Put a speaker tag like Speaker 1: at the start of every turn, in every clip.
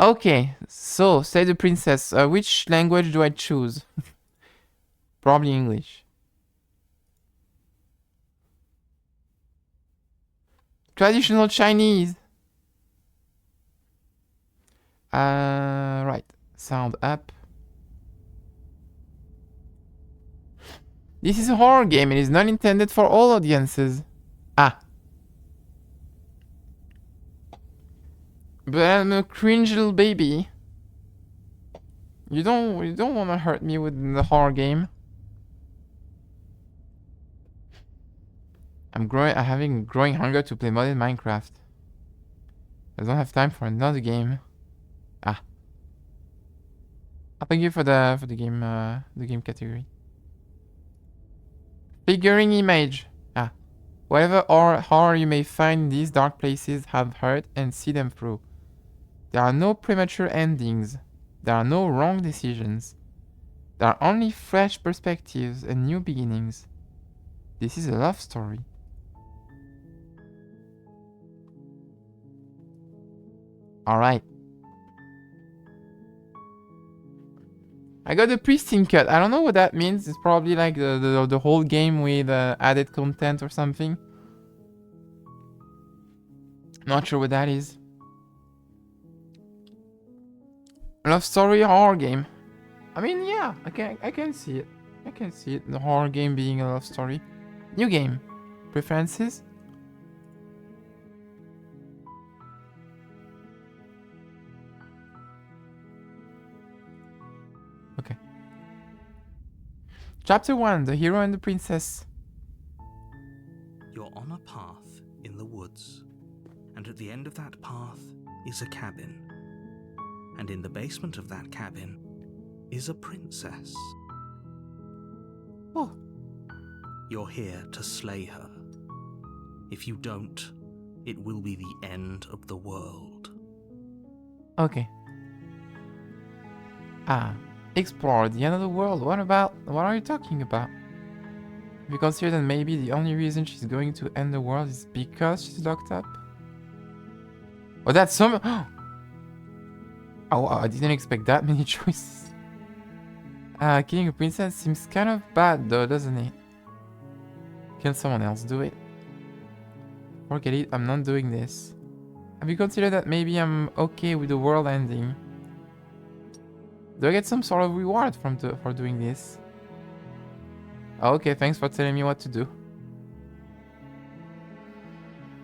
Speaker 1: Okay, so say the princess. Which language do I choose? Probably English. Traditional Chinese. Right. Sound up. This is a horror game. It is not intended for all audiences. Ah. But I'm a cringe little baby. You don't want to hurt me with the horror game. I'm having growing hunger to play modded Minecraft. I don't have time for another game. Ah. Thank you for the game category. Figuring image. Ah. Whatever horror you may find in these dark places, have heard and see them through. There are no premature endings. There are no wrong decisions. There are only fresh perspectives and new beginnings. This is a love story. Alright. I got the pristine cut. I don't know what that means. It's probably like the whole game with added content or something. Not sure what that is. Love story horror game. I mean, yeah, I can see it. I can see it. The horror game being a love story. New game. Preferences? Okay. Chapter 1, The Hero and the Princess.
Speaker 2: You're on a path in the woods, and at the end of that path is a cabin. And in the basement of that cabin is a princess.
Speaker 1: Oh.
Speaker 2: You're here to slay her. If you don't, it will be the end of the world.
Speaker 1: Okay. Ah. Explore the end of the world. What are you talking about? Have you considered that maybe the only reason she's going to end the world is because she's locked up? Oh, that's some... Oh, I didn't expect that many choices. Killing a princess seems kind of bad though, doesn't it? Can someone else do it? Forget it, I'm not doing this. Have you considered that maybe I'm okay with the world ending? Do I get some sort of reward for doing this? Oh, okay, thanks for telling me what to do.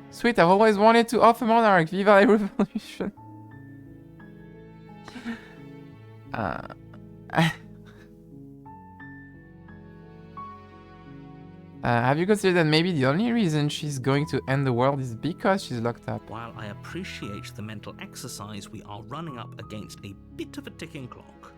Speaker 1: Sweet, I've always wanted to off a monarch. Viva la revolution. Have you considered that maybe the only reason she's going to end the world is because she's locked up?
Speaker 2: While I appreciate the mental exercise, we are running up against a bit of a ticking clock.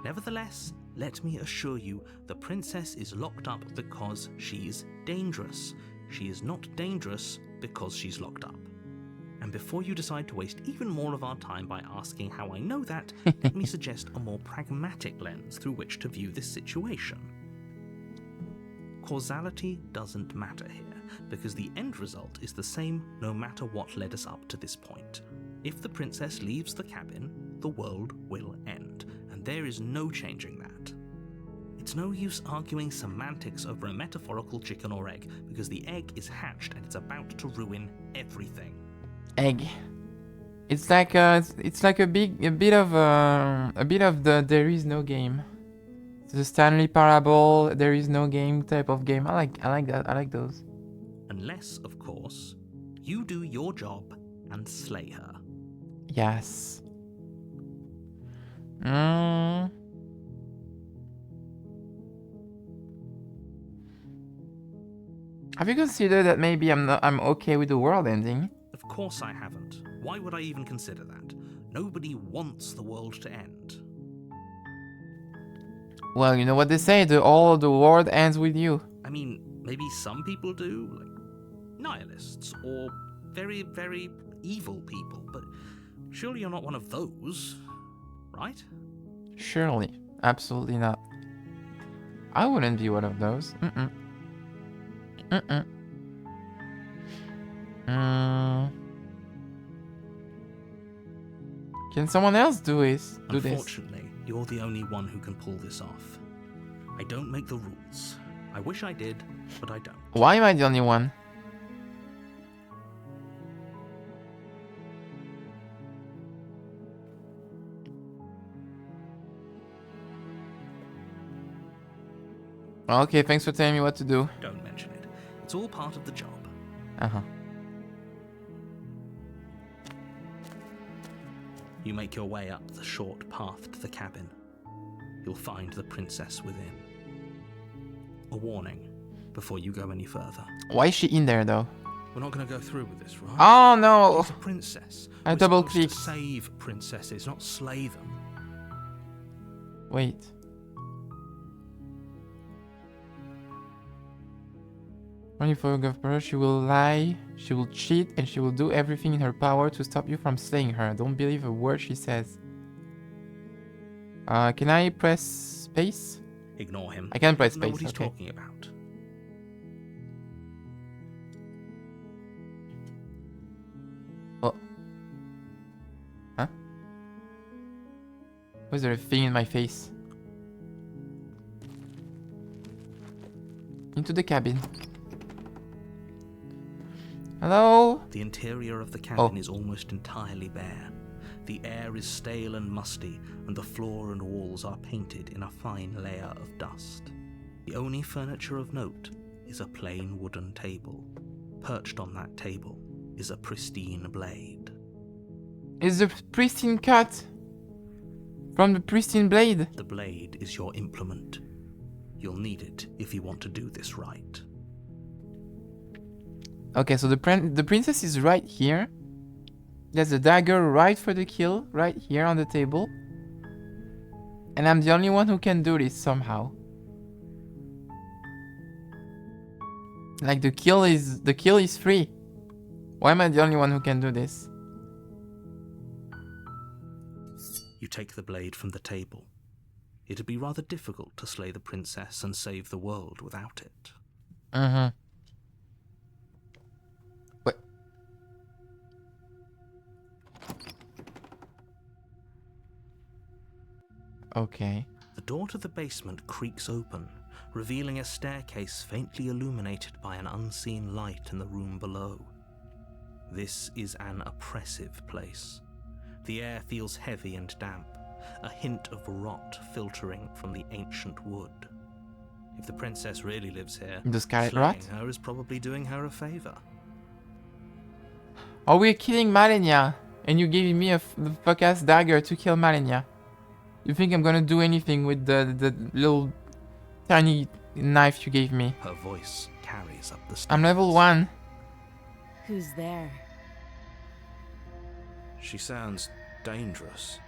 Speaker 2: Nevertheless, let me assure you, the princess is locked up because she's dangerous. She is not dangerous because she's locked up. And before you decide to waste even more of our time by asking how I know that, let me suggest a more pragmatic lens through which to view this situation. Causality doesn't matter here, because the end result is the same no matter what led us up to this point. If the princess leaves the cabin, the world will end, and there is no changing that. It's no use arguing semantics over a metaphorical chicken or egg, because the egg is hatched and it's about to ruin everything.
Speaker 1: Egg. It's like a bit of the there is no game. The Stanley Parable, there is no game type of game. I like that. I like those.
Speaker 2: Unless, of course, you do your job and slay her.
Speaker 1: Yes. Have you considered that maybe I'm okay with the world ending?
Speaker 2: Of course I haven't. Why would I even consider that? Nobody wants the world to end.
Speaker 1: Well, you know what they say, the world ends with you.
Speaker 2: I mean, maybe some people do, like nihilists, or very, very evil people, but surely you're not one of those, right?
Speaker 1: Surely. Absolutely not. I wouldn't be one of those. Can someone else do this?
Speaker 2: Unfortunately, you're the only one who can pull this off. I don't make the rules. I wish I did, but I don't.
Speaker 1: Why am I the only one? Okay, thanks for telling me what to do.
Speaker 2: Don't mention it. It's all part of the job.
Speaker 1: Uh-huh.
Speaker 2: You make your way up the short path to the cabin. You'll find the princess within. A warning before you go any further.
Speaker 1: Why is she in there though?
Speaker 2: We're not going to go through with this, right?
Speaker 1: Oh no!
Speaker 2: She's a princess.
Speaker 1: I
Speaker 2: We're
Speaker 1: double
Speaker 2: supposed to
Speaker 1: clicked.
Speaker 2: save princesses, not slay them.
Speaker 1: Wait. When you photograph her, she will lie, she will cheat, and she will do everything in her power to stop you from slaying her. Don't believe a word she says. Can I press space?
Speaker 2: Ignore him.
Speaker 1: I can press
Speaker 2: Know
Speaker 1: space,
Speaker 2: what he's
Speaker 1: okay.
Speaker 2: talking about.
Speaker 1: Oh. Huh? Was there a thing in my face? Into the cabin. Hello?
Speaker 2: The interior of the cabin is almost entirely bare. The air is stale and musty, and the floor and walls are painted in a fine layer of dust. The only furniture of note is a plain wooden table. Perched on that table is a pristine blade.
Speaker 1: Is the pristine cut from the pristine blade?
Speaker 2: The blade is your implement. You'll need it if you want to do this right.
Speaker 1: Okay, so the princess is right here. There's a dagger right for the kill, right here on the table. And I'm the only one who can do this somehow. Like the kill is free. Why am I the only one who can do this?
Speaker 2: You take the blade from the table. It'd be rather difficult to slay the princess and save the world without it.
Speaker 1: Mm-hmm. What? Okay.
Speaker 2: The door to the basement creaks open, revealing a staircase faintly illuminated by an unseen light in the room below. This is an oppressive place. The air feels heavy and damp, a hint of rot filtering from the ancient wood. If the princess really lives here,
Speaker 1: The Scarlet
Speaker 2: slaying
Speaker 1: Rat?
Speaker 2: her is probably doing her a favor.
Speaker 1: Oh, we're killing Malenia. And you're giving me the fuck-ass dagger to kill Malenia. You think I'm gonna do anything with the little tiny knife you gave me?
Speaker 2: Her voice carries up the stairs.
Speaker 1: I'm level 1.
Speaker 3: Who's there?
Speaker 4: She sounds dangerous.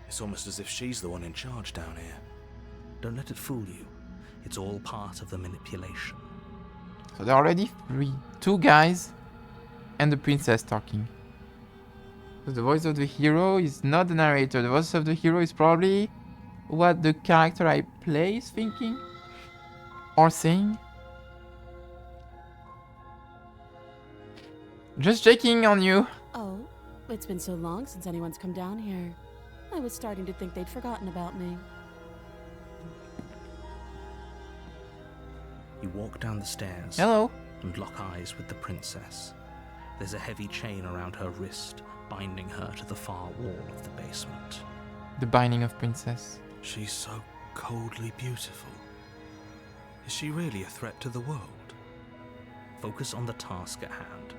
Speaker 4: It's almost as if she's the one in charge down here.
Speaker 2: Don't let it fool you. It's all part of the manipulation.
Speaker 1: So there are already 3. 2 guys and the princess talking. So the voice of the hero is not the narrator. The voice of the hero is probably what the character I play is thinking or saying. Just checking on you.
Speaker 3: Oh, it's been so long since anyone's come down here. I was starting to think they'd forgotten about me.
Speaker 2: You walk down the stairs
Speaker 1: Hello.
Speaker 2: and lock eyes with the princess. There's a heavy chain around her wrist, binding her to the far wall of the basement.
Speaker 1: The binding of princess.
Speaker 4: She's so coldly beautiful. Is she really a threat to the world?
Speaker 2: Focus on the task at hand.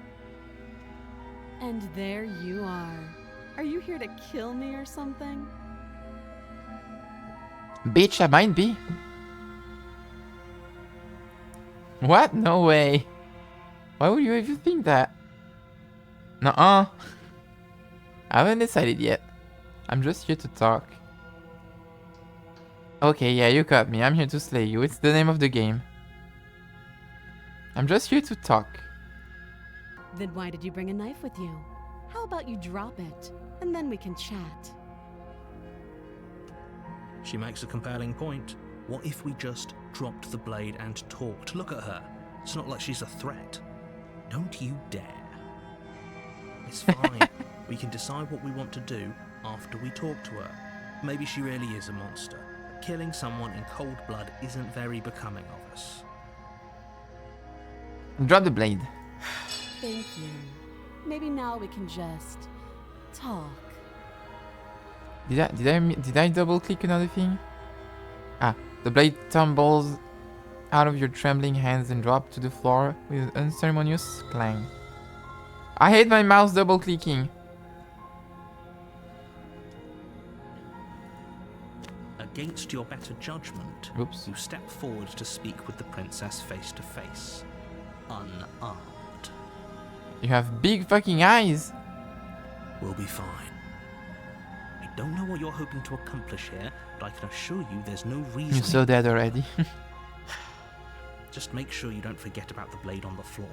Speaker 3: And there you are. Are you here to kill me or something?
Speaker 1: Bitch, I might be. What? No way. Why would you even think that? Nuh-uh. I haven't decided yet. I'm just here to talk. Okay, yeah, you got me. I'm here to slay you. It's the name of the game. I'm just here to talk.
Speaker 3: Then why did you bring a knife with you? How about you drop it, and then we can chat?
Speaker 2: She makes a compelling point. What if we just dropped the blade and talked? Look at her. It's not like she's a threat. Don't you dare. It's fine. We can decide what we want to do, after we talk to her. Maybe she really is a monster. Killing someone in cold blood isn't very becoming of us.
Speaker 1: Drop the blade.
Speaker 3: Thank you. Maybe now we can just talk.
Speaker 1: Did I double click another thing? Ah, the blade tumbles out of your trembling hands and drops to the floor with an unceremonious clang. I hate my mouse double clicking.
Speaker 2: Against your better judgment,
Speaker 1: Oops.
Speaker 2: you step forward to speak with the princess face to face, unarmed.
Speaker 1: You have big fucking eyes.
Speaker 2: We'll be fine. I don't know what you're hoping to accomplish here, but I can assure you there's no reason.
Speaker 1: You're so dead already.
Speaker 2: Just make sure you don't forget about the blade on the floor.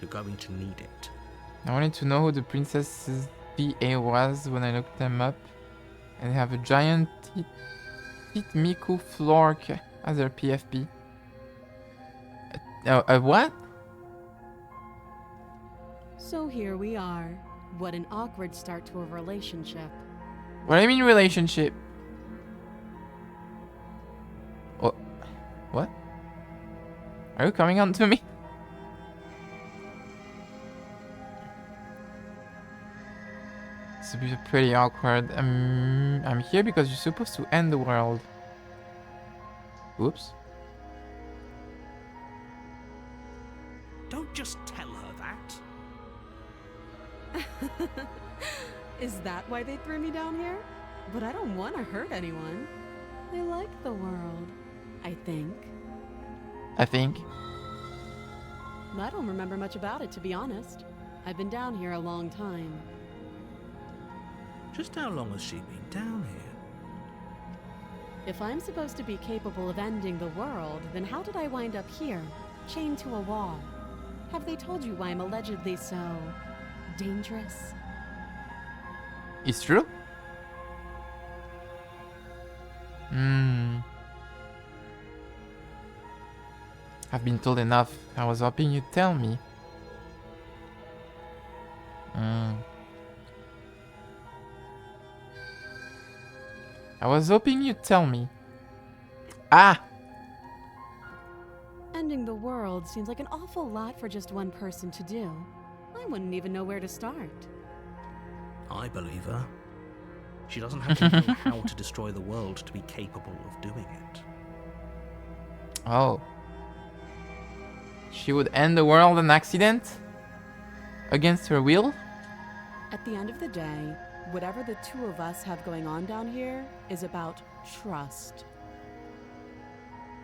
Speaker 2: You're going to need it.
Speaker 1: I wanted to know who the princess's PA was when I looked them up. And they have a giant Miku Flork as their PFP. A what?
Speaker 3: So here we are. What an awkward start to a relationship.
Speaker 1: What do you mean relationship? What? Are you coming on to me? This is pretty awkward. I'm here because you're supposed to end the world. Oops.
Speaker 2: Don't just tell her that.
Speaker 3: Is that why they threw me down here? But I don't want to hurt anyone. I like the world, I think.
Speaker 1: I think.
Speaker 3: I don't remember much about it, to be honest. I've been down here a long time.
Speaker 2: Just how long has she been down here?
Speaker 3: If I'm supposed to be capable of ending the world, then how did I wind up here, chained to a wall? Have they told you why I'm allegedly so dangerous?
Speaker 1: It's true? I've been told enough. I was hoping you'd tell me. I was hoping you'd tell me. Ah!
Speaker 3: Ending the world seems like an awful lot for just one person to do. I wouldn't even know where to start.
Speaker 2: I believe her. She doesn't have to know how to destroy the world to be capable of doing it.
Speaker 1: Oh. She would end the world an accident? Against her will?
Speaker 3: At the end of the day, whatever the two of us have going on down here is about trust.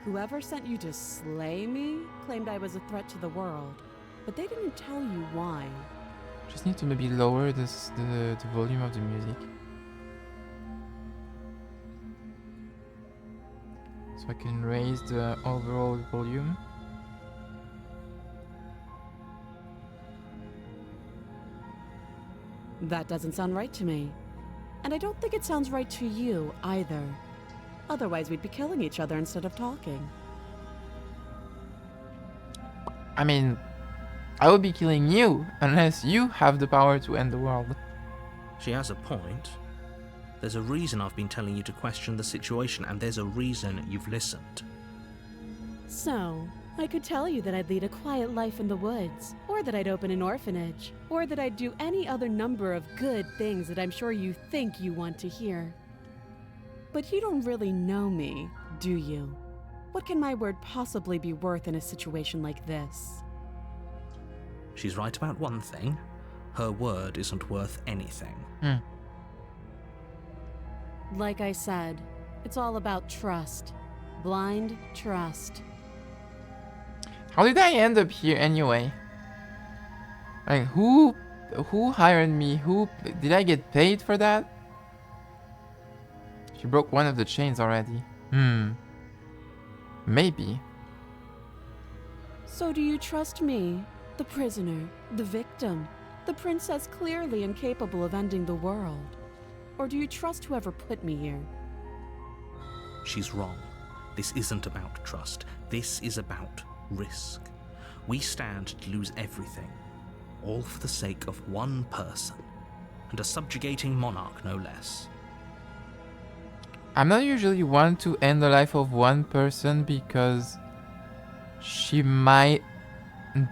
Speaker 3: Whoever sent you to slay me claimed I was a threat to the world, but they didn't tell you why.
Speaker 1: Just need to maybe lower the volume of the music. So I can raise the overall volume.
Speaker 3: That doesn't sound right to me. And I don't think it sounds right to you either. Otherwise, we'd be killing each other instead of talking.
Speaker 1: I mean, I would be killing you unless you have the power to end the world.
Speaker 2: She has a point. There's a reason I've been telling you to question the situation, and there's a reason you've listened.
Speaker 3: So, I could tell you that I'd lead a quiet life in the woods, or that I'd open an orphanage, or that I'd do any other number of good things that I'm sure you think you want to hear. But you don't really know me, do you? What can my word possibly be worth in a situation like this?
Speaker 2: She's right about one thing. Her word isn't worth anything.
Speaker 3: Like I said, it's all about trust. Blind trust.
Speaker 1: How did I end up here anyway? Like, who hired me? Who did I get paid for that? She broke one of the chains already. Maybe.
Speaker 3: So do you trust me, the prisoner, the victim, the princess clearly incapable of ending the world? Or do you trust whoever put me here?
Speaker 2: She's wrong. This isn't about trust. This is about risk. We stand to lose everything, all for the sake of one person. and a subjugating monarch no less.
Speaker 1: I'm not usually one to end the life of one person because she might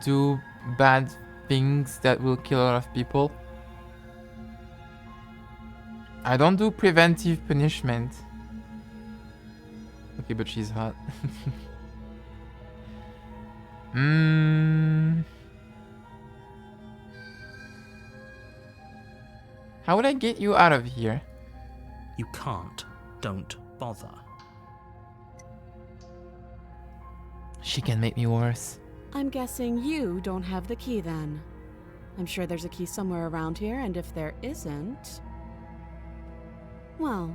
Speaker 1: do bad things that will kill a lot of people. I don't do preventive punishment. Okay, but she's hot. How would I get you out of here?
Speaker 2: You can't. Don't bother.
Speaker 1: She can make me worse.
Speaker 3: I'm guessing you don't have the key then. I'm sure there's a key somewhere around here, and if there isn't... well,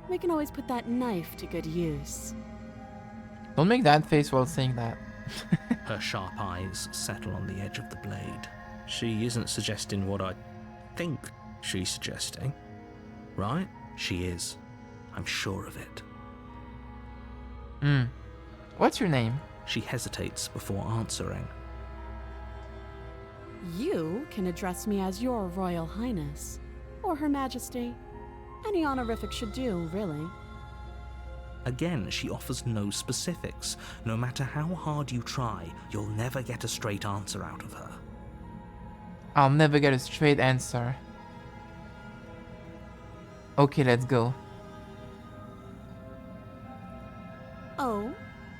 Speaker 3: we can always put that knife to good use.
Speaker 1: Don't make that face while saying that.
Speaker 2: Her sharp eyes settle on the edge of the blade. She isn't suggesting what I think she's suggesting, right? She is. I'm sure of it.
Speaker 1: What's your name?
Speaker 2: She hesitates before answering.
Speaker 3: You can address me as Your Royal Highness, or Her Majesty. Any honorific should do, really.
Speaker 2: Again, she offers no specifics. No matter how hard you try, you'll never get a straight answer out of her.
Speaker 1: I'll never get a straight answer. Okay, let's go.
Speaker 3: Oh,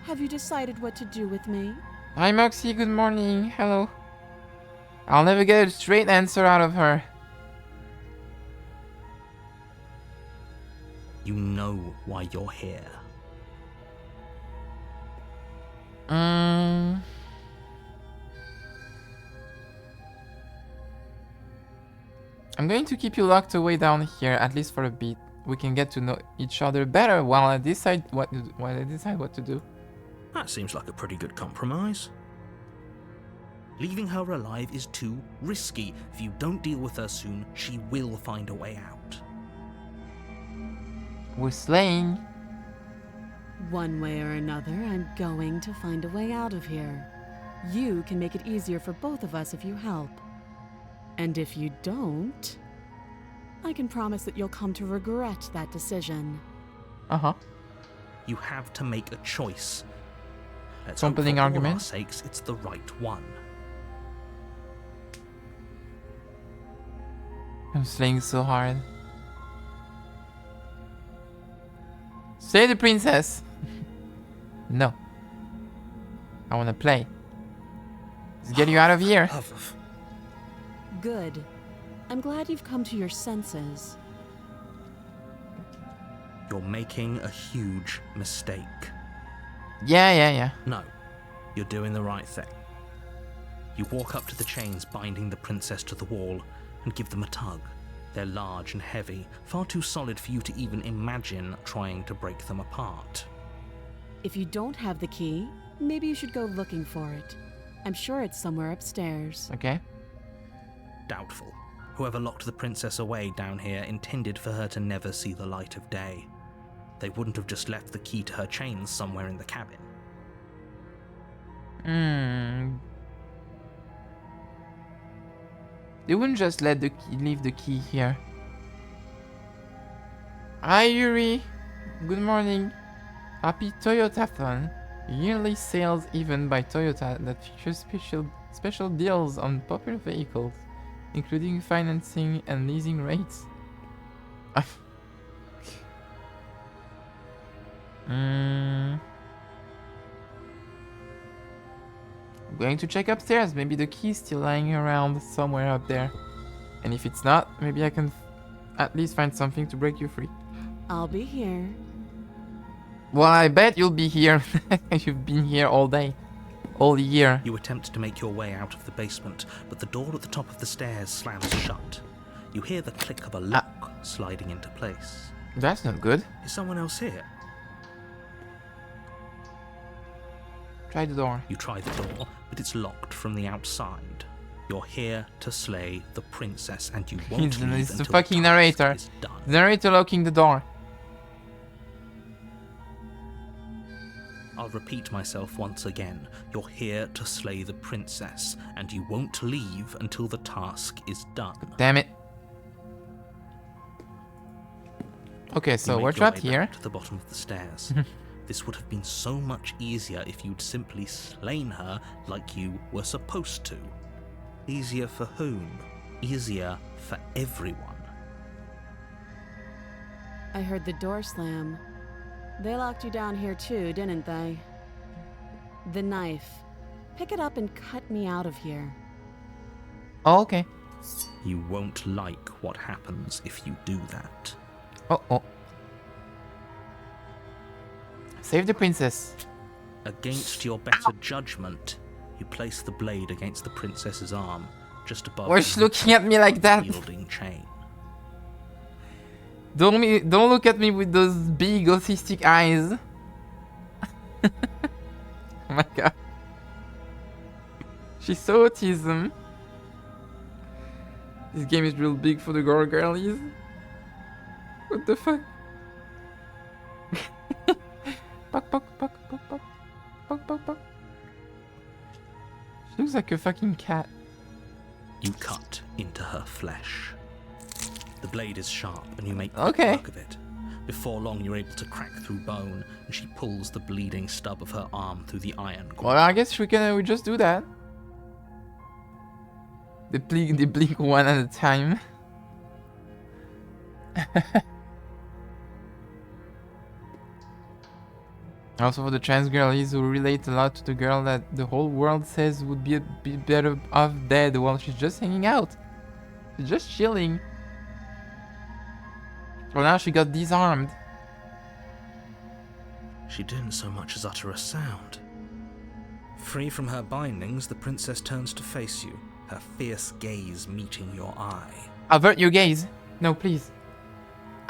Speaker 3: have you decided what to do with me?
Speaker 1: Hi Moxie, good morning. Hello. I'll never get a straight answer out of her.
Speaker 2: You know why you're here.
Speaker 1: I'm going to keep you locked away down here, at least for a bit. We can get to know each other better while I decide what to do.
Speaker 2: That seems like a pretty good compromise. Leaving her alive is too risky. If you don't deal with her soon, she will find a way out.
Speaker 1: We're slaying.
Speaker 3: One way or another, I'm going to find a way out of here. You can make it easier for both of us if you help. And if you don't, I can promise that you'll come to regret that decision.
Speaker 1: Uh-huh.
Speaker 2: You have to make a choice. Let's
Speaker 1: Compelling
Speaker 2: hope for all our
Speaker 1: argument.
Speaker 2: sakes it's the right one.
Speaker 1: I'm slaying so hard. Slay the princess! No. I wanna play. Let's get you out of here.
Speaker 3: Good. I'm glad you've come to your senses.
Speaker 2: You're making a huge mistake.
Speaker 1: Yeah.
Speaker 2: No, you're doing the right thing. You walk up to the chains binding the princess to the wall and give them a tug. They're large and heavy, far too solid for you to even imagine trying to break them apart.
Speaker 3: If you don't have the key, maybe you should go looking for it. I'm sure it's somewhere upstairs.
Speaker 1: Okay.
Speaker 2: Doubtful. Whoever locked the princess away down here intended for her to never see the light of day. They wouldn't have just left the key to her chains somewhere in the cabin.
Speaker 1: They wouldn't just let the key, leave the key here. Hi Yuri. Good morning. Happy Toyotathon. Yearly sales event by Toyota that features special deals on popular vehicles, including financing and leasing rates. I'm going to check upstairs. Maybe the key is still lying around somewhere up there. And if it's not, maybe I can at least find something to break you free.
Speaker 3: I'll be here.
Speaker 1: Well, I bet you'll be here. You've been here all day. All year.
Speaker 2: You attempt to make your way out of the basement, but the door at the top of the stairs slams shut. You hear the click of a lock sliding into place.
Speaker 1: That's not good.
Speaker 2: Is someone else here?
Speaker 1: Try the door.
Speaker 2: You try the door, but it's locked from the outside. You're here to slay the princess, and you won't leave
Speaker 1: It's the
Speaker 2: until
Speaker 1: fucking
Speaker 2: the task
Speaker 1: narrator.
Speaker 2: is done.
Speaker 1: The narrator locking the door.
Speaker 2: I'll repeat myself once again. You're here to slay the princess, and you won't leave until the task is done.
Speaker 1: Damn it. Okay,
Speaker 2: You
Speaker 1: so
Speaker 2: make
Speaker 1: we're
Speaker 2: your
Speaker 1: trapped
Speaker 2: way
Speaker 1: here.
Speaker 2: back to the bottom of the stairs. This would have been so much easier if you'd simply slain her like you were supposed to. Easier for whom? Easier for everyone.
Speaker 3: I heard the door slam. They locked you down here too, didn't they? The knife. Pick it up and cut me out of here.
Speaker 1: Oh, okay.
Speaker 2: You won't like what happens if you do that.
Speaker 1: Oh. Save the princess.
Speaker 2: Against your better judgment, you place the blade against the princess's arm, just above
Speaker 1: Why is she looking at me like that?
Speaker 2: yielding chain.
Speaker 1: Don't look at me with those big autistic eyes. Oh my god. She's so autism. This game is real big for the girlies. What the fuck? Puck. She looks like a fucking cat.
Speaker 2: You cut into her flesh. The blade is sharp and you make
Speaker 1: Okay.
Speaker 2: work of it. Before long, you're able to crack through bone, and she pulls the bleeding stub of her arm through the iron grip.
Speaker 1: Well, I guess we just do that. They blink one at a time. Also for the trans girlies who relate a lot to the girl that the whole world says would be better off dead while she's just hanging out. She's just chilling. Well, now she got disarmed.
Speaker 2: She didn't so much as utter a sound. Free from her bindings, the princess turns to face you, her fierce gaze meeting your eye.
Speaker 1: Avert your gaze. No, please.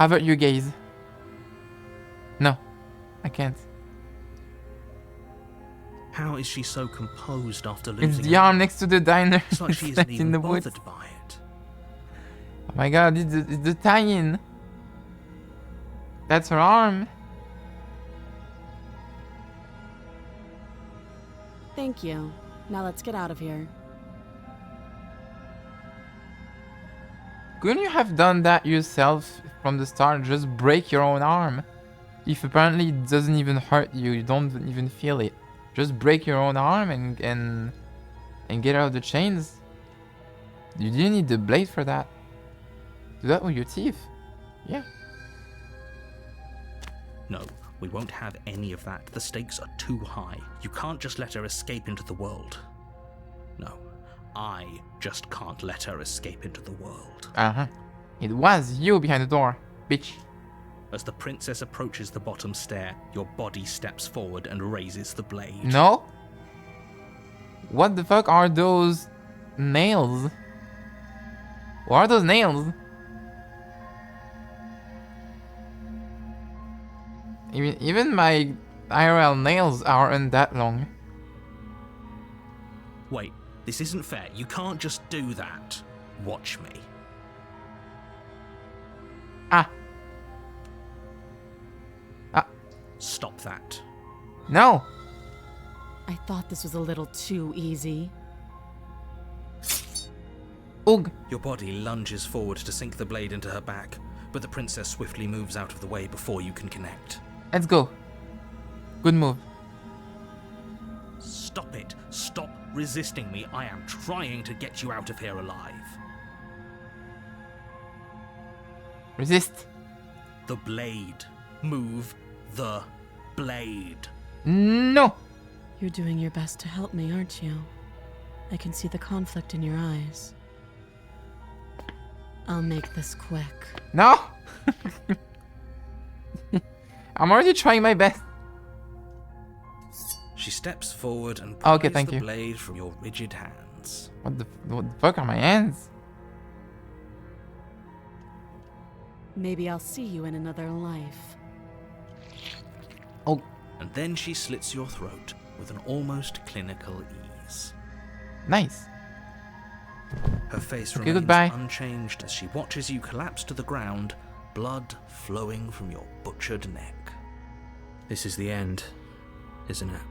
Speaker 1: Avert your gaze. No, I can't.
Speaker 2: How is she so composed after
Speaker 1: It's
Speaker 2: losing
Speaker 1: the arm next to the diner.
Speaker 2: It's like she
Speaker 1: It's
Speaker 2: isn't
Speaker 1: in
Speaker 2: even
Speaker 1: the woods.
Speaker 2: bothered by it.
Speaker 1: Oh my god, it's the tie-in. That's her arm.
Speaker 3: Thank you. Now let's get out of here.
Speaker 1: Couldn't you have done that yourself from the start? Just break your own arm. If apparently it doesn't even hurt you, you don't even feel it. Just break your own arm and get out of the chains. You didn't need the blade for that. Do that with your teeth. Yeah.
Speaker 2: No, we won't have any of that. The stakes are too high. You can't just let her escape into the world. No, I just can't let her escape into the world.
Speaker 1: Uh-huh. It was you behind the door, bitch.
Speaker 2: As the princess approaches the bottom stair, your body steps forward and raises the blade.
Speaker 1: No? What the fuck are those nails? What are those nails? Even my IRL nails aren't that long.
Speaker 2: Wait, this isn't fair. You can't just do that. Watch me.
Speaker 1: Ah.
Speaker 2: Stop that.
Speaker 1: No.
Speaker 3: I thought this was a little too easy.
Speaker 1: Ugh.
Speaker 2: Your body lunges forward to sink the blade into her back, but the princess swiftly moves out of the way before you can connect.
Speaker 1: Let's go. Good move.
Speaker 2: Stop it. Stop resisting me. I am trying to get you out of here alive.
Speaker 1: Resist.
Speaker 2: The blade. Move the blade.
Speaker 1: No.
Speaker 3: You're doing your best to help me, aren't you? I can see the conflict in your eyes. I'll make this quick.
Speaker 1: No. I'm already trying my best.
Speaker 2: She steps forward and
Speaker 1: Okay,
Speaker 2: pries
Speaker 1: thank
Speaker 2: the
Speaker 1: you.
Speaker 2: blade from your rigid hands.
Speaker 1: What the fuck are my hands?
Speaker 3: Maybe I'll see you in another life.
Speaker 1: Oh,
Speaker 2: And then she slits your throat with an almost clinical ease.
Speaker 1: nice.
Speaker 2: Her face
Speaker 1: Okay,
Speaker 2: remains
Speaker 1: goodbye.
Speaker 2: unchanged as she watches you collapse to the ground, blood flowing from your butchered neck. This is the end, isn't it?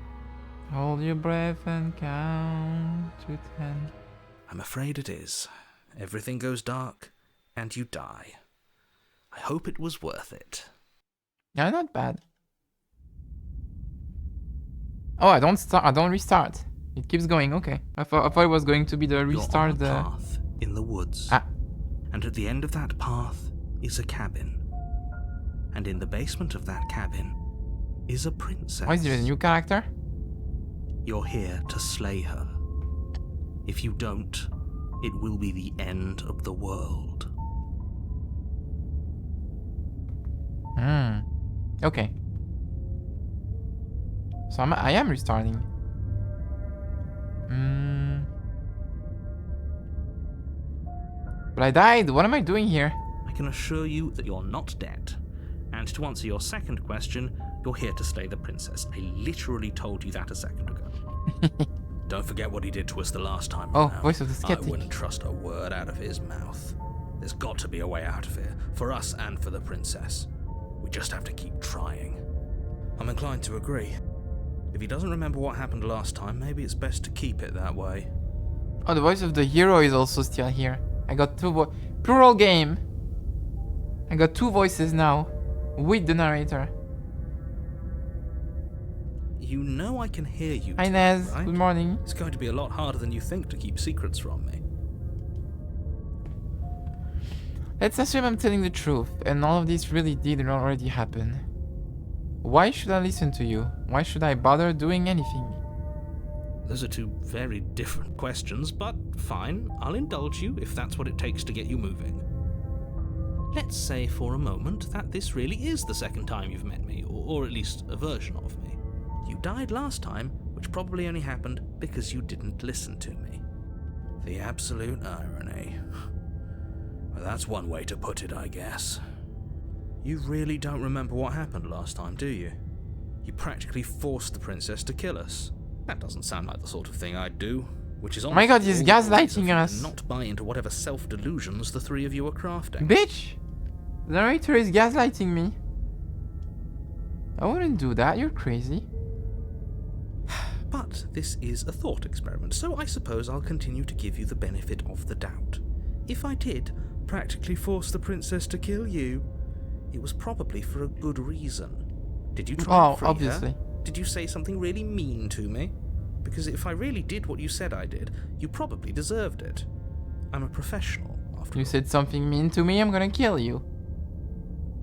Speaker 1: Hold your breath and count to 10.
Speaker 2: I'm afraid it is. Everything goes dark, and you die. I hope it was worth it.
Speaker 1: Yeah, not bad. Oh, I don't restart. It keeps going, okay. I thought it was going to be the restart.
Speaker 2: You're on a path in the woods. And at the end of that path is a cabin. And in the basement of that cabin is a princess.
Speaker 1: Why is there a new character?
Speaker 2: You're here to slay her. If you don't, it will be the end of the world.
Speaker 1: Okay. So I am restarting. But I died. What am I doing here?
Speaker 2: I can assure you that you're not dead. And to answer your second question, you're here to slay the princess. I literally told you that a second ago. Don't forget what he did to us the last time
Speaker 1: Oh,
Speaker 2: around.
Speaker 1: voice of the skeptic.
Speaker 2: I wouldn't trust a word out of his mouth. There's got to be a way out of here, for us and for the princess. We just have to keep trying. I'm inclined to agree. If he doesn't remember what happened last time, maybe it's best to keep it that way.
Speaker 1: Oh, the voice of the hero is also still here. I got plural game. I got 2 voices now with the narrator.
Speaker 2: You know I can hear you.
Speaker 1: Hi Nez,
Speaker 2: right?
Speaker 1: good morning.
Speaker 2: It's going to be a lot harder than you think to keep secrets from me.
Speaker 1: Let's assume I'm telling the truth and all of this really did already happen. Why should I listen to you? Why should I bother doing anything?
Speaker 2: Those are 2 very different questions, but fine, I'll indulge you if that's what it takes to get you moving. Let's say for a moment that this really is the second time you've met me, or at least a version of me. You died last time, which probably only happened because you didn't listen to me. The absolute irony. Well, that's one way to put it, I guess. You really don't remember what happened last time, do you? You practically forced the princess to kill us. That doesn't sound like the sort of thing I'd do, which is
Speaker 1: Oh my god, he's
Speaker 2: all the reason
Speaker 1: gaslighting
Speaker 2: for you
Speaker 1: us.
Speaker 2: to not buy into whatever self-delusions the 3 of you are crafting.
Speaker 1: Bitch! The narrator is gaslighting me. I wouldn't do that, you're crazy.
Speaker 2: But this is a thought experiment, so I suppose I'll continue to give you the benefit of the doubt. If I did practically force the princess to kill you, it was probably for a good reason. Did you try and free
Speaker 1: obviously.
Speaker 2: her? Did you say something really mean to me? Because if I really did what you said I did, you probably deserved it. I'm a professional, after all.
Speaker 1: You said something mean to me, I'm gonna kill you.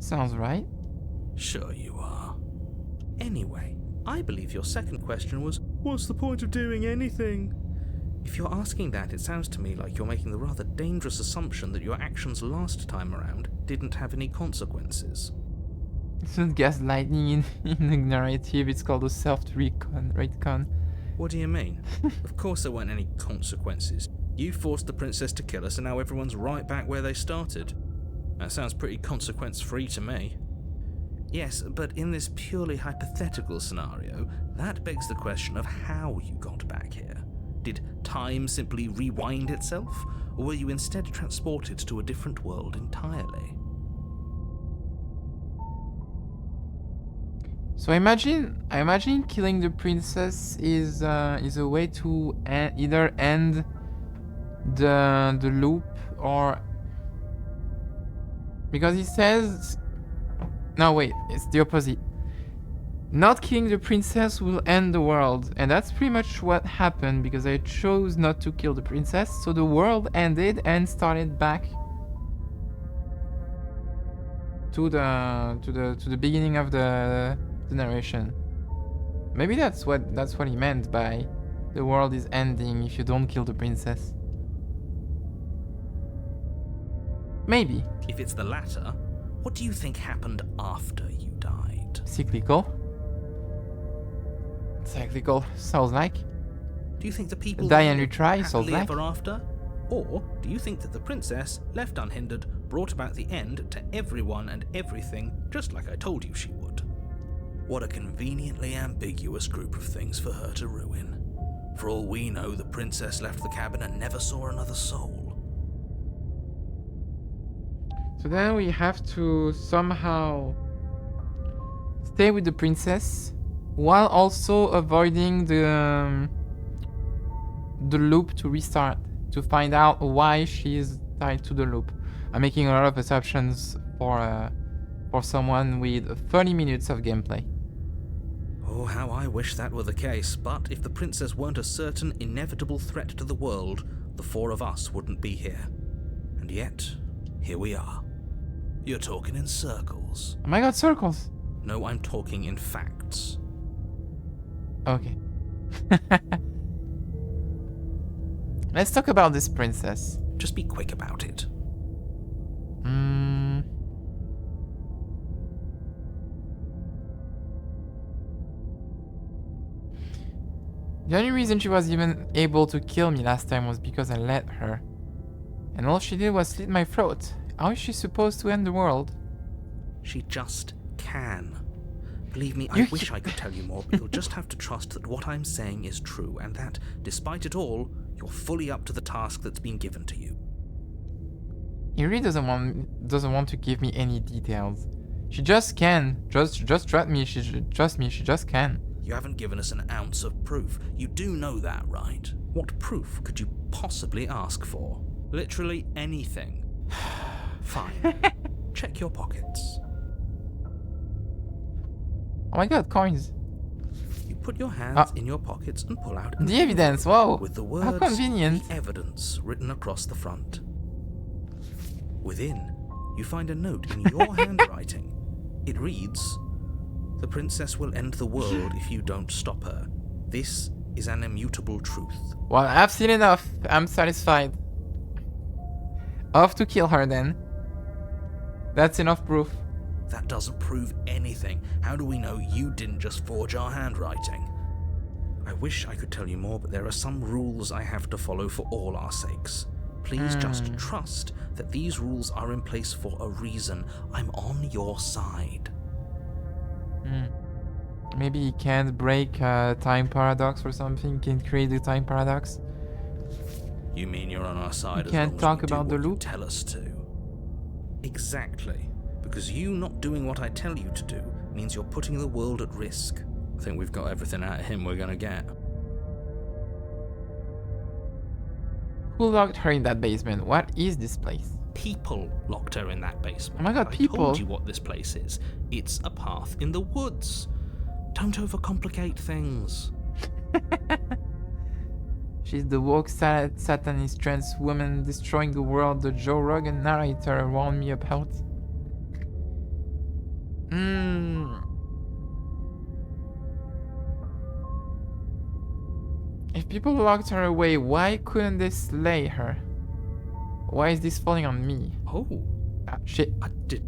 Speaker 1: Sounds right.
Speaker 2: Sure you are. Anyway, I believe your second question was, what's the point of doing anything? If you're asking that, it sounds to me like you're making the rather dangerous assumption that your actions last time around didn't have any consequences.
Speaker 1: It's not gaslighting in the narrative, it's called a self-retcon.
Speaker 2: What do you mean? Of course there weren't any consequences. You forced the princess to kill us and now everyone's right back where they started. That sounds pretty consequence-free to me. Yes, but in this purely hypothetical scenario, that begs the question of how you got back here. Did time simply rewind itself, or were you instead transported to a different world entirely?
Speaker 1: So I imagine killing the princess is a way to either end the loop or because he says no wait, it's the opposite. Not killing the princess will end the world, and that's pretty much what happened because I chose not to kill the princess, so the world ended and started back to the beginning of the narration. Maybe that's what he meant by the world is ending if you don't kill the princess. Maybe.
Speaker 2: If it's the latter, what do you think happened after you died?
Speaker 1: Cyclical, sounds like.
Speaker 2: Do you think the people
Speaker 1: Die and retry, sounds
Speaker 2: happily
Speaker 1: like.
Speaker 2: ever after? Or do you think that the princess, left unhindered, brought about the end to everyone and everything, just like I told you she would? What a conveniently ambiguous group of things for her to ruin. For all we know, the princess left the cabin and never saw another soul.
Speaker 1: So then we have to somehow stay with the princess while also avoiding the loop to restart, to find out why she is tied to the loop. I'm making a lot of assumptions for someone with 30 minutes of gameplay.
Speaker 2: Oh, how I wish that were the case, but if the princess weren't a certain inevitable threat to the world, the four of us wouldn't be here. And yet, here we are. You're talking in circles.
Speaker 1: Oh my god, circles!
Speaker 2: No, I'm talking in facts.
Speaker 1: Okay. Let's talk about this princess.
Speaker 2: Just be quick about it.
Speaker 1: The only reason she was even able to kill me last time was because I let her. And all she did was slit my throat. How is she supposed to end the world?
Speaker 2: She just can. Believe me, I wish I could tell you more, but you'll just have to trust that what I'm saying is true, and that, despite it all, you're fully up to the task that's been given to you.
Speaker 1: He really doesn't want to give me any details. She just can. Just trust me. She just can.
Speaker 2: You haven't given us an ounce of proof. You do know that, right? What proof could you possibly ask for? Literally anything. Fine. Check your pockets.
Speaker 1: Oh my god, coins.
Speaker 2: You put your hands in your pockets and pull out
Speaker 1: the evidence. Whoa.
Speaker 2: with the
Speaker 1: How
Speaker 2: words
Speaker 1: convenient.
Speaker 2: "the evidence" written across the front. Within, you find a note in your handwriting. It reads, "The princess will end the world if you don't stop her. This is an immutable truth."
Speaker 1: Well, I've seen enough. I'm satisfied. Off to kill her then. That's enough proof.
Speaker 2: That doesn't prove anything. How do we know you didn't just forge our handwriting? I wish I could tell you more, but there are some rules I have to follow for all our sakes. Please just trust that these rules are in place for a reason. I'm on your side.
Speaker 1: Maybe he can't break time paradox or something. Can't create the time paradox.
Speaker 2: You mean you're on our side
Speaker 1: You
Speaker 2: as
Speaker 1: can't
Speaker 2: long as
Speaker 1: talk
Speaker 2: we do
Speaker 1: about the
Speaker 2: what you
Speaker 1: loop?
Speaker 2: tell us to? Exactly. Because you not doing what I tell you to do means you're putting the world at risk. I think we've got everything out of him we're gonna get.
Speaker 1: Who locked her in that basement? What is this place?
Speaker 2: People locked her in that basement.
Speaker 1: Oh my god,
Speaker 2: I
Speaker 1: people.
Speaker 2: told you what this place is. It's a path in the woods. Don't overcomplicate things.
Speaker 1: She's the woke satanist trans woman destroying the world the Joe Rogan narrator warned me about. If people locked her away, why couldn't they slay her? Why is this falling on me?
Speaker 2: Oh,
Speaker 1: Ah, shit.
Speaker 2: I did.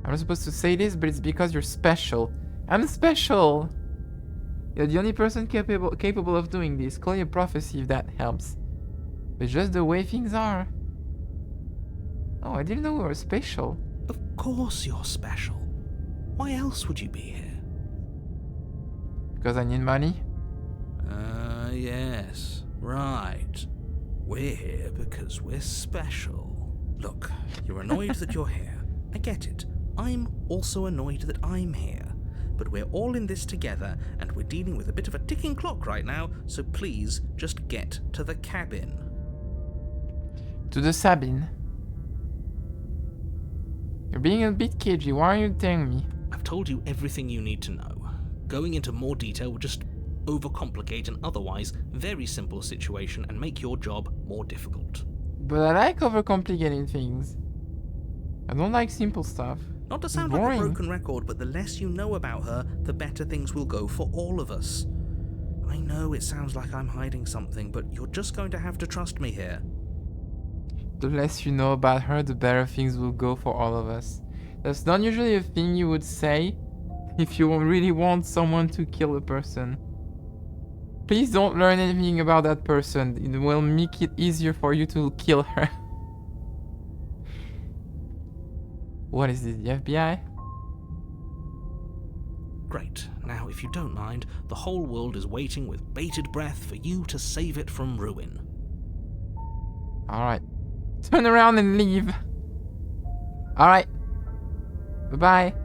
Speaker 1: I'm not supposed to say this, but it's because you're special. I'm special! You're the only person capable of doing this. Call your prophecy if that helps. But just the way things are. Oh, I didn't know we were special.
Speaker 2: Of course you're special. Why else would you be here?
Speaker 1: Because I need money?
Speaker 2: Yes. Right. We're here because we're special. Look, you're annoyed that you're here. I get it. I'm also annoyed that I'm here. But we're all in this together, and we're dealing with a bit of a ticking clock right now, so please just get to the cabin.
Speaker 1: To the Sabine. You're being a bit cagey. Why are you telling me?
Speaker 2: I've told you everything you need to know. Going into more detail would just overcomplicate an otherwise very simple situation and make your job more difficult.
Speaker 1: But I like overcomplicating things. I don't like simple stuff.
Speaker 2: Not to sound like a broken record, but the less you know about her, the better things will go for all of us. I know it sounds like I'm hiding something, but you're just going to have to trust me here.
Speaker 1: The less you know about her, the better things will go for all of us. That's not usually a thing you would say if you really want someone to kill a person. Please don't learn anything about that person. It will make it easier for you to kill her. What is this, the FBI?
Speaker 2: Great. Now, if you don't mind, the whole world is waiting with bated breath for you to save it from ruin.
Speaker 1: Alright. Turn around and leave. Alright. Bye-bye.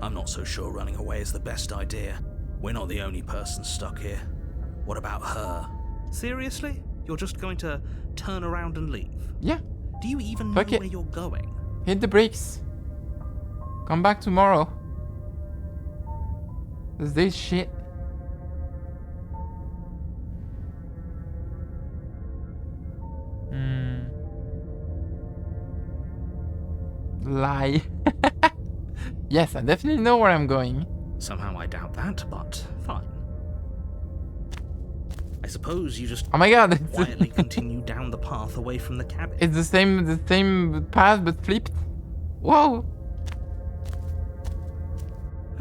Speaker 2: I'm not so sure running away is the best idea. We're not the only person stuck here. What about her? Seriously? You're just going to turn around and leave?
Speaker 1: Yeah.
Speaker 2: Do you even know
Speaker 1: Fuck it.
Speaker 2: where you're going?
Speaker 1: Hit the brakes. Come back tomorrow. This shit. Lie. Yes, I definitely know where I'm going.
Speaker 2: Somehow I doubt that, but fine. I suppose you just
Speaker 1: Oh my god.
Speaker 2: quietly continue down the path away from the cabin.
Speaker 1: It's the same path but flipped. Whoa.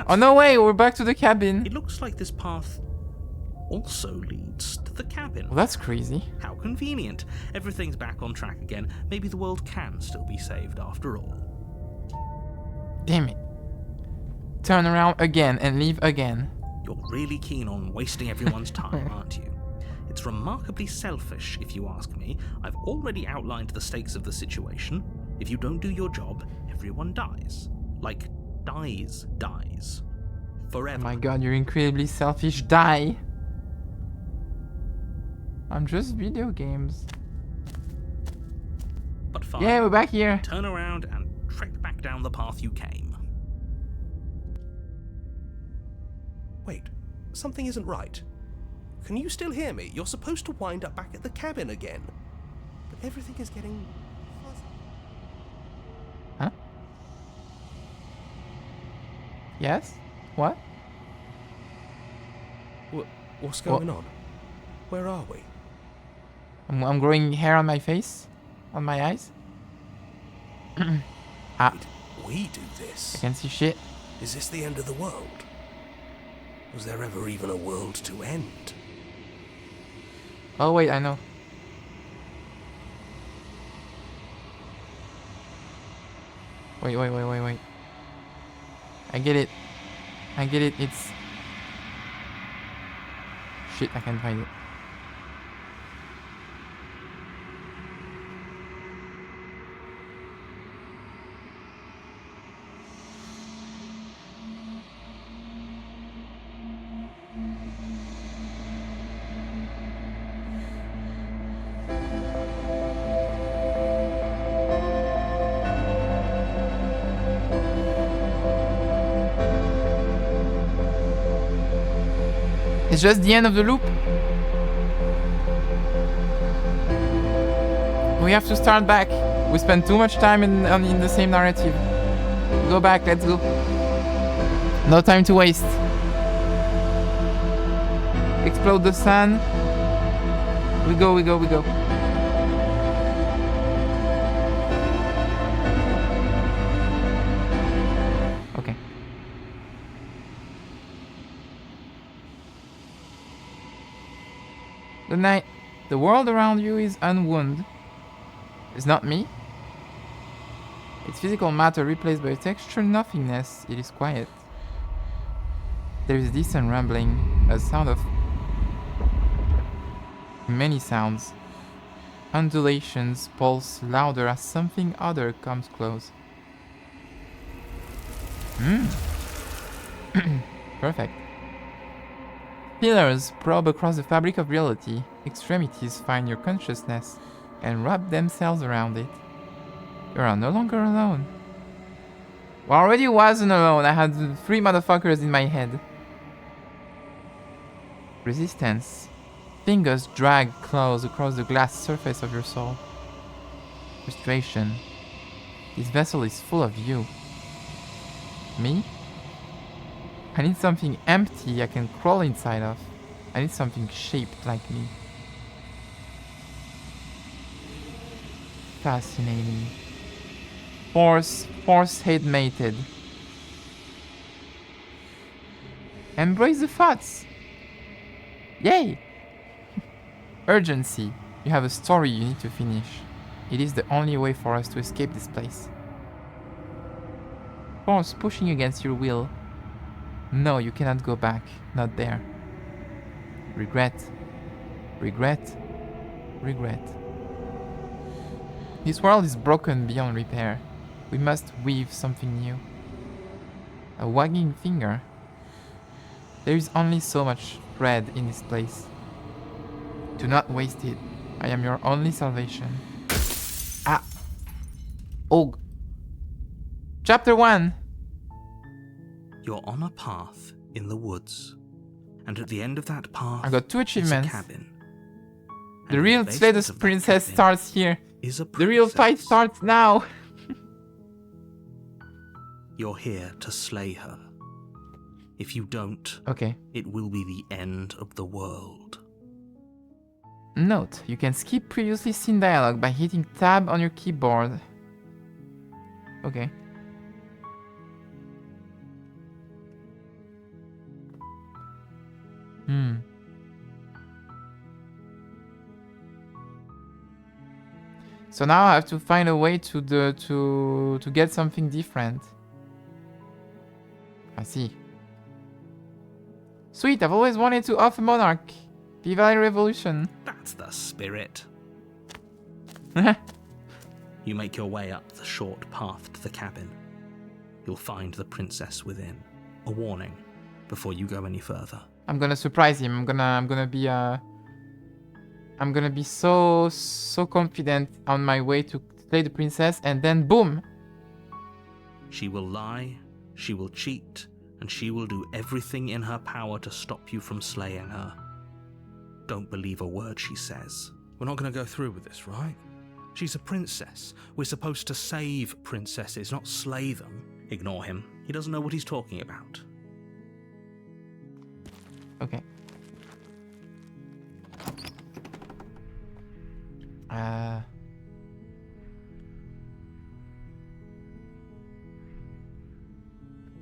Speaker 1: Oh no way, we're back to the cabin.
Speaker 2: It looks like this path also leads to the cabin.
Speaker 1: Well, that's crazy.
Speaker 2: How convenient. Everything's back on track again. Maybe the world can still be saved after all.
Speaker 1: Damn it. Turn around again and leave again.
Speaker 2: You're really keen on wasting everyone's time, aren't you? It's remarkably selfish, if you ask me. I've already outlined the stakes of the situation. If you don't do your job, everyone dies. Like, dies.
Speaker 1: Oh
Speaker 2: Forever.
Speaker 1: my god, you're incredibly selfish. Die. I'm just video games.
Speaker 2: But fine.
Speaker 1: Yeah, we're back here.
Speaker 2: Turn around and trek back down the path you came.
Speaker 4: Wait, something isn't right. Can you still hear me? You're supposed to wind up back at the cabin again. But everything is getting fuzzy.
Speaker 1: Huh? Yes? What?
Speaker 4: What's going on? Where are we?
Speaker 1: I'm growing hair on my face? On my eyes? Ah,
Speaker 4: We do this.
Speaker 1: I can see shit.
Speaker 4: Is this the end of the world? Was there ever even a world to end?
Speaker 1: Oh wait, I know. Wait. I get it. It's... Shit, I can't find it. It's just the end of the loop. We have to start back. We spent too much time in the same narrative. Go back, let's go. No time to waste. Explode the sun. We go. Okay. Good night. The world around you is unwound. It's not me. It's physical matter replaced by texture nothingness. It is quiet. There is distant rumbling, a sound of many sounds. Undulations pulse louder as something other comes close. Perfect. Pillars probe across the fabric of reality. Extremities find your consciousness and wrap themselves around it. You are no longer alone. Well, I already wasn't alone. I had 3 motherfuckers in my head. Resistance. Fingers drag claws across the glass surface of your soul. Frustration. This vessel is full of you. Me? I need something empty I can crawl inside of. I need something shaped like me. Fascinating. Force hate mated. Embrace the thoughts. Yay! Urgency. You have a story you need to finish. It is the only way for us to escape this place. Force pushing against your will. No, you cannot go back. Not there. Regret. Regret. Regret. This world is broken beyond repair. We must weave something new. A wagging finger. There is only so much thread in this place. Do not waste it. I am your only salvation. Ah! Oh! Chapter 1.
Speaker 2: You're on a path in the woods, and at the end of that path,
Speaker 1: I got 2
Speaker 2: is a
Speaker 1: achievements.
Speaker 2: cabin.
Speaker 1: The
Speaker 2: And
Speaker 1: real
Speaker 2: in basement
Speaker 1: Slade's
Speaker 2: of that
Speaker 1: princess
Speaker 2: cabin
Speaker 1: starts here.
Speaker 2: is a
Speaker 1: The real fight
Speaker 2: princess.
Speaker 1: starts now.
Speaker 2: You're here to slay her. If you don't,
Speaker 1: Okay.
Speaker 2: it will be the end of the world.
Speaker 1: Note, you can skip previously seen dialogue by hitting tab on your keyboard. Okay. So now I have to find a way to get something different. I see. Sweet, I've always wanted to off a monarch. Viva la revolution.
Speaker 2: That's the spirit. You make your way up the short path to the cabin. You'll find the princess within. A warning before you go any further.
Speaker 1: I'm gonna surprise him. I'm gonna be so confident on my way to slay the princess, and then boom.
Speaker 2: She will lie, she will cheat, and she will do everything in her power to stop you from slaying her. Don't believe a word she says. We're not going to go through with this, right? She's a princess. We're supposed to save princesses, not slay them. Ignore him. He doesn't know what he's talking about.
Speaker 1: Okay.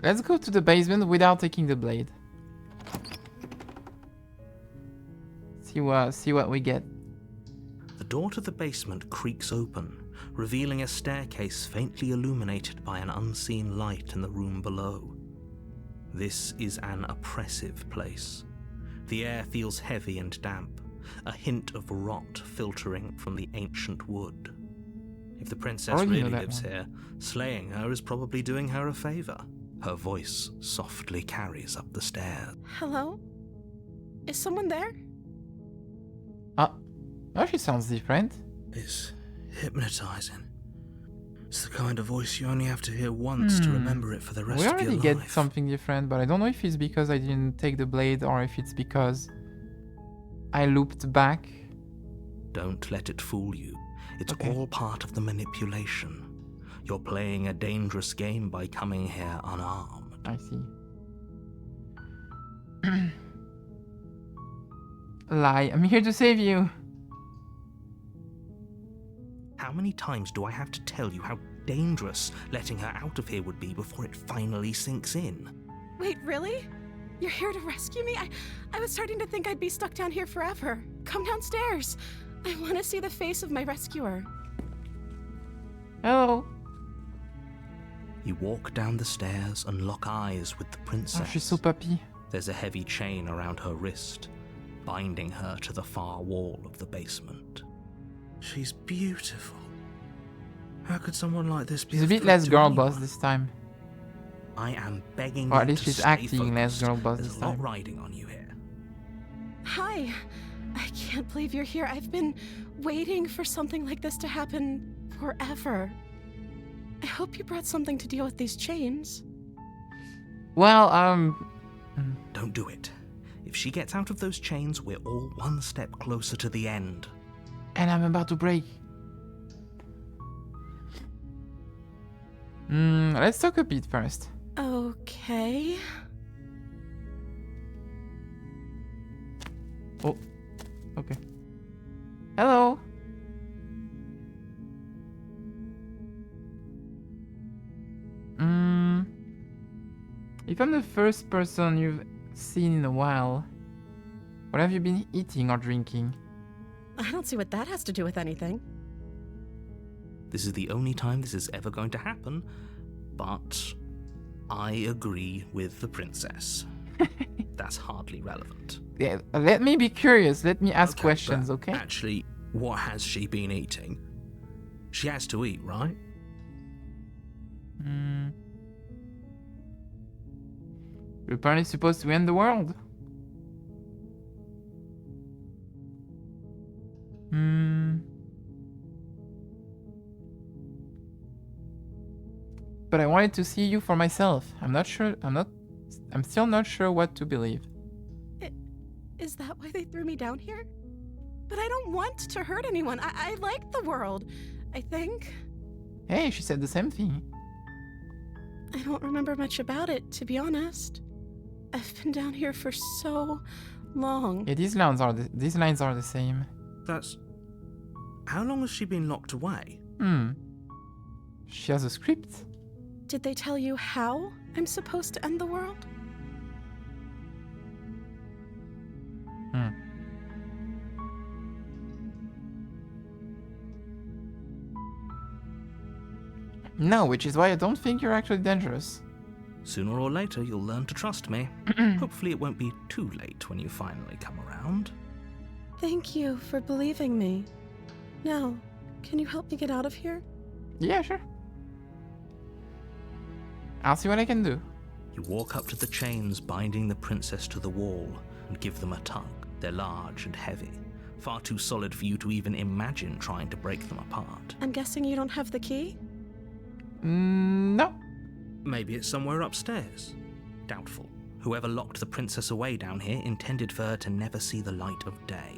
Speaker 1: Let's go to the basement without taking the blade. See what we get.
Speaker 2: The door to the basement creaks open, revealing a staircase faintly illuminated by an unseen light in the room below. This is an oppressive place. The air feels heavy and damp, a hint of rot filtering from the ancient wood. If the princess
Speaker 1: Already know
Speaker 2: really
Speaker 1: that
Speaker 2: lives
Speaker 1: one.
Speaker 2: here, slaying her is probably doing her a favor. Her voice softly carries up the stairs.
Speaker 3: Hello? Is someone there?
Speaker 1: Oh, she sounds different.
Speaker 2: It's hypnotizing. It's the kind of voice you only have to hear once to remember it for the rest
Speaker 1: We
Speaker 2: of your
Speaker 1: already
Speaker 2: life.
Speaker 1: get something different, but I don't know if it's because I didn't take the blade or if it's because I looped back.
Speaker 2: Don't let it fool you. It's
Speaker 1: Okay.
Speaker 2: all part of the manipulation. You're playing a dangerous game by coming here unarmed.
Speaker 1: I see. Lie, I'm here to save you.
Speaker 2: How many times do I have to tell you how dangerous letting her out of here would be before it finally sinks in?
Speaker 3: Wait, really? You're here to rescue me? I was starting to think I'd be stuck down here forever. Come downstairs. I want to see the face of my rescuer.
Speaker 1: Hello.
Speaker 2: You walk down the stairs and lock eyes with the princess.
Speaker 1: Oh, she's so puppy.
Speaker 2: There's a heavy chain around her wrist, binding her to the far wall of the basement. She's beautiful. How could someone like this be
Speaker 1: She's a bit
Speaker 2: threat
Speaker 1: less
Speaker 2: to
Speaker 1: girl
Speaker 2: anyone?
Speaker 1: boss this time.
Speaker 2: I am begging
Speaker 1: Or
Speaker 2: you
Speaker 1: at least
Speaker 2: to
Speaker 1: she's
Speaker 2: stay
Speaker 1: acting less
Speaker 2: focused.
Speaker 1: girl boss
Speaker 2: There's
Speaker 1: this
Speaker 2: a lot
Speaker 1: time.
Speaker 2: riding on you here.
Speaker 3: Hi. I can't believe you're here. I've been waiting for something like this to happen forever. I hope you brought something to deal with these chains.
Speaker 1: Well,
Speaker 2: Don't do it. If she gets out of those chains, we're all one step closer to the end.
Speaker 1: and I'm about to break. Let's talk a bit first.
Speaker 3: Okay.
Speaker 1: Oh, okay. Hello. If I'm the first person you've seen in a while, what have you been eating or drinking?
Speaker 3: I don't see what that has to do with anything.
Speaker 2: This is the only time this is ever going to happen, but I agree with the princess. That's hardly relevant.
Speaker 1: Yeah, let me be curious. Let me ask
Speaker 2: Okay,
Speaker 1: questions,
Speaker 2: but
Speaker 1: okay?
Speaker 2: Actually, what has she been eating? She has to eat, right?
Speaker 1: We're apparently supposed to end the world. But I wanted to see you for myself. I'm still not sure what to believe.
Speaker 3: Is that why they threw me down here? But I don't want to hurt anyone. I like the world, I think.
Speaker 1: Hey, she said the same thing.
Speaker 3: I don't remember much about it, to be honest. I've been down here for so long.
Speaker 1: Yeah, these lines are the same.
Speaker 2: That's... How long has she been locked away?
Speaker 1: She has a script?
Speaker 3: Did they tell you how I'm supposed to end the world?
Speaker 1: No, which is why I don't think you're actually dangerous.
Speaker 2: Sooner or later, you'll learn to trust me. Hopefully it won't be too late when you finally come around.
Speaker 3: Thank you for believing me. Now, can you help me get out of here?
Speaker 1: Yeah, sure. I'll see what I can do.
Speaker 2: You walk up to the chains binding the princess to the wall and give them a tug. They're large and heavy, far too solid for you to even imagine trying to break them apart.
Speaker 3: I'm guessing you don't have the key?
Speaker 1: No.
Speaker 2: Maybe it's somewhere upstairs. Doubtful. Whoever locked the princess away down here intended for her to never see the light of day.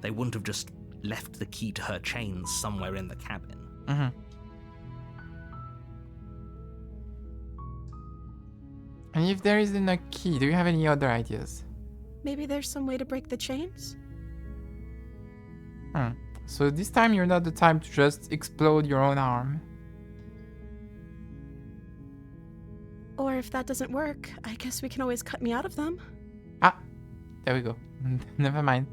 Speaker 2: They wouldn't have just left the key to her chains somewhere in the cabin.
Speaker 1: And if there isn't a key, do you have any other ideas?
Speaker 3: Maybe there's some way to break the chains?
Speaker 1: So this time you're not the type to just explode your own arm.
Speaker 3: Or if that doesn't work, I guess we can always cut me out of them.
Speaker 1: There we go. Never mind.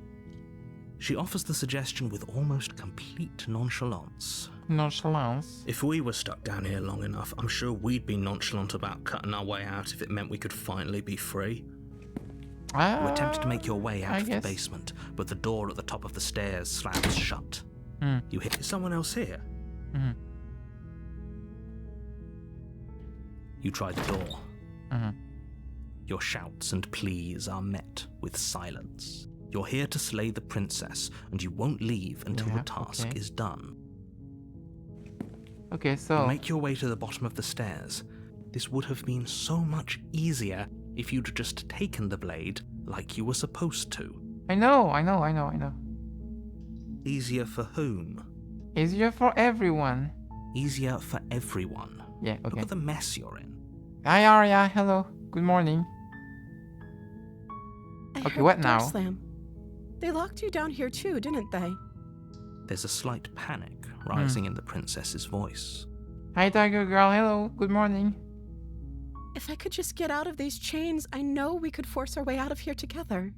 Speaker 2: She offers the suggestion with almost complete nonchalance.
Speaker 1: Nonchalance.
Speaker 2: If we were stuck down here long enough, I'm sure we'd be nonchalant about cutting our way out if it meant we could finally be free. You attempt to make your way out of the basement, but the door at the top of the stairs slams shut. You hear someone else here. You try the door. Your shouts and pleas are met with silence. You're here to slay the princess, and you won't leave until the task is done.
Speaker 1: Okay, so...
Speaker 2: You make your way to the bottom of the stairs. This would have been so much easier if you'd just taken the blade like you were supposed to.
Speaker 1: I know.
Speaker 2: Easier for whom?
Speaker 1: Easier for everyone.
Speaker 2: Easier for everyone.
Speaker 1: Yeah, okay.
Speaker 2: Look at the mess you're in.
Speaker 1: Hi, Arya. Hello. Good morning.
Speaker 3: Okay,
Speaker 1: what now?
Speaker 3: Slam. They locked you down here too, didn't they?
Speaker 2: There's a slight panic rising in the princess's voice.
Speaker 1: Hi, Tiger Girl. Hello. Good morning.
Speaker 3: If I could just get out of these chains, I know we could force our way out of here together.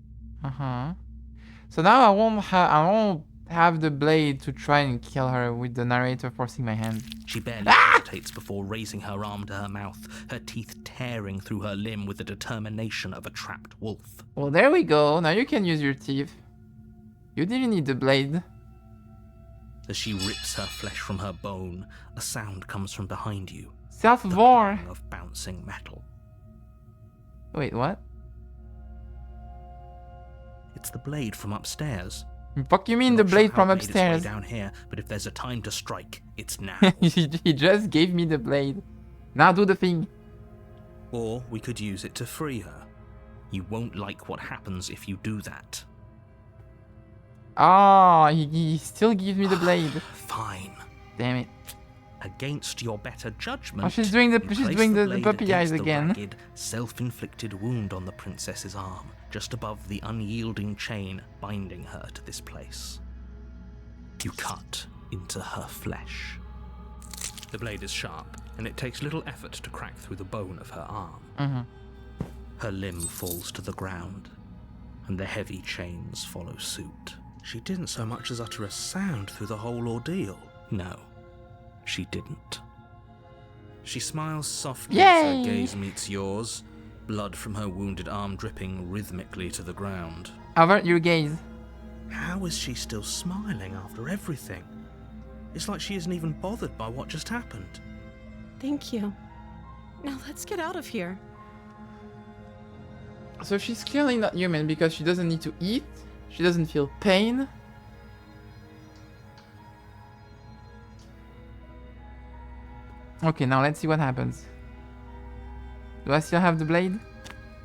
Speaker 1: So now I won't have the blade to try and kill her with the narrator forcing my hand.
Speaker 2: She barely hesitates before raising her arm to her mouth, her teeth tearing through her limb with the determination of a trapped wolf.
Speaker 1: Well, there we go. Now you can use your teeth. You didn't need the blade.
Speaker 2: As she rips her flesh from her bone, a sound comes from behind you.
Speaker 1: Self-war.
Speaker 2: Of bouncing metal.
Speaker 1: Wait, what?
Speaker 2: It's the blade from upstairs.
Speaker 1: Fuck you mean the blade from upstairs?
Speaker 2: Down here, but if there's a time to strike, it's now.
Speaker 1: He just gave me the blade. Now do the thing.
Speaker 2: Or we could use it to free her. You won't like what happens if you do that.
Speaker 1: Ah, he still gives me the blade.
Speaker 2: Fine.
Speaker 1: Damn it.
Speaker 2: Against your better judgment.
Speaker 1: Oh, she's doing the puppy eyes again.
Speaker 2: Ragged, self-inflicted wound on the princess's arm, just above the unyielding chain binding her to this place. You cut into her flesh. The blade is sharp, and it takes little effort to crack through the bone of her arm. Her limb falls to the ground, and the heavy chains follow suit. She didn't so much as utter a sound through the whole ordeal. No, she didn't. She smiles softly as her gaze meets yours, blood from her wounded arm dripping rhythmically to the ground.
Speaker 1: Avert your gaze.
Speaker 2: How is she still smiling after everything? It's like she isn't even bothered by what just happened.
Speaker 3: Thank you. Now let's get out of here.
Speaker 1: So she's clearly not human because she doesn't need to eat. She doesn't feel pain. Okay, now let's see what happens. Do I still have the blade?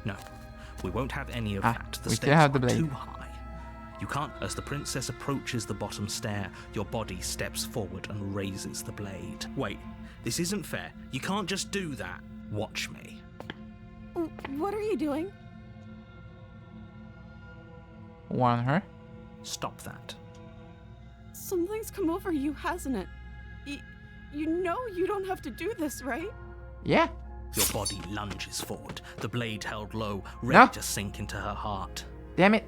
Speaker 2: No, we won't have any of that. The
Speaker 1: we still
Speaker 2: steps
Speaker 1: have the
Speaker 2: are
Speaker 1: blade.
Speaker 2: too high. You can't. As the princess approaches the bottom stair, your body steps forward and raises the blade. Wait, this isn't fair. You can't just do that. Watch me.
Speaker 3: What are you doing?
Speaker 1: Warn her.
Speaker 2: Stop that.
Speaker 3: Something's come over you, hasn't it? You know you don't have to do this, right?
Speaker 1: Yeah.
Speaker 2: Your body lunges forward, the blade held low, ready
Speaker 1: No.
Speaker 2: to sink into her heart.
Speaker 1: Damn it.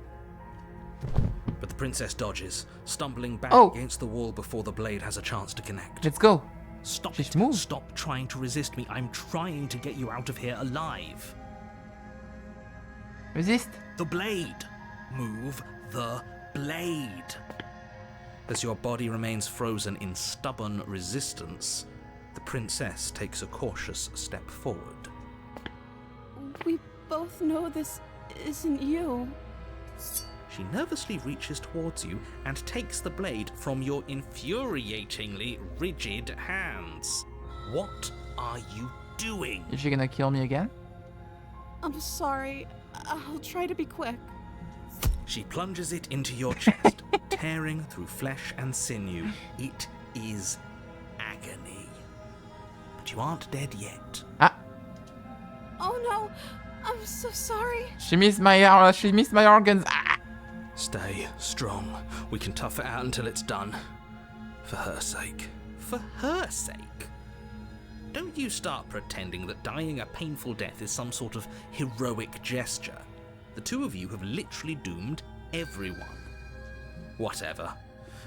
Speaker 2: But the princess dodges, stumbling back
Speaker 1: Oh.
Speaker 2: against the wall before the blade has a chance to connect.
Speaker 1: Let's go.
Speaker 2: Stop
Speaker 1: Just
Speaker 2: it.
Speaker 1: move.
Speaker 2: Stop trying to resist me. I'm trying to get you out of here alive.
Speaker 1: Resist.
Speaker 2: The blade. Move the blade. As your body remains frozen in stubborn resistance, the princess takes a cautious step forward.
Speaker 3: We both know this isn't you.
Speaker 2: She nervously reaches towards you and takes the blade from your infuriatingly rigid hands. What are you doing?
Speaker 1: Is she gonna kill me again?
Speaker 3: I'm sorry. I'll try to be quick.
Speaker 2: She plunges it into your chest, tearing through flesh and sinew. It is agony. But you aren't dead yet.
Speaker 1: Ah,
Speaker 3: Oh no! I'm so sorry.
Speaker 1: she missed my organs. Ah.
Speaker 2: Stay strong. We can tough it out until it's done. For her sake. For her sake? Don't you start pretending that dying a painful death is some sort of heroic gesture. The two of you have literally doomed everyone. Whatever.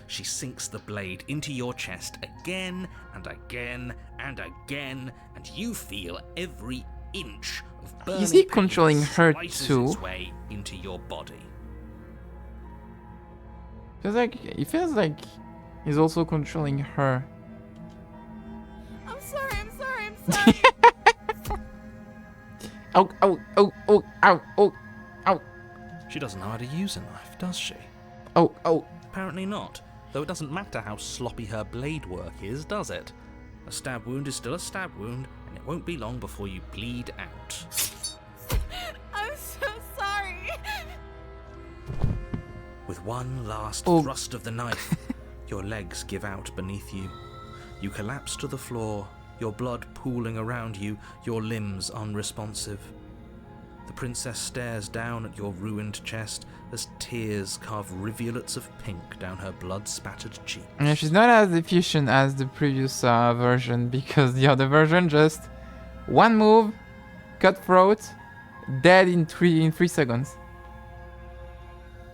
Speaker 2: She sinks the blade into your chest again and again and again, and you feel every inch of burning
Speaker 1: Is he
Speaker 2: pain
Speaker 1: controlling her
Speaker 2: slices
Speaker 1: too?
Speaker 2: its way into your body.
Speaker 1: It feels like he's also controlling her.
Speaker 3: I'm sorry.
Speaker 1: Oh, oh, oh, oh, ow, oh, ow,
Speaker 2: She doesn't know how to use a knife, does she?
Speaker 1: oh, oh.
Speaker 2: Apparently not, though it doesn't matter how sloppy her blade work is, does it? A stab wound is still a stab wound, and it won't be long before you bleed out.
Speaker 3: I'm so sorry.
Speaker 2: With one last
Speaker 1: Oh.
Speaker 2: thrust of the knife, your legs give out beneath you. You collapse to the floor, your blood pooling around you, your limbs unresponsive. The princess stares down at your ruined chest as tears carve rivulets of pink down her blood-spattered cheeks.
Speaker 1: Yeah, she's not as efficient as the previous version, because the other version just one move, cut throat, dead in 3 seconds.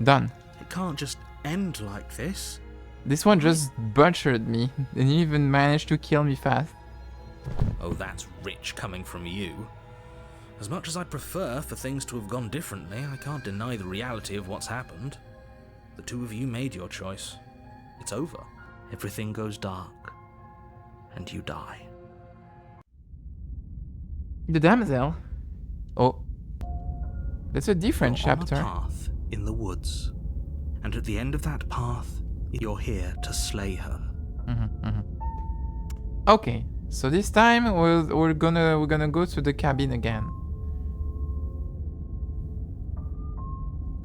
Speaker 1: Done.
Speaker 2: It can't just end like this.
Speaker 1: This one just butchered me and even managed to kill me fast.
Speaker 2: Oh, that's rich coming from you. As much as I'd prefer for things to have gone differently, I can't deny the reality of what's happened. The two of you made your choice. It's over. Everything goes dark. And you die.
Speaker 1: The damsel. Oh. That's a different
Speaker 2: You're
Speaker 1: chapter.
Speaker 2: on a path in the woods. And at the end of that path, you're here to slay her.
Speaker 1: Okay, so this time we're gonna go to the cabin again.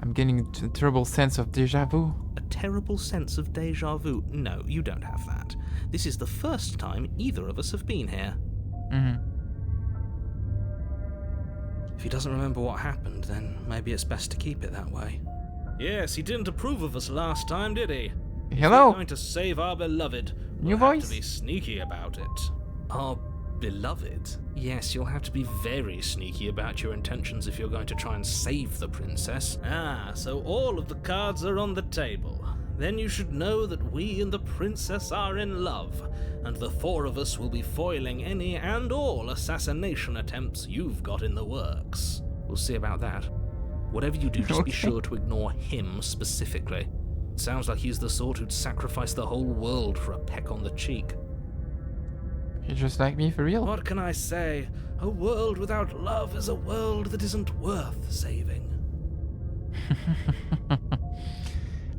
Speaker 1: I'm getting a terrible sense of deja vu.
Speaker 2: A terrible sense of deja vu. No, you don't have that. This is the first time either of us have been here. If he doesn't remember what happened, then maybe it's best to keep it that way. Yes, he didn't approve of us last time, did he?
Speaker 1: Hello.
Speaker 2: We're going to save our beloved.
Speaker 1: New
Speaker 2: We'll have
Speaker 1: voice?
Speaker 2: to be sneaky about it. Our beloved? Yes, you'll have to be very sneaky about your intentions if you're going to try and save the princess. Ah, so all of the cards are on the table. Then you should know that we and the princess are in love, and the four of us will be foiling any and all assassination attempts you've got in the works. We'll see about that. Whatever you do, just be
Speaker 1: Okay.
Speaker 2: sure to ignore him specifically. It sounds like he's the sort who'd sacrifice the whole world for a peck on the cheek.
Speaker 1: You're just like me for real.
Speaker 2: What can I say? A world without love is a world that isn't worth saving.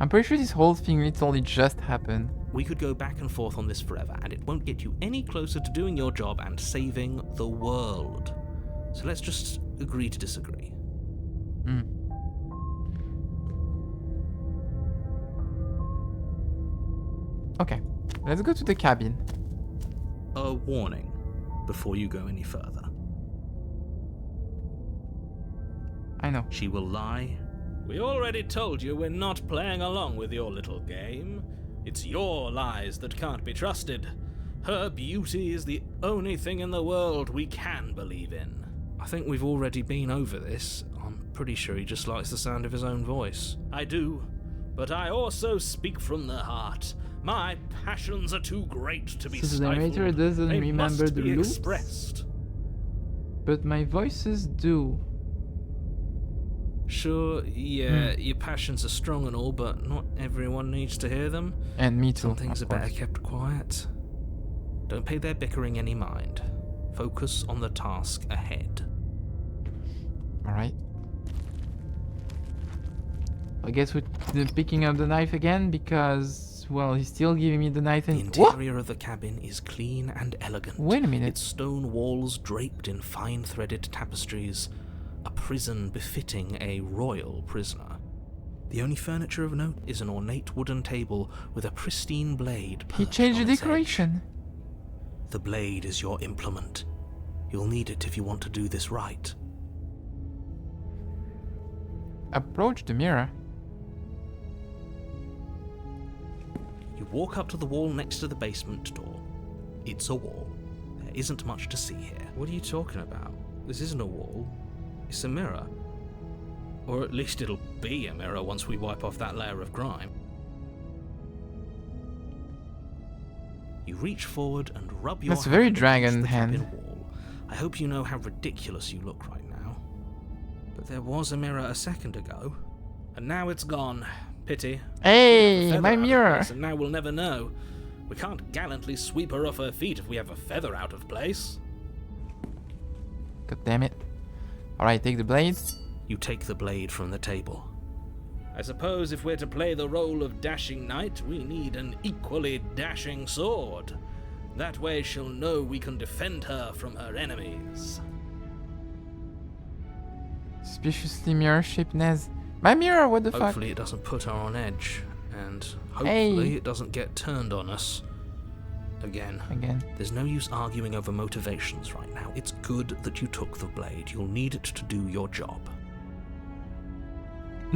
Speaker 1: I'm pretty sure this whole thing literally just happened.
Speaker 2: We could go back and forth on this forever, and it won't get you any closer to doing your job and saving the world. So let's just agree to disagree.
Speaker 1: Hmm. Okay, let's go to the cabin.
Speaker 2: A warning before you go any further.
Speaker 1: I know.
Speaker 2: She will lie.
Speaker 5: We already told you we're not playing along with your little game. It's your lies that can't be trusted. Her beauty is the only thing in the world we can believe in.
Speaker 2: I think we've already been over this. I'm pretty sure he just likes the sound of his own voice.
Speaker 5: I do, but I also speak from the heart. My passions are too great to be
Speaker 1: So the
Speaker 5: stifled.
Speaker 1: narrator doesn't
Speaker 5: They
Speaker 1: remember
Speaker 5: must
Speaker 1: the
Speaker 5: be
Speaker 1: loops?
Speaker 5: expressed.
Speaker 1: But my voices do.
Speaker 2: Sure, yeah, your passions are strong and all, but not everyone needs to hear them.
Speaker 1: And me too.
Speaker 2: Some things are
Speaker 1: of
Speaker 2: better
Speaker 1: course.
Speaker 2: kept quiet. Don't pay their bickering any mind. Focus on the task ahead.
Speaker 1: Alright. I guess we're picking up the knife again because, well, he's still giving me the knife
Speaker 2: The
Speaker 1: and... Whoa!
Speaker 2: interior of the cabin is clean and elegant.
Speaker 1: Wait a minute.
Speaker 2: Its stone walls draped in fine threaded tapestries. A prison befitting a royal prisoner. The only furniture of note is an ornate wooden table with a pristine blade.
Speaker 1: He
Speaker 2: perched
Speaker 1: changed
Speaker 2: on
Speaker 1: the
Speaker 2: its
Speaker 1: decoration.
Speaker 2: edge. The blade is your implement. You'll need it if you want to do this right.
Speaker 1: Approach the mirror.
Speaker 2: You walk up to the wall next to the basement door. It's a wall. There isn't much to see here. What are you talking about? This isn't a wall. It's a mirror. Or at least it'll be a mirror once we wipe off that layer of grime. You reach forward and rub your
Speaker 1: That's very
Speaker 2: hand
Speaker 1: dragon
Speaker 2: against the
Speaker 1: hand.
Speaker 2: cabin wall. I hope you know how ridiculous you look right now. But there was a mirror a second ago, and now it's gone. Pity.
Speaker 1: Hey,
Speaker 5: Feather
Speaker 1: my
Speaker 5: out of
Speaker 1: mirror.
Speaker 5: place, and now we'll never know. We can't gallantly sweep her off her feet if we have a feather out of place.
Speaker 1: God damn it. Alright, take the blade.
Speaker 2: You take the blade from the table.
Speaker 5: I suppose if we're to play the role of dashing knight, we need an equally dashing sword. That way she'll know we can defend her from her enemies.
Speaker 1: Suspiciously mirror-shaped Nez. My mirror, what the fuck?
Speaker 2: Hopefully it doesn't put her on edge, and hopefully
Speaker 1: Hey.
Speaker 2: it doesn't get turned on us. Again. There's no use arguing over motivations right now. It's good that you took the blade. You'll need it to do your job.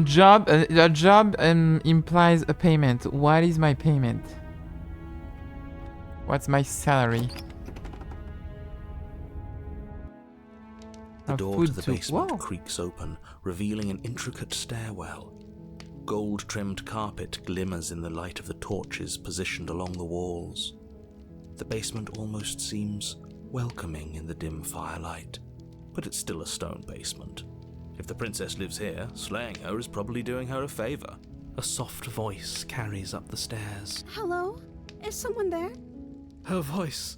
Speaker 1: Job, a job implies a payment. What is my payment? What's my salary?
Speaker 2: The
Speaker 1: A
Speaker 2: door
Speaker 1: food
Speaker 2: to the
Speaker 1: too.
Speaker 2: basement
Speaker 1: Whoa.
Speaker 2: creaks open, revealing an intricate stairwell. Gold-trimmed carpet glimmers in the light of the torches positioned along the walls. The basement almost seems welcoming in the dim firelight, but it's still a stone basement. If the princess lives here, slaying her is probably doing her a favor. A soft voice carries up the stairs.
Speaker 3: Hello? Is someone there?
Speaker 5: Her voice.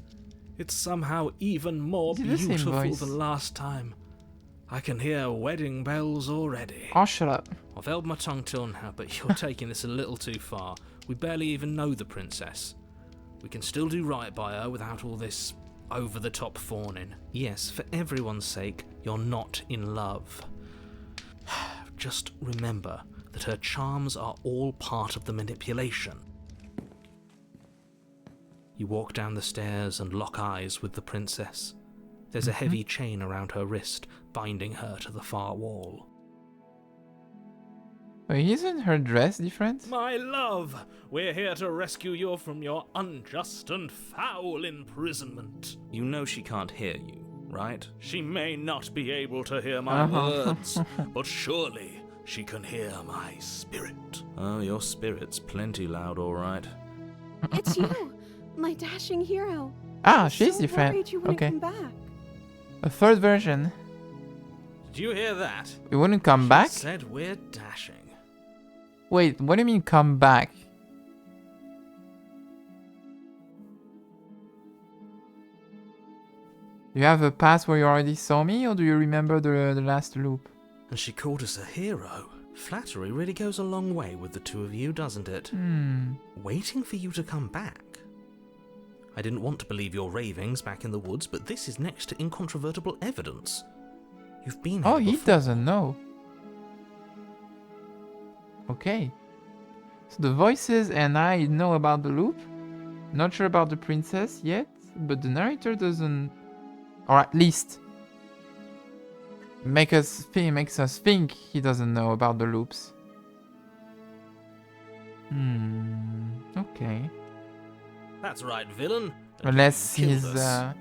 Speaker 5: It's somehow even more
Speaker 1: Is it the same
Speaker 5: beautiful
Speaker 1: voice?
Speaker 5: than last time. I can hear wedding bells already.
Speaker 1: Oh, shut up.
Speaker 2: I've held my tongue till now, but you're taking this a little too far. We barely even know the princess. We can still do right by her without all this over-the-top fawning. Yes, for everyone's sake, you're not in love. Just remember that her charms are all part of the manipulation. You walk down the stairs and lock eyes with the princess. There's a heavy chain around her wrist, binding her to the far wall.
Speaker 1: Wait, isn't her dress different?
Speaker 5: My love, we're here to rescue you from your unjust and foul imprisonment.
Speaker 2: You know she can't hear you, right?
Speaker 5: She may not be able to hear my
Speaker 1: Uh-huh.
Speaker 5: words, but surely she can hear my spirit.
Speaker 2: Oh, your spirit's plenty loud, all right.
Speaker 3: It's you, my dashing hero.
Speaker 1: Ah,
Speaker 3: I'm
Speaker 1: she's
Speaker 3: so
Speaker 1: different.
Speaker 3: worried you wouldn't
Speaker 1: Okay.
Speaker 3: come back.
Speaker 1: A third version.
Speaker 5: Did you hear that?
Speaker 1: You wouldn't come back?
Speaker 5: She said we're dashing.
Speaker 1: Wait, what do you mean come back? Do you have a past where you already saw me, or do you remember the last loop?
Speaker 2: And she called us a hero. Flattery really goes a long way with the two of you, doesn't it? Waiting for you to come back. I didn't want to believe your ravings back in the woods, but this is next to incontrovertible evidence. You've been
Speaker 1: Oh,
Speaker 2: here
Speaker 1: he
Speaker 2: before.
Speaker 1: doesn't know. Okay. So the voices and I know about the loop. Not sure about the princess yet, but the narrator doesn't, or at least makes us think he doesn't know about the loops. Okay.
Speaker 5: That's right, villain. And
Speaker 1: Unless
Speaker 5: you killed
Speaker 1: he's
Speaker 5: us.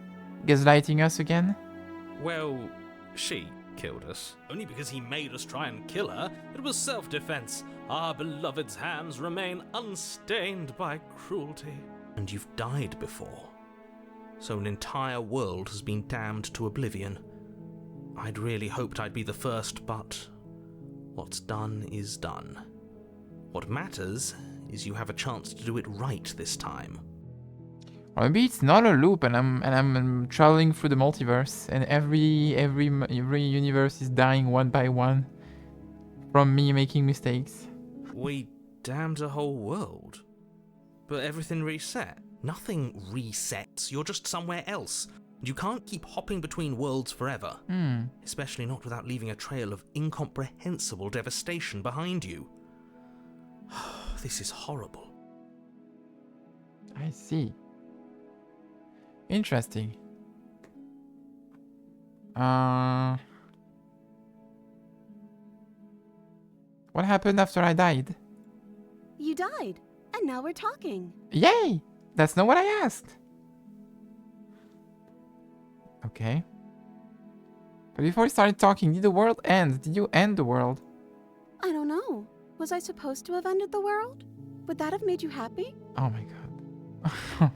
Speaker 1: gaslighting us again.
Speaker 5: Well, she killed us. Only because he made us try and kill her. It was self-defense. Our beloved's hands remain unstained by cruelty. And you've died before. So an entire world has been damned to oblivion. I'd really hoped I'd be the first, but what's done is done. What matters is you have a chance to do it right this time.
Speaker 1: Or maybe it's not a loop, and I'm traveling through the multiverse, and every universe is dying one by one from me making mistakes.
Speaker 2: We damned a whole world. But everything reset.
Speaker 5: Nothing resets. You're just somewhere else. And you can't keep hopping between worlds forever. Especially not without leaving a trail of incomprehensible devastation behind you. This is horrible.
Speaker 1: I see. Interesting. What happened after I died?
Speaker 3: You died, and now we're talking.
Speaker 1: Yay! That's not what I asked. Okay. But before we started talking, did the world end? Did you end the world?
Speaker 3: I don't know. Was I supposed to have ended the world? Would that have made you happy?
Speaker 1: Oh my god.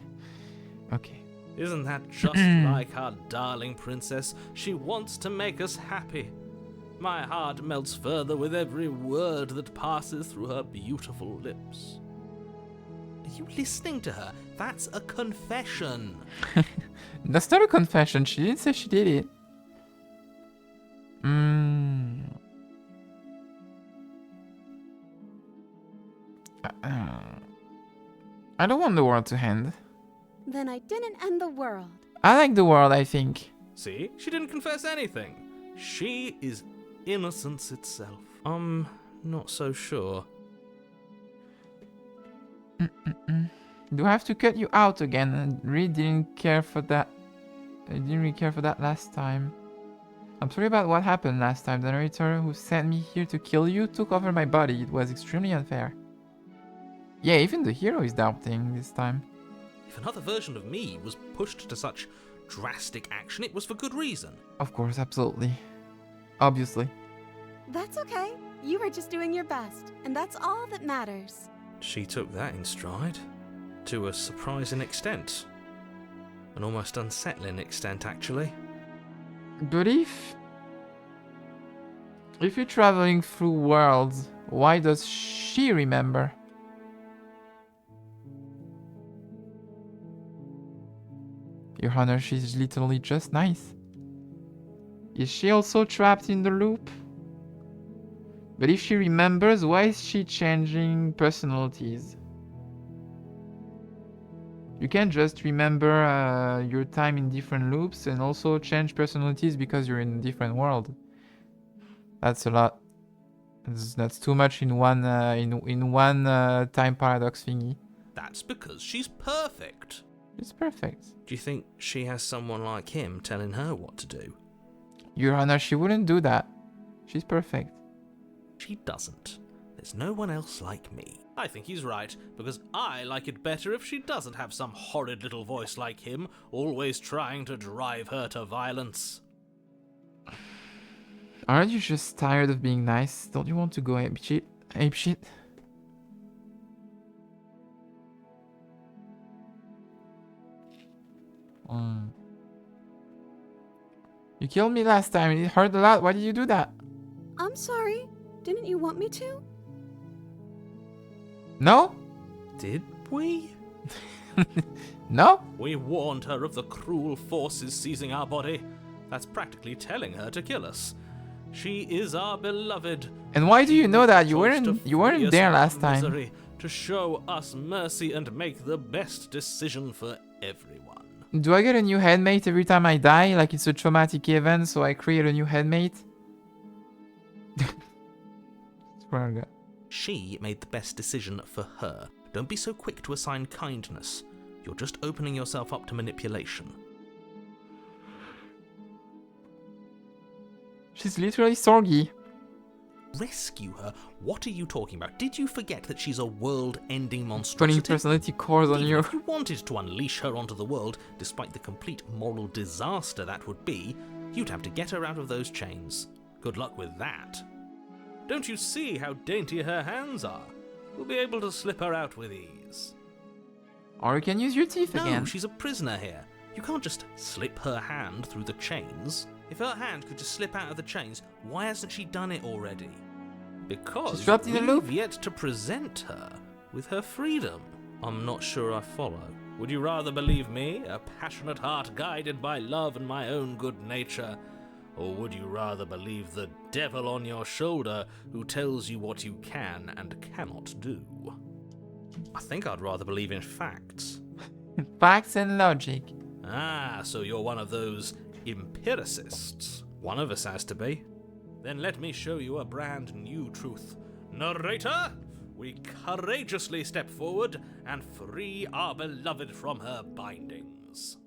Speaker 1: Okay.
Speaker 5: Isn't that just like our darling princess? She wants to make us happy. My heart melts further with every word that passes through her beautiful lips. Are you listening to her? That's a confession.
Speaker 1: That's not a confession. She didn't say she did it. I don't want the world to end.
Speaker 3: Then I didn't end the world.
Speaker 1: I like the world, I think.
Speaker 5: See? She didn't confess anything. She is innocence itself. I'm not so sure.
Speaker 1: Do I have to cut you out again? I really didn't care for that. I didn't really care for that last time. I'm sorry about what happened last time. The narrator who sent me here to kill you took over my body. It was extremely unfair. Yeah, even the hero is doubting this time.
Speaker 5: If another version of me was pushed to such drastic action, it was for good reason.
Speaker 1: Of course, absolutely. Obviously.
Speaker 3: That's okay. You were just doing your best, and that's all that matters.
Speaker 2: She took that in stride. To a surprising extent. An almost unsettling extent, actually.
Speaker 1: But if you're traveling through worlds, why does she remember? Your Honor, she's literally just nice. Is she also trapped in the loop? But if she remembers, why is she changing personalities? You can't just remember your time in different loops and also change personalities because you're in a different world. That's a lot. That's too much in one time paradox thingy.
Speaker 5: That's because she's perfect.
Speaker 1: It's perfect.
Speaker 2: Do you think she has someone like him telling her what to do?
Speaker 1: Your Honor, she wouldn't do that. She's perfect.
Speaker 5: She doesn't. There's no one else like me. I think he's right, because I like it better if she doesn't have some horrid little voice like him, always trying to drive her to violence.
Speaker 1: Aren't you just tired of being nice? Don't you want to go ape shit? Ape shit? You killed me last time. It hurt a lot. Why did you do that?
Speaker 3: I'm sorry. Didn't you want me to?
Speaker 1: No?
Speaker 2: Did we?
Speaker 1: No?
Speaker 5: We warned her of the cruel forces seizing our body. That's practically telling her to kill us. She is our beloved.
Speaker 1: And why do you know that? You
Speaker 5: Chose to
Speaker 1: weren't
Speaker 5: free us
Speaker 1: there
Speaker 5: from
Speaker 1: last time.
Speaker 5: misery, to show us mercy and make the best decision for everyone.
Speaker 1: Do I get a new headmate every time I die? Like it's a traumatic event, so I create a new headmate? Swear to God.
Speaker 2: She made the best decision for her. Don't be so quick to assign kindness. You're just opening yourself up to manipulation.
Speaker 1: She's literally Sorgi.
Speaker 2: Rescue her? What are you talking about? Did you forget that she's a world-ending
Speaker 1: Putting
Speaker 2: monstrosity?
Speaker 1: personality cores on
Speaker 2: Even
Speaker 1: you.
Speaker 2: if you wanted to unleash her onto the world, despite the complete moral disaster that would be, you'd have to get her out of those chains. Good luck with that. Don't you see how dainty her hands are? We'll be able to slip her out with ease.
Speaker 1: Or you can use your teeth
Speaker 2: No,
Speaker 1: again.
Speaker 2: she's a prisoner here. You can't just slip her hand through the chains. If her hand could just slip out of the chains, why hasn't she done it already? Because
Speaker 1: She's trapped in a loop.
Speaker 2: we've yet to present her with her freedom. I'm not sure I follow. Would you rather believe me, a passionate heart guided by love and my own good nature? Or would you rather believe the devil on your shoulder who tells you what you can and cannot do? I think I'd rather believe in facts.
Speaker 1: Facts and logic.
Speaker 2: Ah, so you're one of those empiricists. One of us has to be. Then let me show you a brand new truth. Narrator, we courageously step forward and free our beloved from her bindings.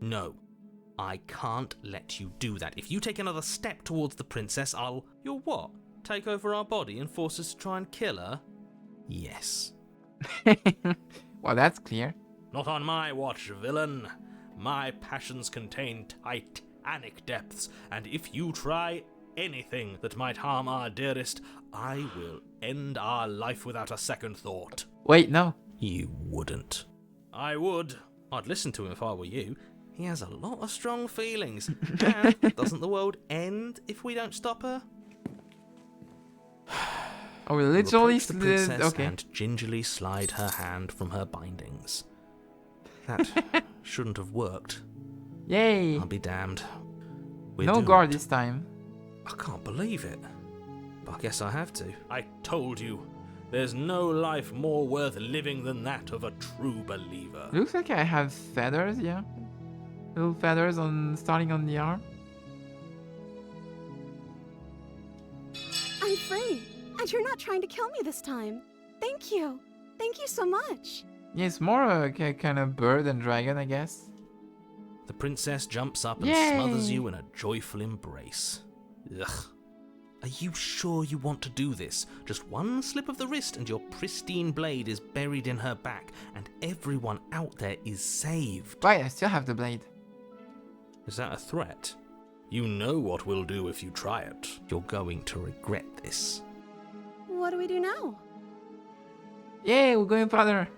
Speaker 2: No, I can't let you do that. If you take another step towards the princess, You'll what? Take over our body and force us to try and kill her? Yes.
Speaker 1: Well, that's clear.
Speaker 2: Not on my watch, villain. My passions contain titanic depths, and if you try anything that might harm our dearest, I will end our life without a second thought.
Speaker 1: Wait, no.
Speaker 2: You wouldn't. I would. I'd listen to him if I were you. He has a lot of strong feelings. And doesn't the world end if we don't stop her?
Speaker 1: Oh, we
Speaker 2: You
Speaker 1: literally
Speaker 2: approach the princess
Speaker 1: okay.
Speaker 2: and gingerly slide her hand from her bindings. That shouldn't have worked.
Speaker 1: Yay!
Speaker 2: I'll be damned. We're
Speaker 1: No
Speaker 2: doomed.
Speaker 1: guard this time.
Speaker 2: I can't believe it. But I guess I have to. I told you. There's no life more worth living than that of a true believer.
Speaker 1: Looks like I have feathers, yeah. Little feathers on starting on the arm.
Speaker 3: I'm free, and you're not trying to kill me this time. Thank you. Thank you so much.
Speaker 1: Yeah, it's more a kind of bird and dragon, I guess.
Speaker 2: The princess jumps up and
Speaker 1: Yay!
Speaker 2: smothers you in a joyful embrace. Ugh. Are you sure you want to do this? Just one slip of the wrist and your pristine blade is buried in her back, and everyone out there is saved.
Speaker 1: Right, I still have the blade.
Speaker 2: Is that a threat? You know what we'll do if you try it. You're going to regret this.
Speaker 3: What do we do now?
Speaker 1: Yay, we're going further.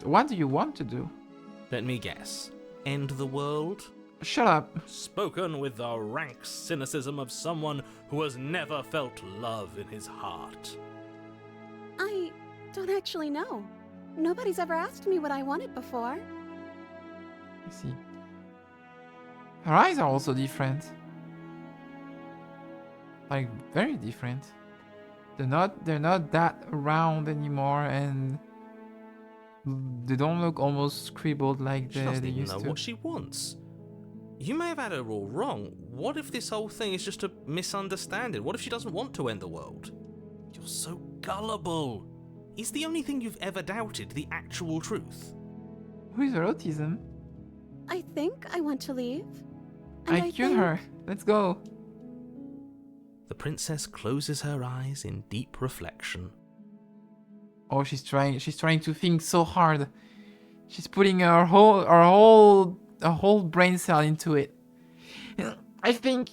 Speaker 1: What do you want to do?
Speaker 2: Let me guess. End the world?
Speaker 1: Shut up.
Speaker 2: Spoken with the rank cynicism of someone who has never felt love in his heart.
Speaker 3: I don't actually know. Nobody's ever asked me what I wanted before.
Speaker 1: I see. Her eyes are also different. Like, very different. They're not that round anymore, and they don't look almost scribbled like
Speaker 2: She
Speaker 1: they
Speaker 2: doesn't even
Speaker 1: used
Speaker 2: know
Speaker 1: to.
Speaker 2: what she wants. You may have had her all wrong. What if this whole thing is just a misunderstanding? What if she doesn't want to end the world? You're so gullible. Is the only thing you've ever doubted the actual truth?
Speaker 1: Who is her autism?
Speaker 3: I think I want to leave. And
Speaker 1: I cured her. Let's go.
Speaker 2: The princess closes her eyes in deep reflection.
Speaker 1: Oh, she's trying to think so hard. She's putting her whole brain cell into it. I think.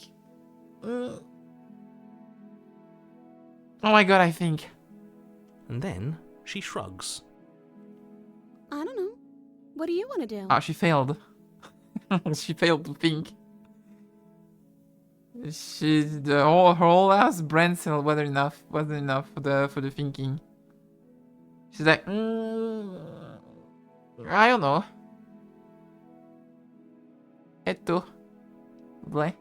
Speaker 1: Oh my god, I think.
Speaker 2: And then she shrugs.
Speaker 3: I don't know. What do you want to do?
Speaker 1: Ah, she failed. She failed to think. Her whole ass brain cell wasn't enough for the thinking. She's like, I don't know. Bleh.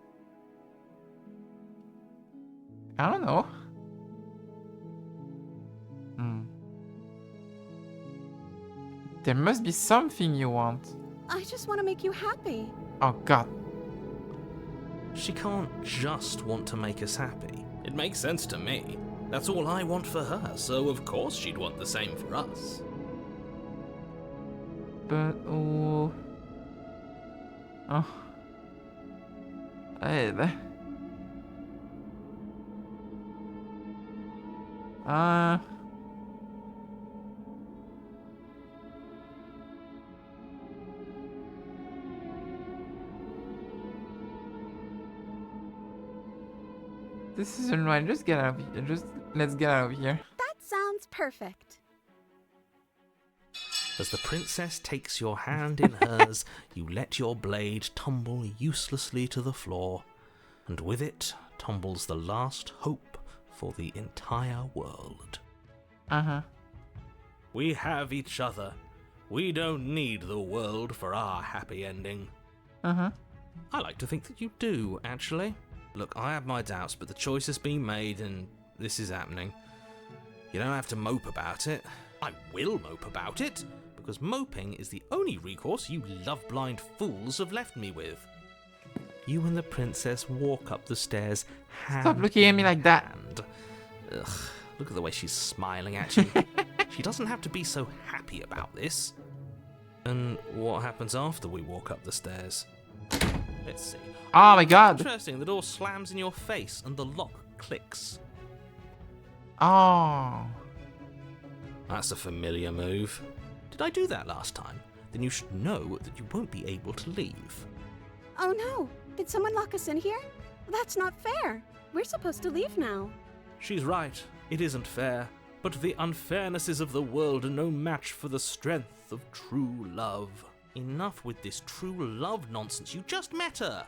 Speaker 1: I don't know. There must be something you want.
Speaker 3: I just want to make you happy.
Speaker 1: Oh god.
Speaker 2: She can't just want to make us happy.
Speaker 5: It makes sense to me. That's all I want for her, so of course she'd want the same for us.
Speaker 1: But oh. Oh. Hey there. This isn't right. Just get out of here. Let's get out of here.
Speaker 3: That sounds perfect.
Speaker 2: As the princess takes your hand in hers, you let your blade tumble uselessly to the floor, and with it tumbles the last hope for the entire world.
Speaker 1: Uh-huh.
Speaker 5: We have each other. We don't need the world for our happy ending.
Speaker 1: Uh-huh.
Speaker 2: I like to think that you do, actually. Look, I have my doubts, but the choice has been made and this is happening. You don't have to mope about it. I will mope about it, because moping is the only recourse you love-blind fools have left me with. You and the princess walk up the stairs, hand
Speaker 1: Stop looking at me like that.
Speaker 2: hand. Ugh, look at the way she's smiling at you. She doesn't have to be so happy about this. And what happens after we walk up the stairs? Let's see.
Speaker 1: Oh my god.
Speaker 2: Interesting, the door slams in your face and the lock clicks.
Speaker 1: Oh.
Speaker 2: That's a familiar move. Did I do that last time? Then you should know that you won't be able to leave.
Speaker 3: Oh no! Did someone lock us in here? That's not fair. We're supposed to leave now.
Speaker 5: She's right. It isn't fair. But the unfairnesses of the world are no match for the strength of true love.
Speaker 2: Enough with this true love nonsense. You just met her.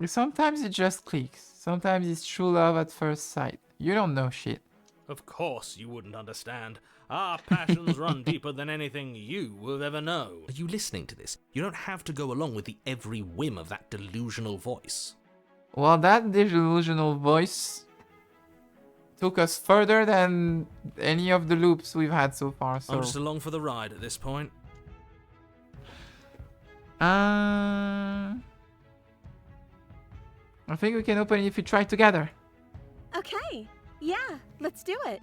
Speaker 1: Sometimes it just clicks. Sometimes it's true love at first sight. You don't know shit.
Speaker 5: Of course you wouldn't understand. Our passions run deeper than anything you will ever know.
Speaker 2: Are you listening to this? You don't have to go along with the every whim of that delusional voice.
Speaker 1: Well, that delusional voice took us further than any of the loops we've had so far, so...
Speaker 5: I'm just along for the ride at this point.
Speaker 1: I think we can open it if we try together.
Speaker 3: Okay. Yeah, let's do it.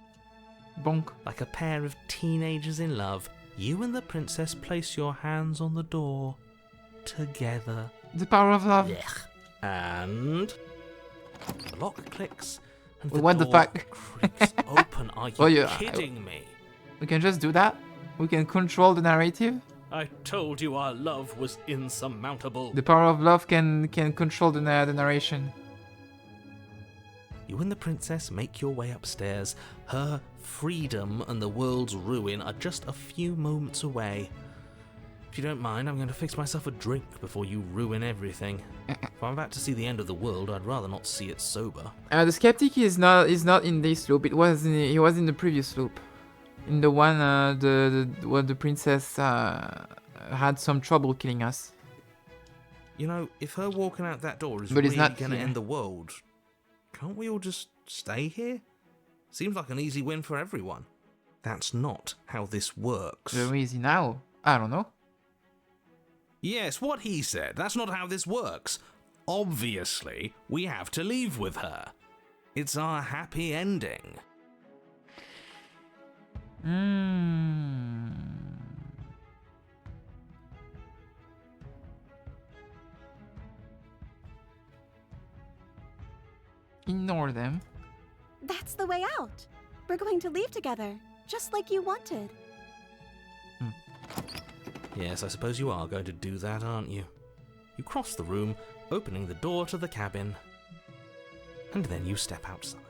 Speaker 1: Bonk.
Speaker 2: Like a pair of teenagers in love, you and the princess place your hands on the door together.
Speaker 1: The power of love.
Speaker 2: Blech. And the lock clicks and the
Speaker 1: What the
Speaker 2: door
Speaker 1: fuck?
Speaker 2: creaks open. Are you
Speaker 1: Oh, yeah.
Speaker 2: kidding me?
Speaker 1: We can just do that. We can control the narrative.
Speaker 5: I told you our love was insurmountable.
Speaker 1: The power of love can control the narration.
Speaker 2: You and the princess make your way upstairs. Her freedom and the world's ruin are just a few moments away. If you don't mind, I'm going to fix myself a drink before you ruin everything. If I'm about to see the end of the world, I'd rather not see it sober.
Speaker 1: The skeptic is not in this loop. He was in the previous loop. In the one where the princess had some trouble killing us.
Speaker 2: You know, if her walking out that door is
Speaker 1: But it's
Speaker 2: really
Speaker 1: not
Speaker 2: going to
Speaker 1: here.
Speaker 2: end the world, can't we all just stay here? Seems like an easy win for everyone. That's not how this works.
Speaker 1: Very easy now. I don't know.
Speaker 2: Yes, what he said. That's not how this works. Obviously, we have to leave with her. It's our happy ending.
Speaker 1: Ignore them.
Speaker 3: That's the way out. We're going to leave together, just like you wanted.
Speaker 2: Yes, I suppose you are going to do that, aren't you? You cross the room, opening the door to the cabin, and then you step outside.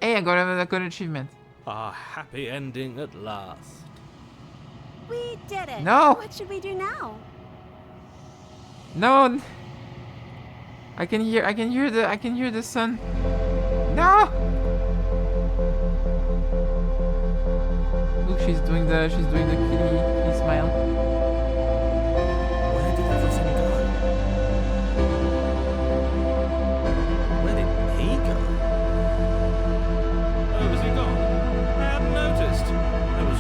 Speaker 1: Hey, I got a good achievement.
Speaker 5: Our happy ending at last.
Speaker 3: We did it.
Speaker 1: No.
Speaker 3: What should we do now?
Speaker 1: No. I can hear the sun. No. Look, she's doing the kitty smile.
Speaker 2: Where did everything go? Where did he go?
Speaker 5: Oh, has he gone? I hadn't noticed. I was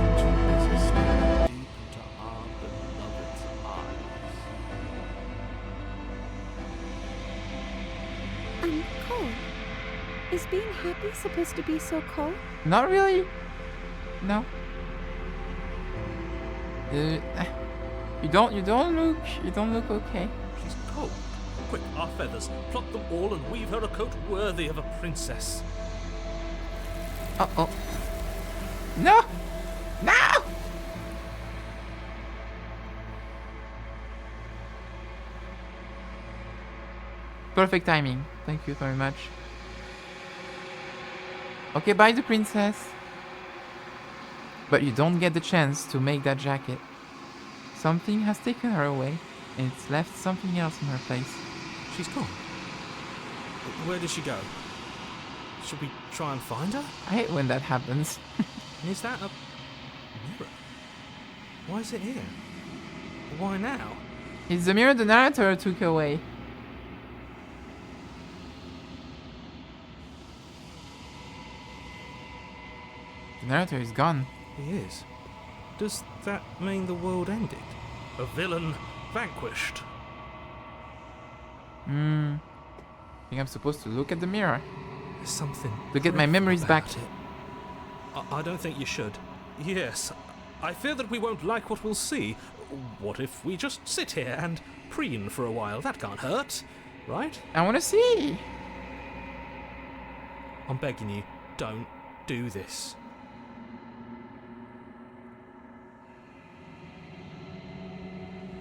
Speaker 3: I'm cold. Is being happy supposed to be so cold?
Speaker 1: Not really. No. You don't look okay.
Speaker 5: She's cold. Quick, our feathers. Pluck them all and weave her a coat worthy of a princess.
Speaker 1: Uh-oh. No! No! Perfect timing. Thank you very much. Okay, bye the princess. But you don't get the chance to make that jacket. Something has taken her away, and it's left something else in her place.
Speaker 5: She's gone. Where did she go? Should we try and find her?
Speaker 1: I hate when that happens.
Speaker 5: Is that a mirror? Why is it here? Why now?
Speaker 1: It's the mirror the narrator took away. The narrator is gone.
Speaker 5: He is. Does that mean the world ended? A villain vanquished.
Speaker 1: I think I'm supposed to look at the mirror.
Speaker 5: There's something.
Speaker 1: To get my memories back.
Speaker 5: about it. I don't think you should. Yes. I fear that we won't like what we'll see. What if we just sit here and preen for a while? That can't hurt, right?
Speaker 1: I want to see.
Speaker 5: I'm begging you, don't do this.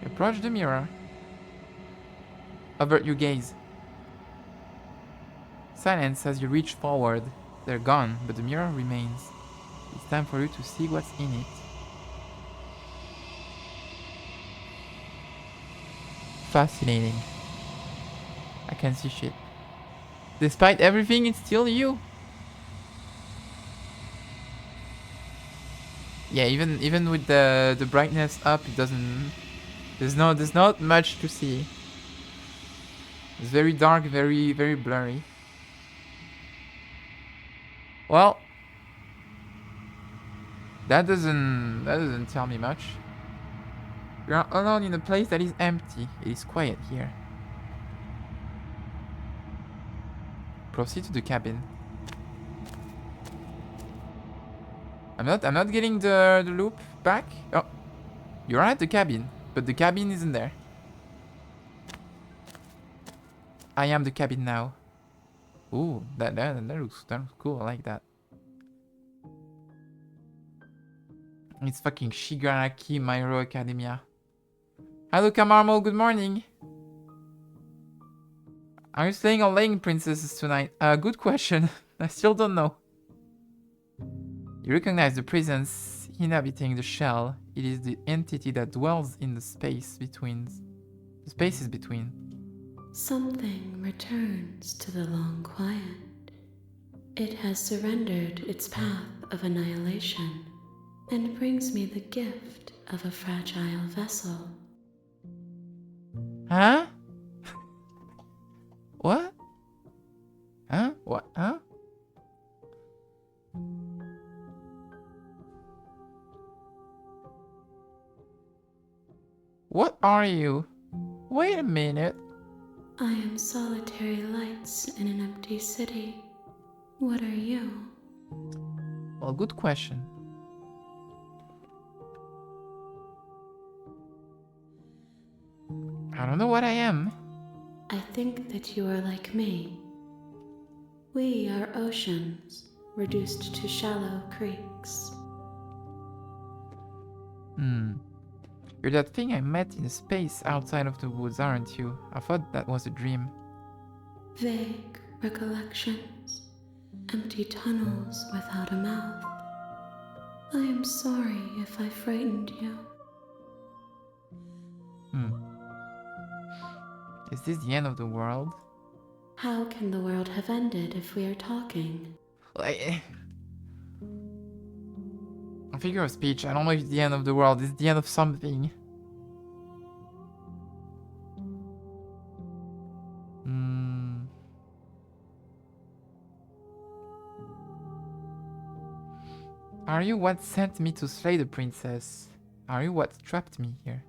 Speaker 1: Approach the mirror. Avert your gaze. Silence as you reach forward. They're gone, but the mirror remains. It's time for you to see what's in it. Fascinating. I can see shit. Despite everything, it's still you. Yeah, even with the brightness up, it doesn't. There's not much to see. It's very dark, very blurry. Well, that doesn't tell me much. You're alone in a place that is empty. It is quiet here. Proceed to the cabin. I'm not getting the loop back. Oh, you're at the cabin, but the cabin isn't there. I am the cabin now. Ooh, that looks cool. I like that. It's fucking Shigaraki My Hero Academia. Hello, Kamarmo. Good morning. Are you staying or laying princesses tonight? Good question. I still don't know. You recognize the presence inhabiting the shell. It is the entity that dwells in the space between. The spaces between.
Speaker 6: Something returns to the long quiet. It has surrendered its path of annihilation and brings me the gift of a fragile vessel.
Speaker 1: Huh? What? Huh? What? Huh? What are you? Wait a minute.
Speaker 6: I am solitary lights in an empty city. What are you?
Speaker 1: Well, good question. I don't know what I am.
Speaker 6: I think that you are like me. We are oceans, reduced to shallow creeks.
Speaker 1: You're that thing I met in space outside of the woods, aren't you? I thought that was a dream.
Speaker 6: Vague recollections, empty tunnels without a mouth. I am sorry if I frightened you.
Speaker 1: Is this the end of the world?
Speaker 6: How can the world have ended if we are talking?
Speaker 1: Like, a figure of speech. I don't know if it's the end of the world. It's the end of something. Are you what sent me to slay the princess? Are you what trapped me here?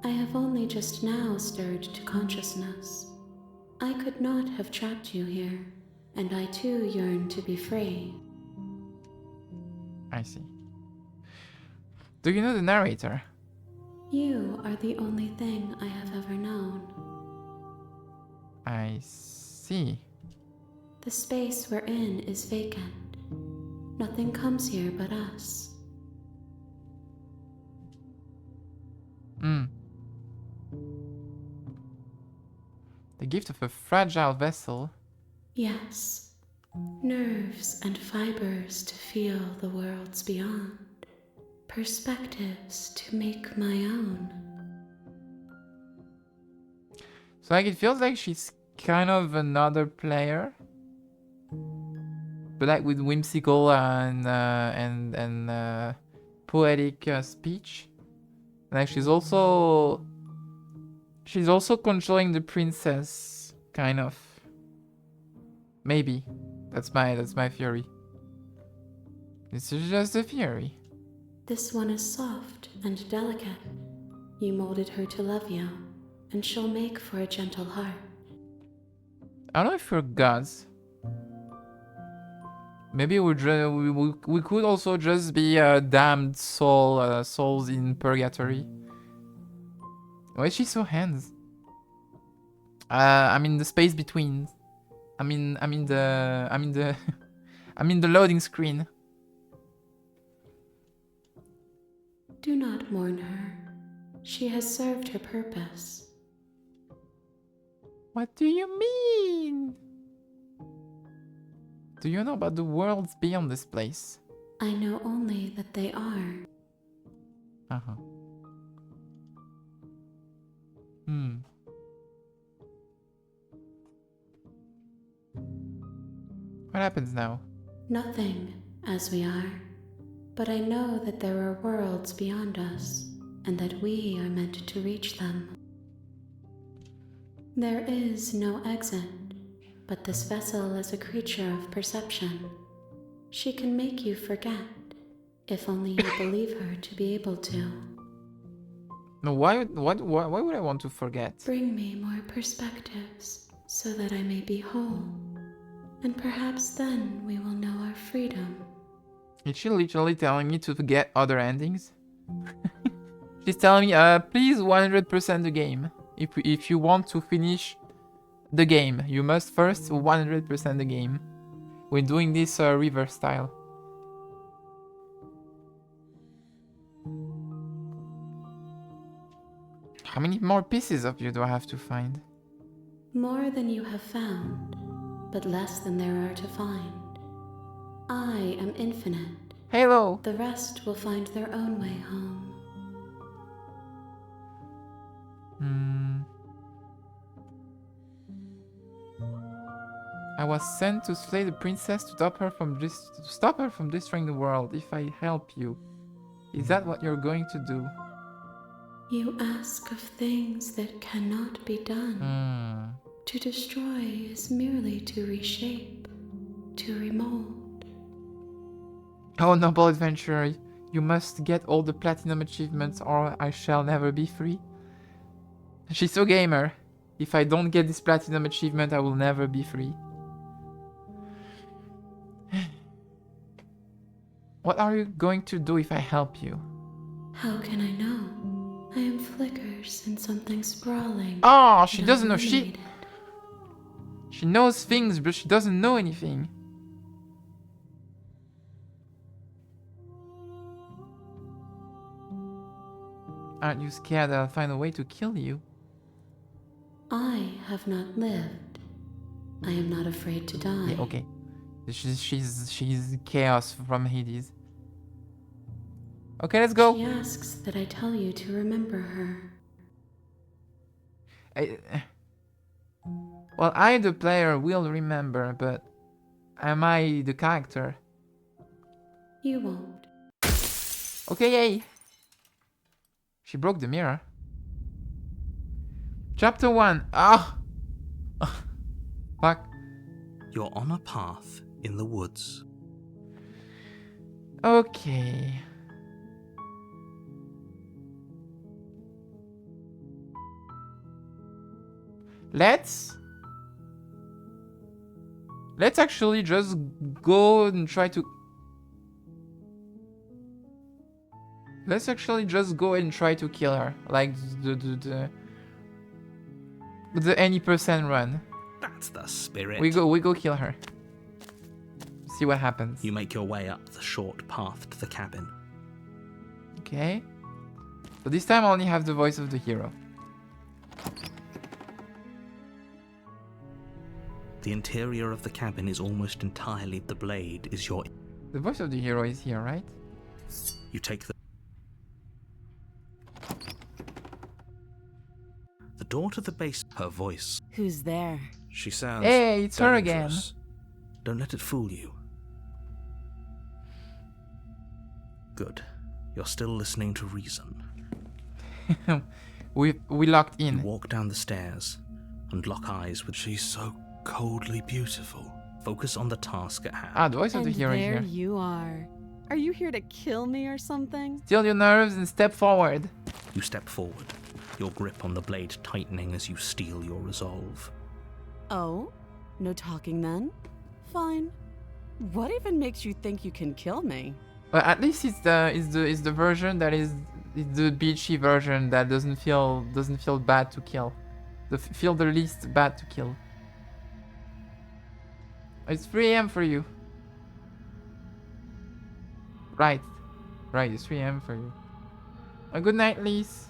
Speaker 6: I have only just now stirred to consciousness. I could not have trapped you here, and I too yearn to be free.
Speaker 1: I see. Do you know the narrator?
Speaker 6: You are the only thing I have ever known.
Speaker 1: I see.
Speaker 6: The space we're in is vacant. Nothing comes here but us.
Speaker 1: Hmm. The gift of a fragile vessel.
Speaker 6: Yes, nerves and fibers to feel the worlds beyond, perspectives to make my own.
Speaker 1: So like it feels like she's kind of another player, but like with whimsical and poetic speech. Like she's also controlling the princess, kind of. Maybe that's my theory. This is just a theory.
Speaker 6: This one is soft and delicate. You molded her to love you, and she'll make for a gentle heart.
Speaker 1: I don't know if we're gods. Maybe we could also just be damned souls in purgatory. Why is she so hands? I'm in the space between. I'm in the I'm in the loading screen.
Speaker 6: Do not mourn her. She has served her purpose.
Speaker 1: What do you mean? Do you know about the worlds beyond this place?
Speaker 6: I know only that they are.
Speaker 1: Uh-huh. Hmm. What happens now?
Speaker 6: Nothing, as we are. But I know that there are worlds beyond us, and that we are meant to reach them. There is no exit, but this vessel is a creature of perception. She can make you forget, if only you believe her to be able to.
Speaker 1: No, why would I want to forget?
Speaker 6: Bring me more perspectives, so that I may be whole, and perhaps then we will know our freedom.
Speaker 1: Is she literally telling me to forget other endings? She's telling me, please 100% the game. If you want to finish the game, you must first 100% the game. We're doing this reverse style. How many more pieces of you do I have to find?
Speaker 6: More than you have found, but less than there are to find. I am infinite.
Speaker 1: Halo!
Speaker 6: The rest will find their own way home.
Speaker 1: I was sent to slay the princess to stop her from destroying the world. If I help you, is that what you're going to do?
Speaker 6: You ask of things that cannot be done. To destroy is merely to reshape, to remold.
Speaker 1: Oh, noble adventurer, you must get all the platinum achievements or I shall never be free. She's so gamer. If I don't get this platinum achievement, I will never be free. What are you going to do if I help you?
Speaker 6: How can I know? I am flickers in something sprawling.
Speaker 1: Oh, she doesn't know shit.
Speaker 6: illuminated.
Speaker 1: She knows things, but she doesn't know anything. Aren't you scared that I'll find a way to kill you?
Speaker 6: I have not lived. I am not afraid to die.
Speaker 1: Yeah, okay. She's chaos from Hades. Okay, let's go.
Speaker 6: She asks that I tell you to remember her.
Speaker 1: Well, I, the player, will remember, but am I the character?
Speaker 6: You won't.
Speaker 1: Okay, yay. She broke the mirror. Chapter 1. Ah! Fuck.
Speaker 2: You're on a path in the woods.
Speaker 1: Okay. Let's Let's actually just go and try to... Let's actually just go and try to kill her. Like the any percent run.
Speaker 2: That's the spirit.
Speaker 1: We go kill her. See what happens.
Speaker 2: You make your way up the short path to the cabin.
Speaker 1: Okay. So this time I only have the voice of the hero.
Speaker 2: The interior of the cabin is almost entirely the blade is your...
Speaker 1: The voice of the hero is here, right?
Speaker 2: You take the door to the base. Her voice.
Speaker 3: Who's there?
Speaker 2: She sounds...
Speaker 1: Hey, it's her again.
Speaker 2: dangerous. Don't let it fool you. Good. You're still listening to reason.
Speaker 1: we locked in.
Speaker 2: You walk down the stairs and lock eyes with... She's so coldly beautiful. Focus on the task at hand.
Speaker 1: Ah, the voice of the
Speaker 3: And
Speaker 1: hero is
Speaker 3: there
Speaker 1: here.
Speaker 3: you are. Are you here to kill me or something?
Speaker 1: Still your nerves and step forward.
Speaker 2: You step forward, your grip on the blade tightening as you steel your resolve.
Speaker 3: Oh? No talking then? Fine. What even makes you think you can kill me?
Speaker 1: Well, at least it's the version that is the beachy version that doesn't feel bad to kill. Feel the least bad to kill. It's 3 AM for you. Right, it's 3 AM for you. Good night, Lise.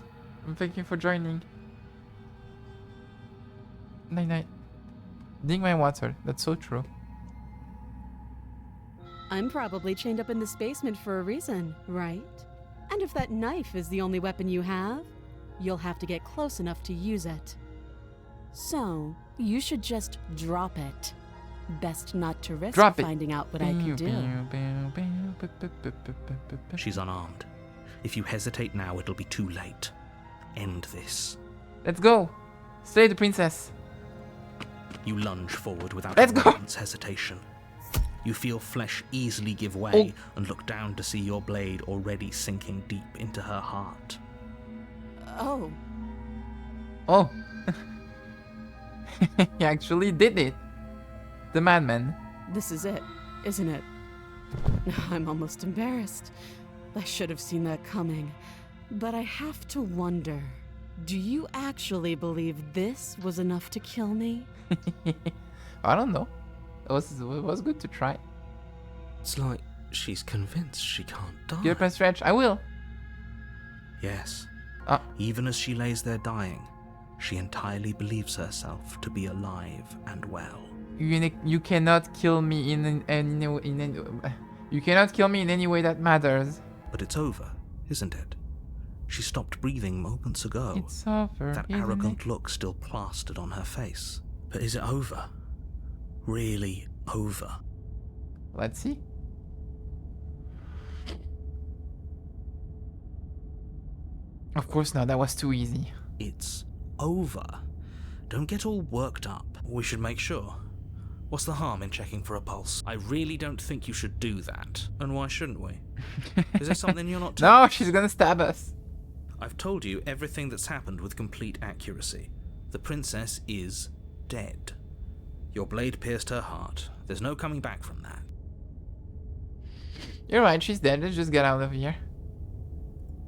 Speaker 1: Thank you for joining. Night night. Drink my water. That's so true.
Speaker 3: I'm probably chained up in this basement for a reason, right? And if that knife is the only weapon you have, you'll have to get close enough to use it. So, you should just drop it. Best not to risk
Speaker 1: Drop it.
Speaker 3: finding out what I can do.
Speaker 2: She's unarmed. If you hesitate now, it'll be too late. End this.
Speaker 1: Let's go. Slay the princess.
Speaker 2: You lunge forward without
Speaker 1: Let's
Speaker 2: a
Speaker 1: go.
Speaker 2: moment's hesitation. You feel flesh easily give way and look down to see your blade already sinking deep into her heart.
Speaker 3: Oh,
Speaker 1: Oh. He actually did it. The madman.
Speaker 3: this is it, isn't it? I'm almost embarrassed. I should have seen that coming. But I have to wonder, do you actually believe this was enough to kill me?
Speaker 1: I don't know. It was good to try.
Speaker 2: It's like she's convinced she can't die.
Speaker 1: Get up and stretch. I will.
Speaker 2: Yes.
Speaker 1: Ah.
Speaker 2: Even as she lays there dying, she entirely believes herself to be alive and well.
Speaker 1: You cannot kill me in any you cannot kill me in any way that matters.
Speaker 2: But it's over, isn't it? She stopped breathing moments ago.
Speaker 1: It's over.
Speaker 2: That
Speaker 1: isn't
Speaker 2: arrogant
Speaker 1: it?
Speaker 2: look still plastered on her face. But is it over? Really over?
Speaker 1: Let's see. Of course not. That was too easy.
Speaker 2: It's over. Don't get all worked up. We should make sure. What's the harm in checking for a pulse? I really don't think you should do that. And why shouldn't we? Is there something you're not
Speaker 1: No, she's gonna stab us.
Speaker 2: I've told you everything that's happened with complete accuracy. The princess is dead. Your blade pierced her heart. There's no coming back from that.
Speaker 1: You're right. She's dead. Let's just get out of here.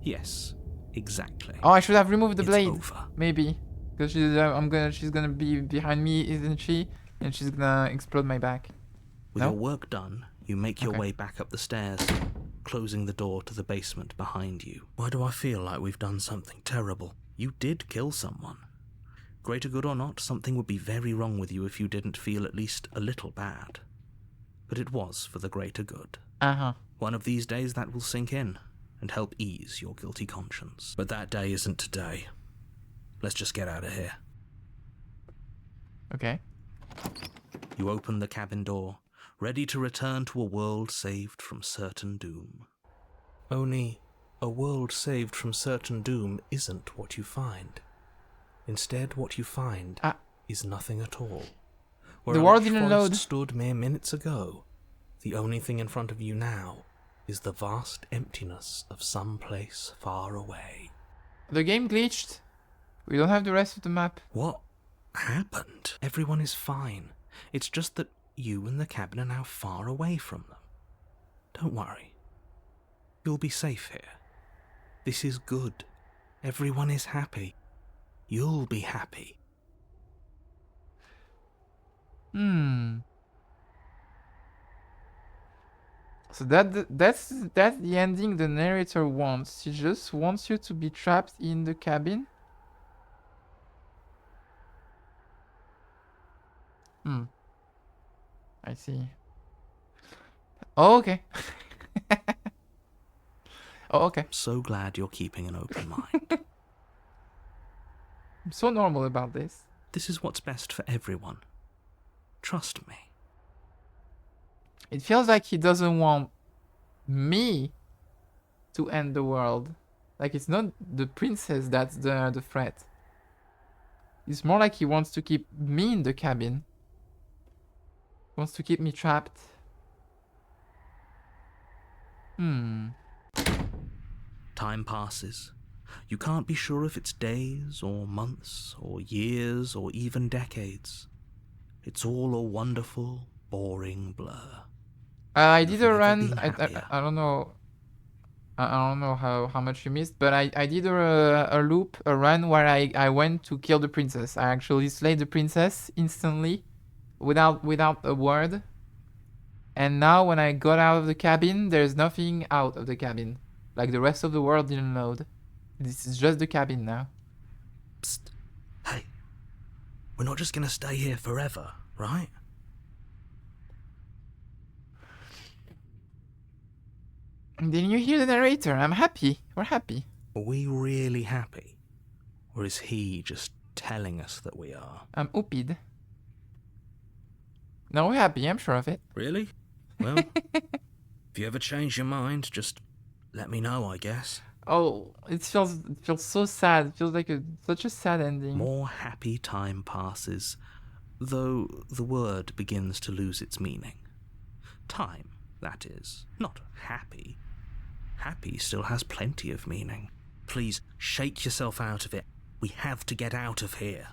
Speaker 2: Yes, exactly.
Speaker 1: Oh, I should have removed the
Speaker 2: It's
Speaker 1: blade.
Speaker 2: over.
Speaker 1: Maybe, because she's gonna be behind me, isn't she? And she's gonna explode my back.
Speaker 2: With
Speaker 1: No?
Speaker 2: your work done, you make your
Speaker 1: Okay.
Speaker 2: way back up the stairs, closing the door to the basement behind you. Why do I feel like we've done something terrible? You did kill someone. Greater good or not, something would be very wrong with you if you didn't feel at least a little bad. But it was for the greater good.
Speaker 1: Uh-huh.
Speaker 2: One of these days that will sink in and help ease your guilty conscience. But that day isn't today. Let's just get out of here.
Speaker 1: Okay.
Speaker 2: You open the cabin door, ready to return to a world saved from certain doom. Only, a world saved from certain doom isn't what you find. Instead, what you find is nothing at all. Where
Speaker 1: The
Speaker 2: a
Speaker 1: world
Speaker 2: lush
Speaker 1: didn't
Speaker 2: forest
Speaker 1: load.
Speaker 2: stood mere minutes ago, the only thing in front of you now is the vast emptiness of some place far away.
Speaker 1: The game glitched. We don't have the rest of the map.
Speaker 2: What happened? Everyone is fine. It's just that you and the cabin are now far away from them. Don't worry. You'll be safe here. This is good. Everyone is happy. You'll be happy.
Speaker 1: So that's the ending the narrator wants. He just wants you to be trapped in the cabin. I see. Oh, okay. Oh, okay.
Speaker 2: I'm so glad you're keeping an open mind.
Speaker 1: I'm so normal about this.
Speaker 2: This is what's best for everyone. Trust me.
Speaker 1: It feels like he doesn't want me to end the world. Like it's not the princess that's the threat. It's more like he wants to keep me in the cabin. He wants to keep me trapped.
Speaker 2: Time passes. You can't be sure if it's days or months or years or even decades. It's all a wonderful, boring blur.
Speaker 1: I did a
Speaker 2: You've never
Speaker 1: run.
Speaker 2: been happier.
Speaker 1: I don't know. I don't know how much you missed, but I did a loop, a run where I went to kill the princess. I actually slayed the princess instantly, without a word. And now when I got out of the cabin, there's nothing out of the cabin. Like the rest of the world didn't load. This is just the cabin now.
Speaker 2: Psst. Hey, we're not just gonna stay here forever, right?
Speaker 1: Didn't you hear the narrator? I'm happy. We're happy.
Speaker 2: Are we really happy? Or is he just telling us that we are?
Speaker 1: I'm ooped. No, we're happy. I'm sure of it.
Speaker 2: Really? Well, if you ever change your mind, just let me know, I guess.
Speaker 1: Oh, it feels so sad. It feels like such a sad ending.
Speaker 2: More happy time passes, though the word begins to lose its meaning. Time, that is, not happy. Happy still has plenty of meaning. Please, shake yourself out of it. We have to get out of here.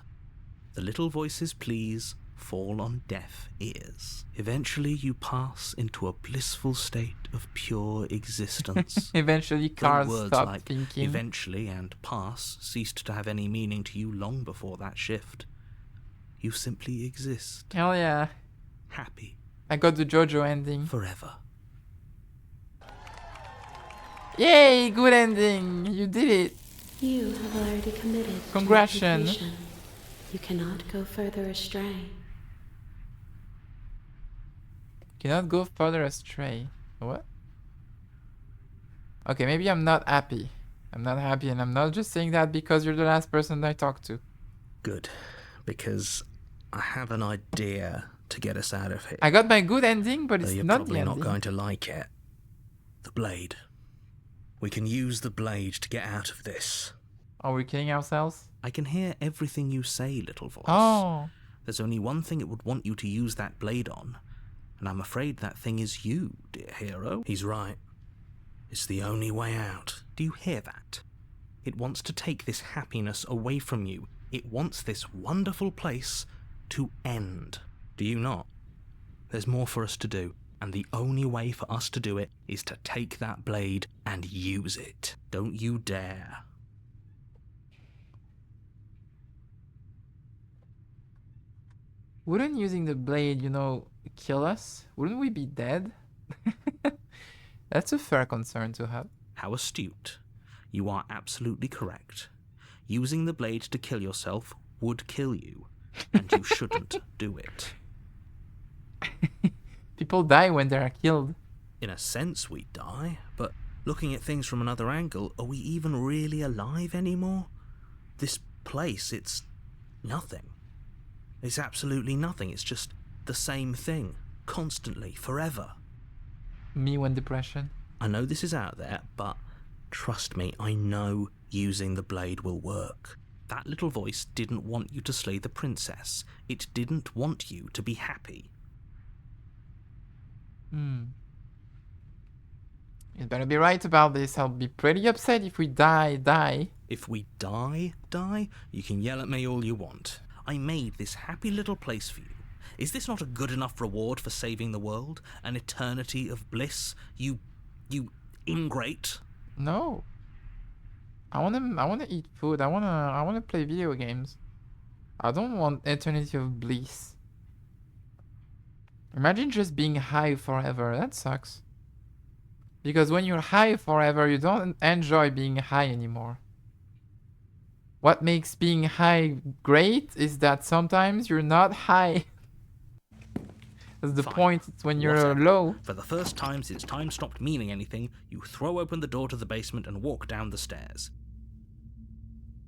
Speaker 2: The little voices, please, fall on deaf ears. Eventually you pass into a blissful state of pure existence.
Speaker 1: Eventually
Speaker 2: Though
Speaker 1: cars
Speaker 2: words
Speaker 1: stop
Speaker 2: like
Speaker 1: thinking.
Speaker 2: eventually and pass ceased to have any meaning to you long before that shift. You simply exist,
Speaker 1: Hell yeah.
Speaker 2: happy,
Speaker 1: I got the JoJo ending.
Speaker 2: forever.
Speaker 1: Yay, good ending. You did it.
Speaker 6: You have already committed
Speaker 1: Congratulations.
Speaker 6: to completion. You cannot go further astray.
Speaker 1: Cannot go further astray. What? Okay, maybe I'm not happy. I'm not happy, and I'm not just saying that because you're the last person I talked to.
Speaker 2: Good, because I have an idea to get us out of here.
Speaker 1: I got my good ending, but
Speaker 2: Though
Speaker 1: it's
Speaker 2: you're
Speaker 1: not
Speaker 2: probably
Speaker 1: the
Speaker 2: not
Speaker 1: ending.
Speaker 2: going to like it. The blade. We can use the blade to get out of this.
Speaker 1: Are we killing ourselves?
Speaker 2: I can hear everything you say, little voice.
Speaker 1: Oh.
Speaker 2: There's only one thing it would want you to use that blade on, and I'm afraid that thing is you, dear hero. He's right. It's the only way out. Do you hear that? It wants to take this happiness away from you. It wants this wonderful place to end. Do you not? There's more for us to do, and the only way for us to do it is to take that blade and use it. Don't you dare.
Speaker 1: Wouldn't using the blade, kill us? Wouldn't we be dead? That's a fair concern to have.
Speaker 2: How astute. You are absolutely correct. Using the blade to kill yourself would kill you, and you shouldn't do it.
Speaker 1: People die when they are killed.
Speaker 2: In a sense, we die, but looking at things from another angle, are we even really alive anymore? This place, it's nothing. It's absolutely nothing. It's just the same thing, constantly, forever.
Speaker 1: Me when depression.
Speaker 2: I know this is out there, but trust me, I know using the blade will work. That little voice didn't want you to slay the princess. It didn't want you to be happy.
Speaker 1: You better be right about this. I'll be pretty upset if we die.
Speaker 2: If we die, you can yell at me all you want. I made this happy little place for you, Is this not a good enough reward for saving the world? An eternity of bliss? You ingrate?
Speaker 1: No. I wanna eat food. I wanna play video games. I don't want eternity of bliss. Imagine just being high forever. That sucks. Because when you're high forever, you don't enjoy being high anymore. What makes being high great is that sometimes you're not high. That's the
Speaker 2: Fine.
Speaker 1: point. It's when you're
Speaker 2: Whatever.
Speaker 1: low.
Speaker 2: For the first time since time stopped meaning anything, you throw open the door to the basement and walk down the stairs.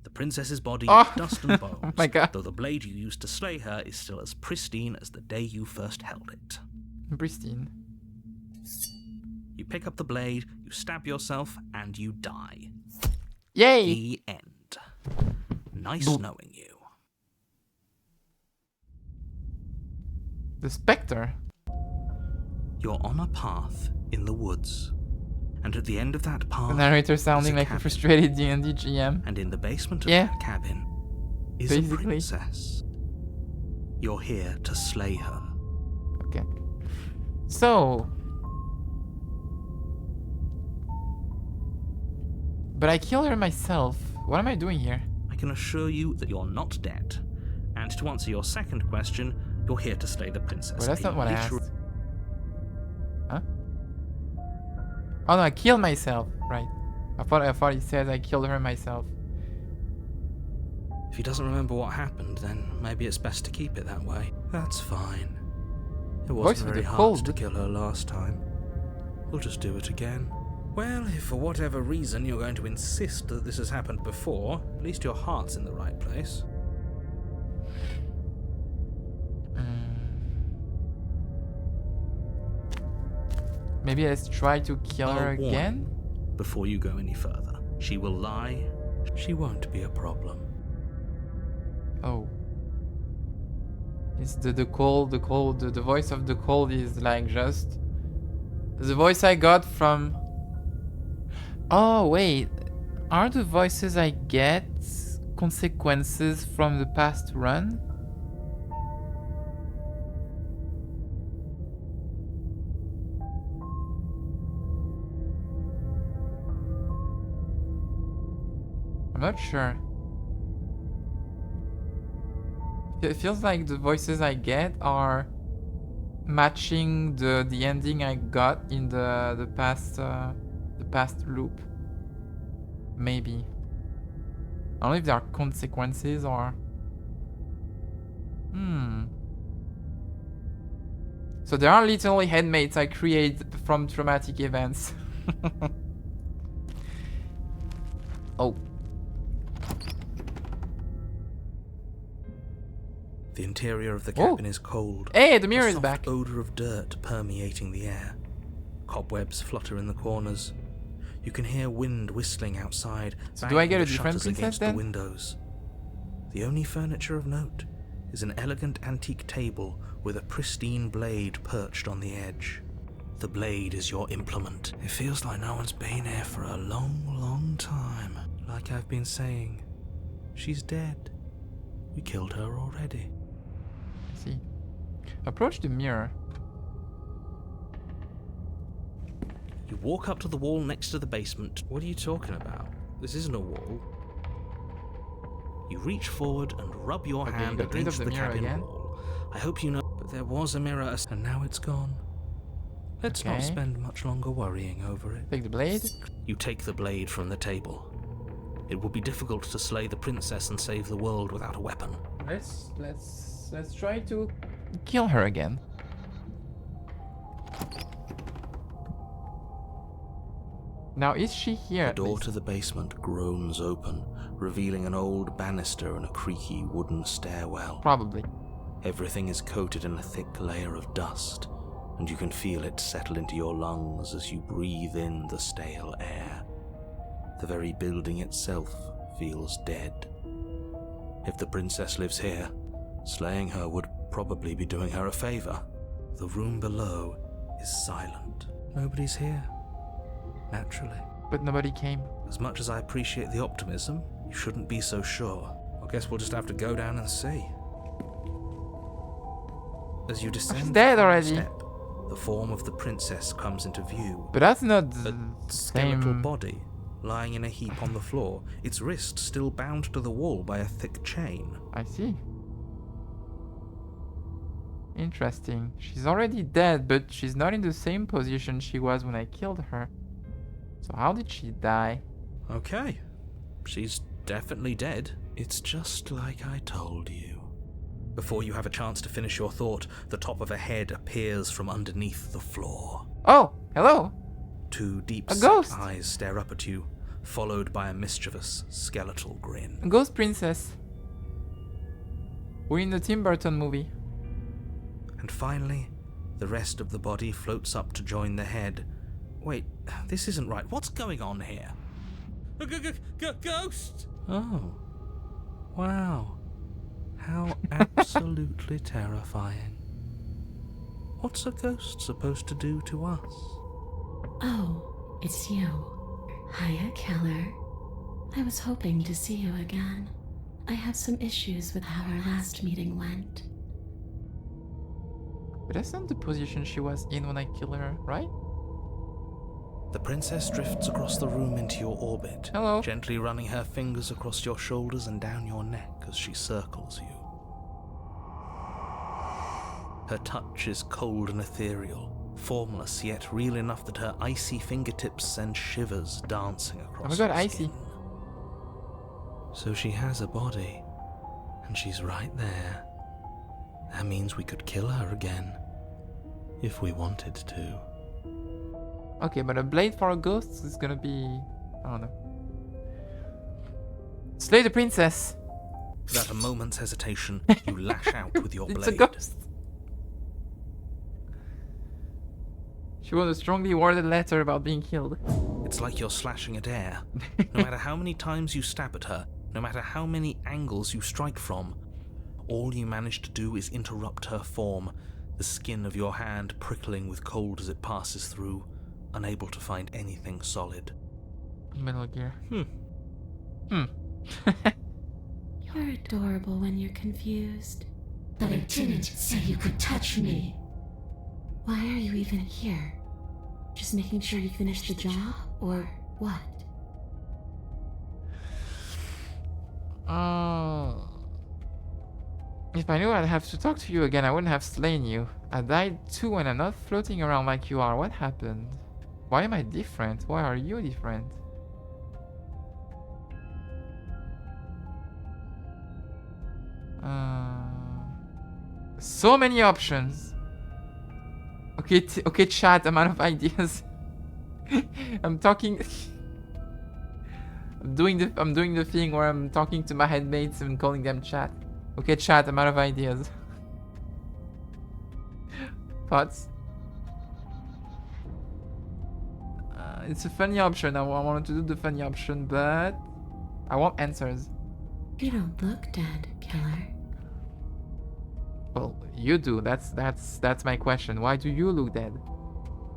Speaker 2: The princess's body
Speaker 1: Oh.
Speaker 2: is dust and bones,
Speaker 1: Oh my God.
Speaker 2: though the blade you used to slay her is still as pristine as the day you first held it.
Speaker 1: Pristine.
Speaker 2: You pick up the blade, you stab yourself, and you die.
Speaker 1: Yay!
Speaker 2: The end. Nice
Speaker 1: Boop.
Speaker 2: knowing you.
Speaker 1: The spectre.
Speaker 2: You're on a path in the woods, and at the end of that path,
Speaker 1: The narrator sounding like a
Speaker 2: cabin.
Speaker 1: frustrated D&D GM.
Speaker 2: and in the basement of
Speaker 1: Yeah.
Speaker 2: that cabin is
Speaker 1: Basically.
Speaker 2: a princess. You're here to slay her.
Speaker 1: Okay. So. But I killed her myself. What am I doing here?
Speaker 2: I can assure you that you're not dead. And to answer your second question, you're here to slay the princess.
Speaker 1: Well, that's
Speaker 2: A
Speaker 1: not what I asked.
Speaker 2: literal-
Speaker 1: Huh? Oh no, I killed myself. Right. I thought he said I killed her myself.
Speaker 2: If he doesn't remember what happened, then maybe it's best to keep it that way. That's fine. It
Speaker 1: Voice
Speaker 2: wasn't
Speaker 1: with
Speaker 2: very
Speaker 1: the
Speaker 2: hard
Speaker 1: cold.
Speaker 2: to kill her last time. We'll just do it again. Well, if for whatever reason you're going to insist that this has happened before, at least your heart's in the right place.
Speaker 1: Maybe let's try to kill her
Speaker 2: I'll warn
Speaker 1: again?
Speaker 2: you before you go any further. She will lie. She won't be a problem.
Speaker 1: Oh. It's the cold, the voice of the cold is like just... The voice I got from... Oh, wait. Are the voices I get consequences from the past run? I'm not sure. It feels like the voices I get are matching the ending I got in the past loop. Maybe. I don't know if there are consequences or... So there are literally headmates I create from traumatic events. Oh.
Speaker 2: The interior of the cabin is cold.
Speaker 1: Hey, the mirror
Speaker 2: A
Speaker 1: is
Speaker 2: soft
Speaker 1: back.
Speaker 2: odor of dirt permeating the air. Cobwebs flutter in the corners. You can hear wind whistling outside.
Speaker 1: So do I get
Speaker 2: banging
Speaker 1: a
Speaker 2: the
Speaker 1: different
Speaker 2: shutters
Speaker 1: princess
Speaker 2: against
Speaker 1: then?
Speaker 2: the windows. The only furniture of note is an elegant antique table with a pristine blade perched on the edge. The blade is your implement. It feels like no one's been here for a long, long time. Like I've been saying, she's dead. We killed her already.
Speaker 1: I see. Approach the mirror.
Speaker 2: You walk up to the wall next to the basement. What are you talking about? This isn't a wall. You reach forward and rub your
Speaker 1: Okay,
Speaker 2: hand
Speaker 1: you got rid of
Speaker 2: against
Speaker 1: the
Speaker 2: the
Speaker 1: mirror
Speaker 2: cabin
Speaker 1: again?
Speaker 2: wall. I hope you know, but there was a mirror and now it's gone. Let's not
Speaker 1: Okay.
Speaker 2: spend much longer worrying over it.
Speaker 1: Take the blade.
Speaker 2: You take the blade from the table. It will be difficult to slay the princess and save the world without a weapon.
Speaker 1: Let's try to kill her again. Now is she here?
Speaker 2: The
Speaker 1: at
Speaker 2: door
Speaker 1: least?
Speaker 2: to the basement groans open, revealing an old banister and a creaky wooden stairwell.
Speaker 1: Probably.
Speaker 2: Everything is coated in a thick layer of dust, and you can feel it settle into your lungs as you breathe in the stale air. The very building itself feels dead. If the princess lives here, slaying her would probably be doing her a favor. The room below is silent. Nobody's here. Naturally.
Speaker 1: But nobody came.
Speaker 2: As much as I appreciate the optimism, you shouldn't be so sure. I guess we'll just have to go down and see. As you descend
Speaker 1: dead
Speaker 2: the final
Speaker 1: already.
Speaker 2: step, the form of the princess comes into view.
Speaker 1: But that's not
Speaker 2: A
Speaker 1: the
Speaker 2: skeletal
Speaker 1: same.
Speaker 2: body lying in a heap on the floor, its wrist still bound to the wall by a thick chain.
Speaker 1: I see. Interesting. She's already dead, but she's not in the same position she was when I killed her. So how did she die?
Speaker 2: Okay, she's definitely dead. It's just like I told you. Before you have a chance to finish your thought, the top of a head appears from underneath the floor.
Speaker 1: Oh, hello.
Speaker 2: Two deep
Speaker 1: A
Speaker 2: set
Speaker 1: ghost.
Speaker 2: eyes stare up at you, followed by a mischievous skeletal grin.
Speaker 1: A ghost princess. We're in the Tim Burton movie.
Speaker 2: And finally, the rest of the body floats up to join the head. Wait, this isn't right. What's going on here?
Speaker 5: A ghost!
Speaker 2: Oh. Wow. How absolutely terrifying. What's a ghost supposed to do to us?
Speaker 6: Oh, it's you. Hiya, Keller. I was hoping to see you again. I have some issues with how our last meeting went.
Speaker 1: But that's not the position she was in when I killed her, right?
Speaker 2: The princess drifts across the room into your orbit,
Speaker 1: Hello.
Speaker 2: gently running her fingers across your shoulders and down your neck as she circles you. Her touch is cold and ethereal, formless yet real enough that her icy fingertips send shivers dancing across
Speaker 1: Oh my god,
Speaker 2: your
Speaker 1: icy.
Speaker 2: skin. So she has a body, and she's right there. That means we could kill her again, if we wanted to.
Speaker 1: Okay, but a blade for a ghost is gonna be... I don't know. Slay the princess!
Speaker 2: Without a moment's hesitation, you lash out with your blade.
Speaker 1: It's a ghost! She wrote a strongly worded letter about being killed.
Speaker 2: It's like you're slashing at air. No matter how many times you stab at her, no matter how many angles you strike from, all you manage to do is interrupt her form, the skin of your hand prickling with cold as it passes through, unable to find anything solid.
Speaker 1: Metal Gear.
Speaker 6: You're adorable when you're confused. But I didn't say you could touch me. Why are you even here? Just making sure you finish the job, or what?
Speaker 1: If I knew I'd have to talk to you again, I wouldn't have slain you. I died too and I'm not floating around like you are. What happened? Why am I different? Why are you different? So many options. Okay, okay, chat. I'm out of ideas. I'm talking. I'm doing the thing where I'm talking to my headmates and calling them chat. Okay, chat. I'm out of ideas. Thoughts? It's a funny option. I wanted to do the funny option, but I want answers.
Speaker 6: You don't look dead, Killer.
Speaker 1: Well, you do. That's my question. Why do you look dead?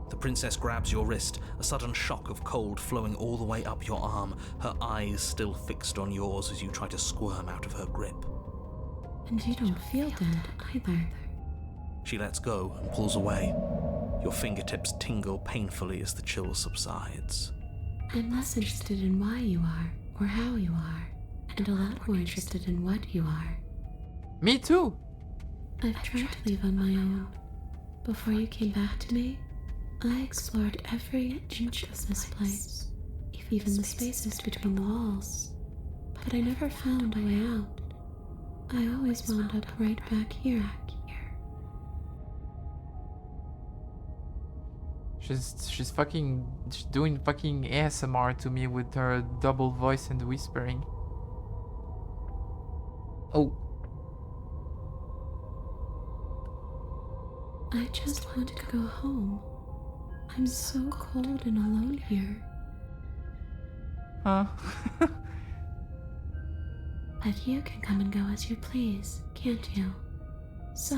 Speaker 2: The princess grabs your wrist, a sudden shock of cold flowing all the way up your arm, her eyes still fixed on yours as you try to squirm out of her grip.
Speaker 6: And you don't feel dead either.
Speaker 2: She lets go and pulls away. Your fingertips tingle painfully as the chill subsides.
Speaker 6: I'm less interested in why you are, or how you are, and a lot more interested in what you are.
Speaker 1: Me too.
Speaker 6: I've tried to leave on my own. Before you came back to me, I explored every inch of this place, even the spaces between the walls. But I never found a way out. I always wound up right back here.
Speaker 1: She's doing fucking ASMR to me with her double voice and whispering. Oh.
Speaker 6: I just want to go home. I'm so cold and alone here.
Speaker 1: Huh?
Speaker 6: But you can come and go as you please, can't you? So,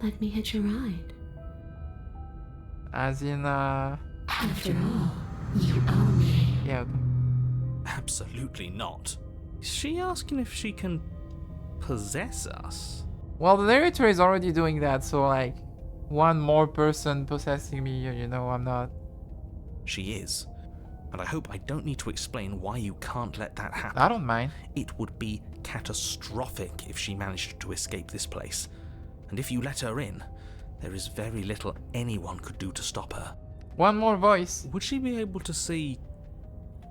Speaker 6: let me hitch a ride.
Speaker 1: As in,
Speaker 6: After all, you owe me.
Speaker 1: yeah, okay.
Speaker 2: Absolutely not. Is she asking if she can possess us?
Speaker 1: Well, the narrator is already doing that, so like, one more person possessing me, you know, I'm not...
Speaker 2: She is. And I hope I don't need to explain why you can't let that happen.
Speaker 1: I don't mind.
Speaker 2: It would be catastrophic if she managed to escape this place. And if you let her in, there is very little anyone could do to stop her.
Speaker 1: One more voice.
Speaker 2: Would she be able to see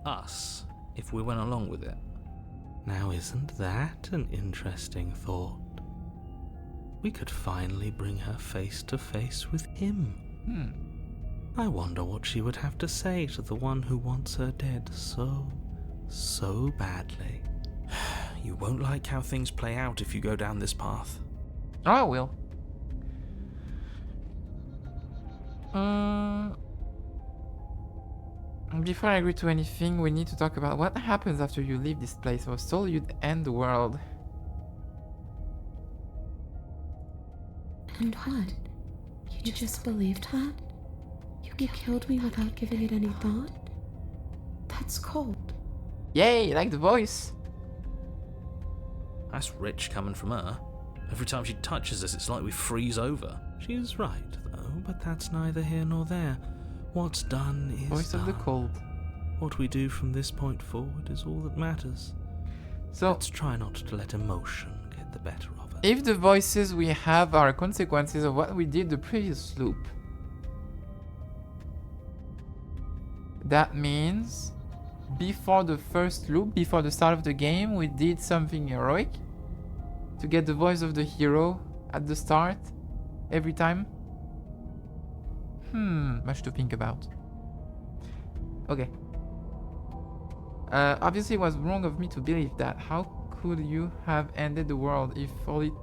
Speaker 2: us if we went along with it? Now, isn't that an interesting thought? We could finally bring her face to face with him. I wonder what she would have to say to the one who wants her dead so badly. You won't like how things play out if you go down this path.
Speaker 1: Oh, I will. Before I agree to anything, we need to talk about what happens after you leave this place. I was told you'd end the world.
Speaker 6: And what? You just believed that? You killed me without giving it any thought? That's cold.
Speaker 1: Yay, like the voice.
Speaker 2: That's rich coming from her. Every time she touches us, it's like we freeze over. She's right, though, but that's neither here nor there. What's done is
Speaker 1: Voice of the
Speaker 2: done.
Speaker 1: cold.
Speaker 2: What we do from this point forward is all that matters.
Speaker 1: So,
Speaker 2: Let's try not to let emotion get the better of us.
Speaker 1: if the voices we have are consequences of what we did the previous loop, that means before the first loop, before the start of the game, we did something heroic to get the voice of the hero at the start every time. Much to think about. Okay. Obviously it was wrong of me to believe that. How could you have ended the world if all it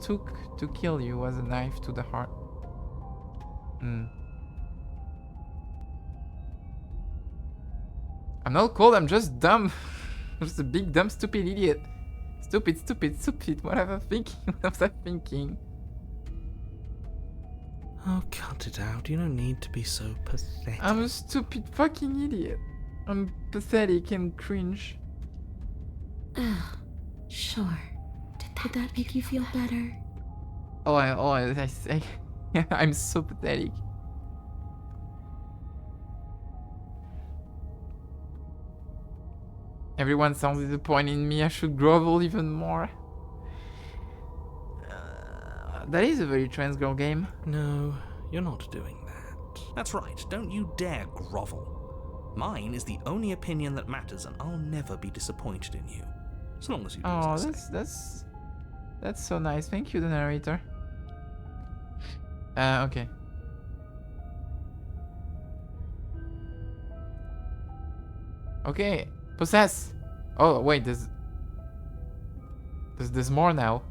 Speaker 1: took to kill you was a knife to the heart? I'm not cold, I'm just dumb. I'm just a big dumb stupid idiot. Stupid, what was I thinking? What was I thinking?
Speaker 2: Oh, cut it out. You don't need to be so pathetic.
Speaker 1: I'm a stupid fucking idiot. I'm pathetic and cringe.
Speaker 6: Ugh, sure. Did that make you feel better?
Speaker 1: I say, I'm so pathetic. Everyone sounds disappointed in me. I should grovel even more. That is a very trans girl game.
Speaker 2: No, you're not doing that. That's right. Don't you dare grovel. Mine is the only opinion that matters, and I'll never be disappointed in you. As long as you do as I say.
Speaker 1: That's so nice. Thank you, the narrator. Okay. Okay, possess. Oh wait, there's more now.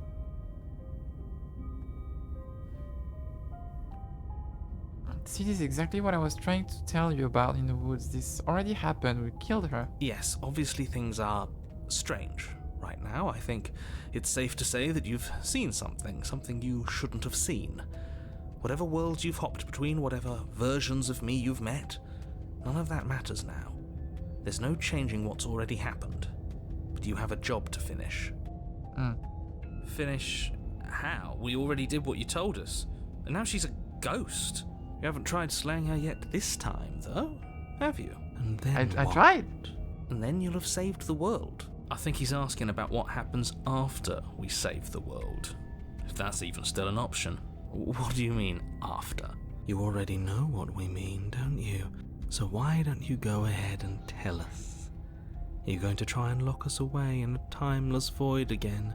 Speaker 1: See, this is exactly what I was trying to tell you about in the woods. This already happened. We killed her.
Speaker 2: Yes, obviously things are strange right now. I think it's safe to say that you've seen something you shouldn't have seen. Whatever worlds you've hopped between, whatever versions of me you've met, none of that matters now. There's no changing what's already happened. But you have a job to finish.
Speaker 5: Finish how? We already did what you told us. And now she's a ghost. You haven't tried slaying her yet this time, though, have you?
Speaker 2: And then
Speaker 1: I
Speaker 2: what?
Speaker 1: tried.
Speaker 2: And then you'll have saved the world.
Speaker 5: I think he's asking about what happens after we save the world. If that's even still an option.
Speaker 2: What do you mean, after? You already know what we mean, don't you? So why don't you go ahead and tell us? Are you going to try and lock us away in a timeless void again?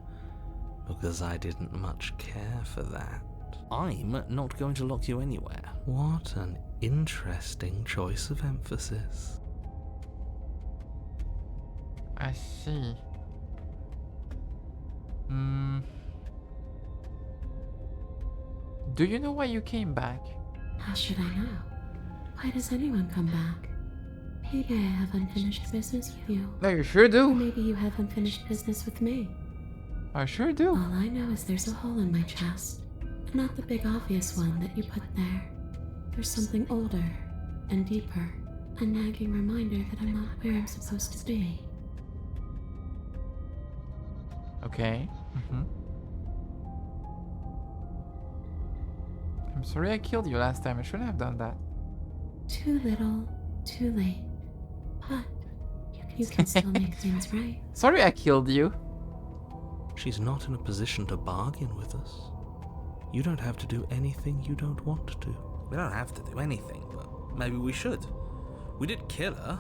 Speaker 2: Because I didn't much care for that.
Speaker 5: I'm not going to lock you anywhere.
Speaker 2: What an interesting choice of emphasis.
Speaker 1: I see. Do you know why you came back?
Speaker 6: How should I know? Why does anyone come back? Maybe I have unfinished business with you.
Speaker 1: No, you sure
Speaker 6: Or
Speaker 1: do.
Speaker 6: maybe you have unfinished business with me.
Speaker 1: I sure do.
Speaker 6: All I know is there's a hole in my chest. Not the big obvious one that you put there. There's something older and deeper. A nagging reminder that I'm not where I'm supposed to be.
Speaker 1: Okay. sorry I killed you last time. I shouldn't have done that.
Speaker 6: Too little, too late. But you can still make things right.
Speaker 1: Sorry I killed you.
Speaker 2: She's not in a position to bargain with us. You don't have to do anything you don't want to. We don't have to do anything, but maybe we should. We did kill her.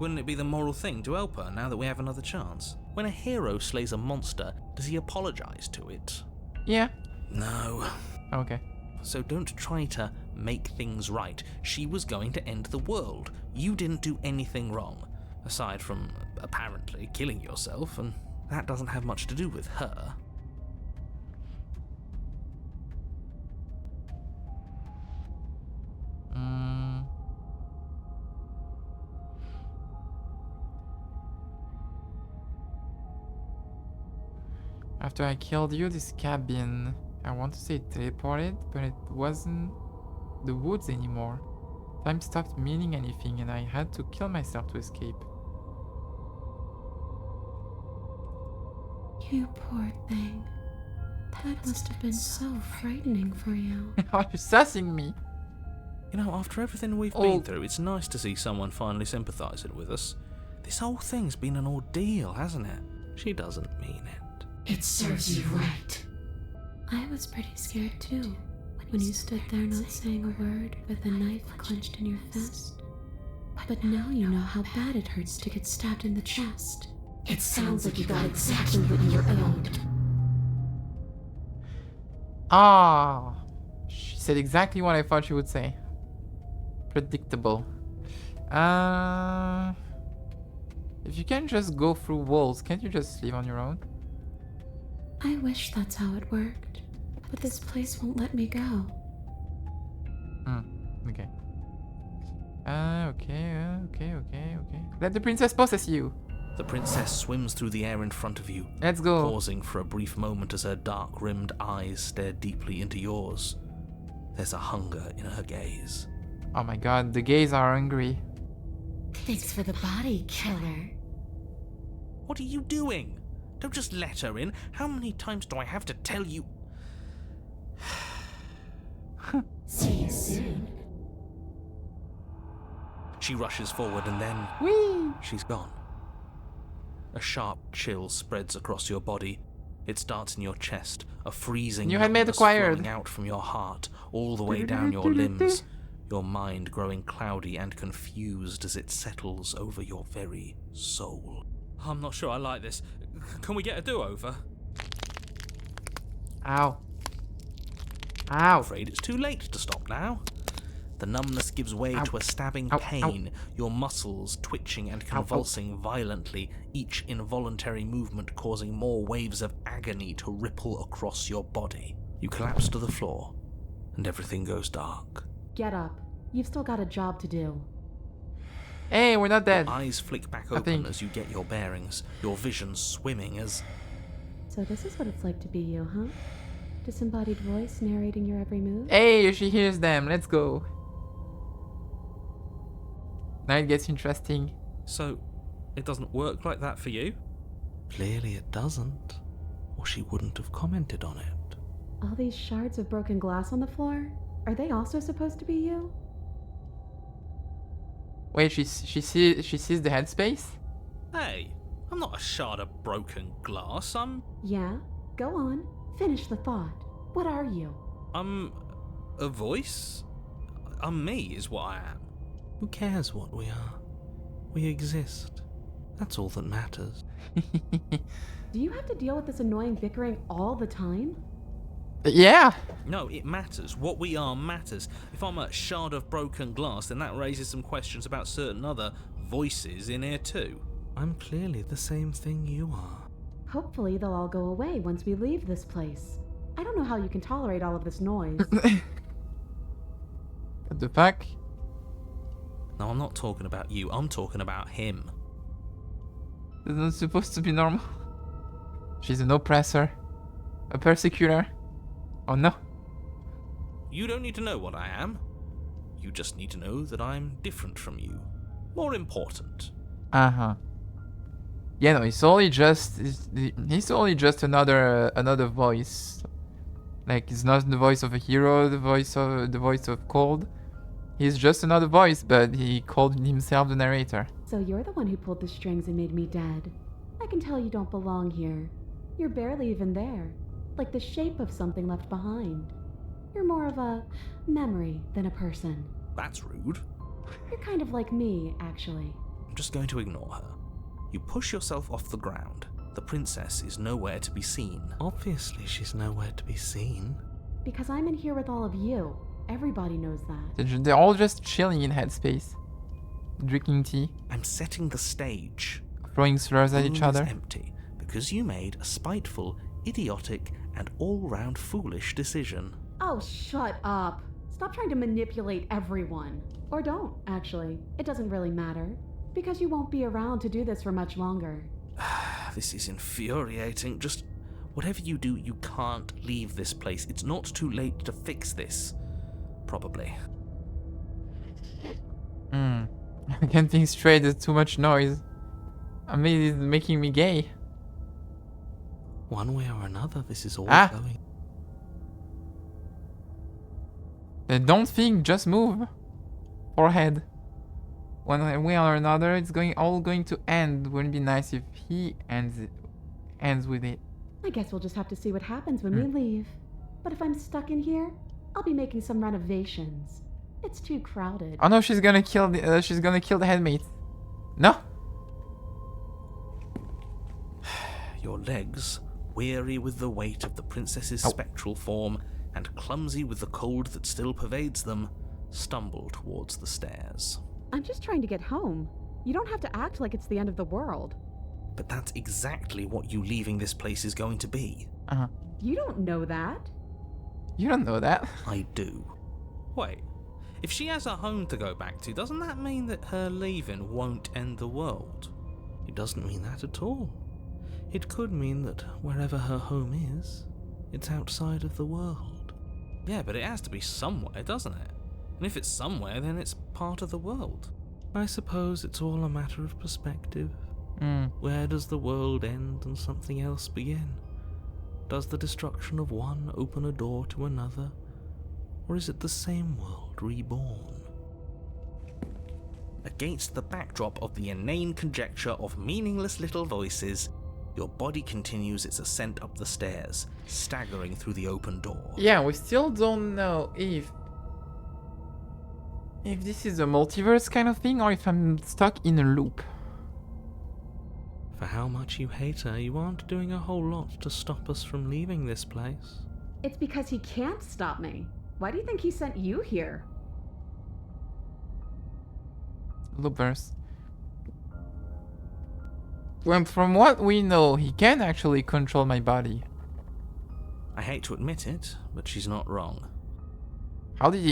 Speaker 2: Wouldn't it be the moral thing to help her now that we have another chance? When a hero slays a monster, does he apologize to it?
Speaker 1: Yeah.
Speaker 2: No.
Speaker 1: Okay.
Speaker 2: So don't try to make things right. She was going to end the world. You didn't do anything wrong, aside from apparently killing yourself, and that doesn't have much to do with her.
Speaker 1: After I killed you, this cabin, I want to say teleported, but it wasn't the woods anymore. Time stopped meaning anything and I had to kill myself to escape.
Speaker 6: You poor thing. That must have been so frightening for you.
Speaker 1: Are you sussing me?
Speaker 2: You know, after everything we've been through, it's nice to see someone finally sympathizing with us. This whole thing's been an ordeal, hasn't it? She doesn't mean it.
Speaker 6: It serves you right. I was pretty scared too, when you stood there not saying a word with a knife clenched in your fist. But now you know how bad it hurts to get stabbed in the chest. It sounds like you got exactly what you were owed.
Speaker 1: Ah, she said exactly what I thought she would say. Predictable. If you can just go through walls, can't you just leave on your own?
Speaker 6: I wish that's how it worked, but this place won't let me go.
Speaker 1: Okay. Okay. Let the princess possess you.
Speaker 2: The princess swims through the air in front of you,
Speaker 1: Let's go.
Speaker 2: pausing for a brief moment as her dark-rimmed eyes stare deeply into yours. There's a hunger in her gaze.
Speaker 1: Oh my god, the gays are hungry.
Speaker 6: Thanks for the body, killer.
Speaker 2: What are you doing? Don't just let her in. How many times do I have to tell you?
Speaker 6: See you soon.
Speaker 2: She rushes forward and then
Speaker 1: Whee!
Speaker 2: she's gone. A sharp chill spreads across your body. It starts in your chest, a freezing
Speaker 1: You had made
Speaker 2: numbness
Speaker 1: acquired.
Speaker 2: flowing out from your heart, all the way down your limbs, your mind growing cloudy and confused as it settles over your very soul. I'm not sure I like this. Can we get a do-over?
Speaker 1: Ow.
Speaker 2: I'm
Speaker 1: Ow.
Speaker 2: afraid it's too late to stop now. The numbness gives way
Speaker 1: Ow.
Speaker 2: to a stabbing
Speaker 1: Ow.
Speaker 2: pain, your muscles twitching and convulsing violently, each involuntary movement causing more waves of agony to ripple across your body. You collapse to the floor, and everything goes dark.
Speaker 3: Get up. You've still got a job to do.
Speaker 1: Hey, we're not dead.
Speaker 2: Eyes flick back
Speaker 1: I
Speaker 2: open
Speaker 1: think.
Speaker 2: as you get your bearings, your vision swimming as...
Speaker 3: So this is what it's like to be you, huh? Disembodied voice narrating your every move?
Speaker 1: Hey, she hears them. Let's go. Now it gets interesting.
Speaker 2: So, it doesn't work like that for you? Clearly it doesn't, or she wouldn't have commented on it.
Speaker 3: All these shards of broken glass on the floor? Are they also supposed to be you?
Speaker 1: Wait, she sees the headspace?
Speaker 2: Hey, I'm not a shard of broken glass, I'm
Speaker 3: Yeah? Go on. Finish the thought. What are you?
Speaker 2: a voice? I'm me is what I am. Who cares what we are? We exist. That's all that matters.
Speaker 3: Do you have to deal with this annoying bickering all the time?
Speaker 1: Yeah.
Speaker 2: No, it matters. What we are matters. If I'm a shard of broken glass, then that raises some questions about certain other voices in here too. I'm clearly the same thing you are.
Speaker 3: Hopefully they'll all go away once we leave this place. I don't know how you can tolerate all of this noise.
Speaker 1: What the fuck?
Speaker 2: No, I'm not talking about you. I'm talking about him.
Speaker 1: It's not supposed to be normal. She's an oppressor. A persecutor. Oh no.
Speaker 2: You don't need to know what I am. You just need to know that I'm different from you. More important.
Speaker 1: Uh-huh. Yeah, no, he's only just another voice. Like, it's not the voice of a hero, the voice of Cold. He's just another voice, but he called himself the narrator.
Speaker 3: So you're the one who pulled the strings and made me dead. I can tell you don't belong here. You're barely even there. Like the shape of something left behind. You're more of a memory than a person.
Speaker 2: That's rude.
Speaker 3: You're kind of like me, actually.
Speaker 2: I'm just going to ignore her. You push yourself off the ground. The princess is nowhere to be seen. Obviously, she's nowhere to be seen.
Speaker 3: Because I'm in here with all of you. Everybody knows that.
Speaker 1: They're all just chilling in headspace. Drinking tea.
Speaker 2: I'm setting the stage.
Speaker 1: Throwing slurs at
Speaker 2: The
Speaker 1: each
Speaker 2: room is
Speaker 1: other.
Speaker 2: empty because you made a spiteful, idiotic, and all-round foolish decision.
Speaker 3: Oh, shut up. Stop trying to manipulate everyone. Or don't, actually. It doesn't really matter. Because you won't be around to do this for much longer.
Speaker 2: This is infuriating. Just whatever you do, you can't leave this place. It's not too late to fix this. Probably.
Speaker 1: I can't think straight, there's too much noise. I mean, it's making me gay.
Speaker 2: One way or another, this is all
Speaker 1: Ah.
Speaker 2: going.
Speaker 1: Don't think, just move. Forehead. One way or another, it's all going to end. Wouldn't it be nice if he ends with it.
Speaker 3: I guess we'll just have to see what happens when we leave. But if I'm stuck in here, I'll be making some renovations. It's too crowded.
Speaker 1: Oh no, she's gonna kill the headmate. No.
Speaker 2: Your legs, weary with the weight of the princess's spectral form and clumsy with the cold that still pervades them, stumble towards the stairs.
Speaker 3: I'm just trying to get home. You don't have to act like it's the end of the world.
Speaker 2: But that's exactly what you leaving this place is going to be.
Speaker 3: You don't know that.
Speaker 1: You don't know that.
Speaker 2: I do. Wait, if she has a home to go back to, doesn't that mean that her leaving won't end the world? It doesn't mean that at all. It could mean that wherever her home is, it's outside of the world. Yeah, but it has to be somewhere, doesn't it? And if it's somewhere, then it's part of the world. I suppose it's all a matter of perspective. Where does the world end and something else begin? Does the destruction of one open a door to another? Or is it the same world reborn? Against the backdrop of the inane conjecture of meaningless little voices, your body continues its ascent up the stairs, staggering through the open door.
Speaker 1: Yeah, we still don't know if this is a multiverse kind of thing or if I'm stuck in a loop.
Speaker 2: For how much you hate her, you aren't doing a whole lot to stop us from leaving this place.
Speaker 3: It's because he can't stop me. Why do you think he sent you here?
Speaker 1: Loopers. Well, from what we know, he can actually control my body.
Speaker 2: I hate to admit it, but she's not wrong.
Speaker 1: How did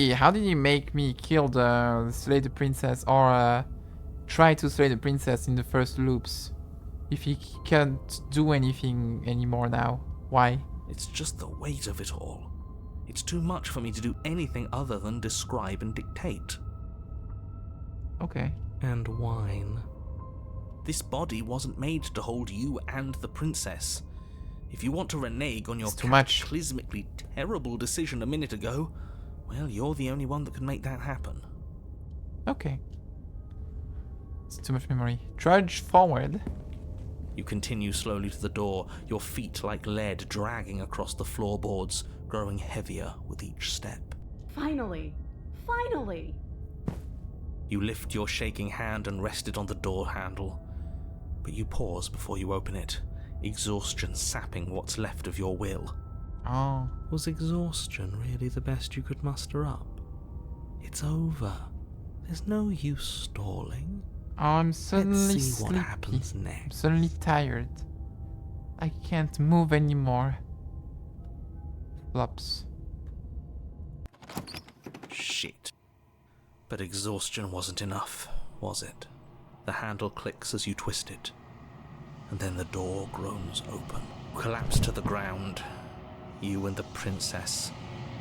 Speaker 1: he make me kill slay the princess or try to slay the princess in the first loops? If he can't do anything anymore now, why?
Speaker 2: It's just the weight of it all. It's too much for me to do anything other than describe and dictate.
Speaker 1: Okay.
Speaker 2: And whine. This body wasn't made to hold you and the princess. If you want to renege on your
Speaker 1: It's too much.
Speaker 2: cataclysmically terrible decision a minute ago, well, you're the only one that can make that happen.
Speaker 1: Okay. It's too much memory. Trudge forward.
Speaker 2: You continue slowly to the door, your feet like lead dragging across the floorboards, growing heavier with each step.
Speaker 3: Finally! Finally!
Speaker 2: You lift your shaking hand and rest it on the door handle, but you pause before you open it, exhaustion sapping what's left of your will.
Speaker 1: Oh.
Speaker 2: Was exhaustion really the best you could muster up? It's over. There's no use stalling.
Speaker 1: Oh, I'm suddenly
Speaker 2: Let's see what
Speaker 1: sleepy.
Speaker 2: happens
Speaker 1: I'm
Speaker 2: next.
Speaker 1: suddenly tired. I can't move anymore. Flops.
Speaker 2: Shit. But exhaustion wasn't enough, was it? The handle clicks as you twist it, and then the door groans open. Collapse to the ground, you and the princess,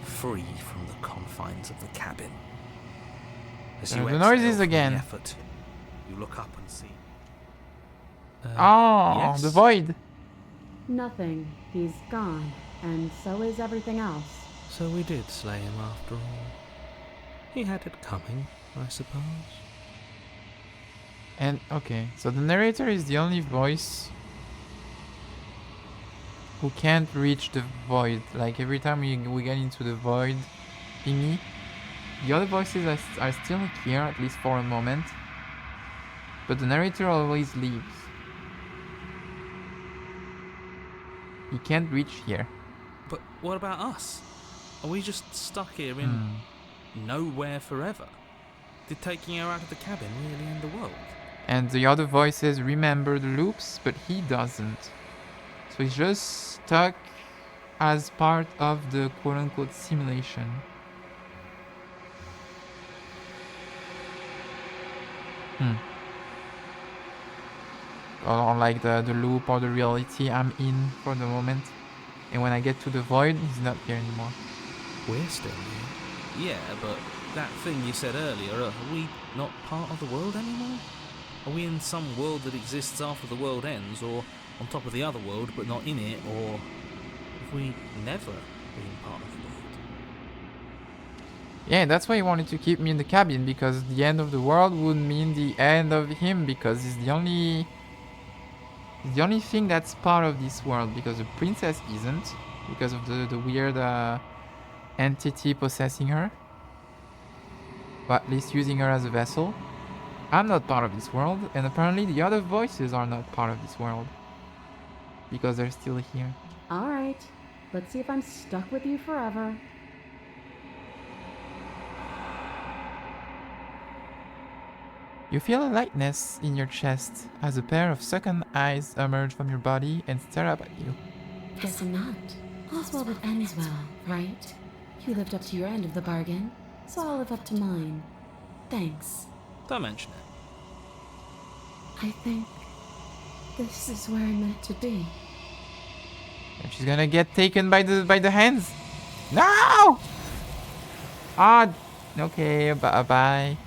Speaker 2: free from the confines of the cabin. As
Speaker 1: There
Speaker 2: you
Speaker 1: are the
Speaker 2: exhale
Speaker 1: noises
Speaker 2: from
Speaker 1: again.
Speaker 2: the effort, you look up and see.
Speaker 1: Oh,
Speaker 2: yes?
Speaker 1: the void.
Speaker 3: Nothing. He's gone. and so is everything else.
Speaker 5: So we did slay him after all. He had it coming, I suppose.
Speaker 1: And okay, so the narrator is the only voice who can't reach the void. Like every time we get into the void thingy, the other voices are still here, at least for a moment. But the narrator always leaves. He can't reach here.
Speaker 2: But what about us? Are we just stuck here in nowhere forever? Did taking her out of the cabin really end the world?
Speaker 1: And the other voices remember the loops, but he doesn't. So he's just stuck as part of the quote-unquote simulation. Or like the loop or the reality I'm in for the moment. And when I get to the void, he's not here anymore.
Speaker 5: We're still here.
Speaker 2: Yeah, but that thing you said earlier, are we not part of the world anymore? Are we in some world that exists after the world ends, or on top of the other world but not in it, or have we never been part of the world?
Speaker 1: Yeah, that's why he wanted to keep me in the cabin, because the end of the world would mean the end of him, because he's the only thing that's part of this world, because the princess isn't, because of the weird entity possessing her, or at least using her as a vessel. I'm not part of this world, and apparently the other voices are not part of this world, because they're still here.
Speaker 3: Alright, let's see if I'm stuck with you forever.
Speaker 1: You feel a lightness in your chest as a pair of sunken eyes emerge from your body and stare up at you.
Speaker 6: Guess I'm not. All's well that ends well, right? You lived up to your end of the bargain, so I'll live up to mine. Thanks.
Speaker 2: Don't mention it.
Speaker 6: I think this is where I'm meant to be.
Speaker 1: And she's gonna get taken by the hands. No! Ah, okay, bye.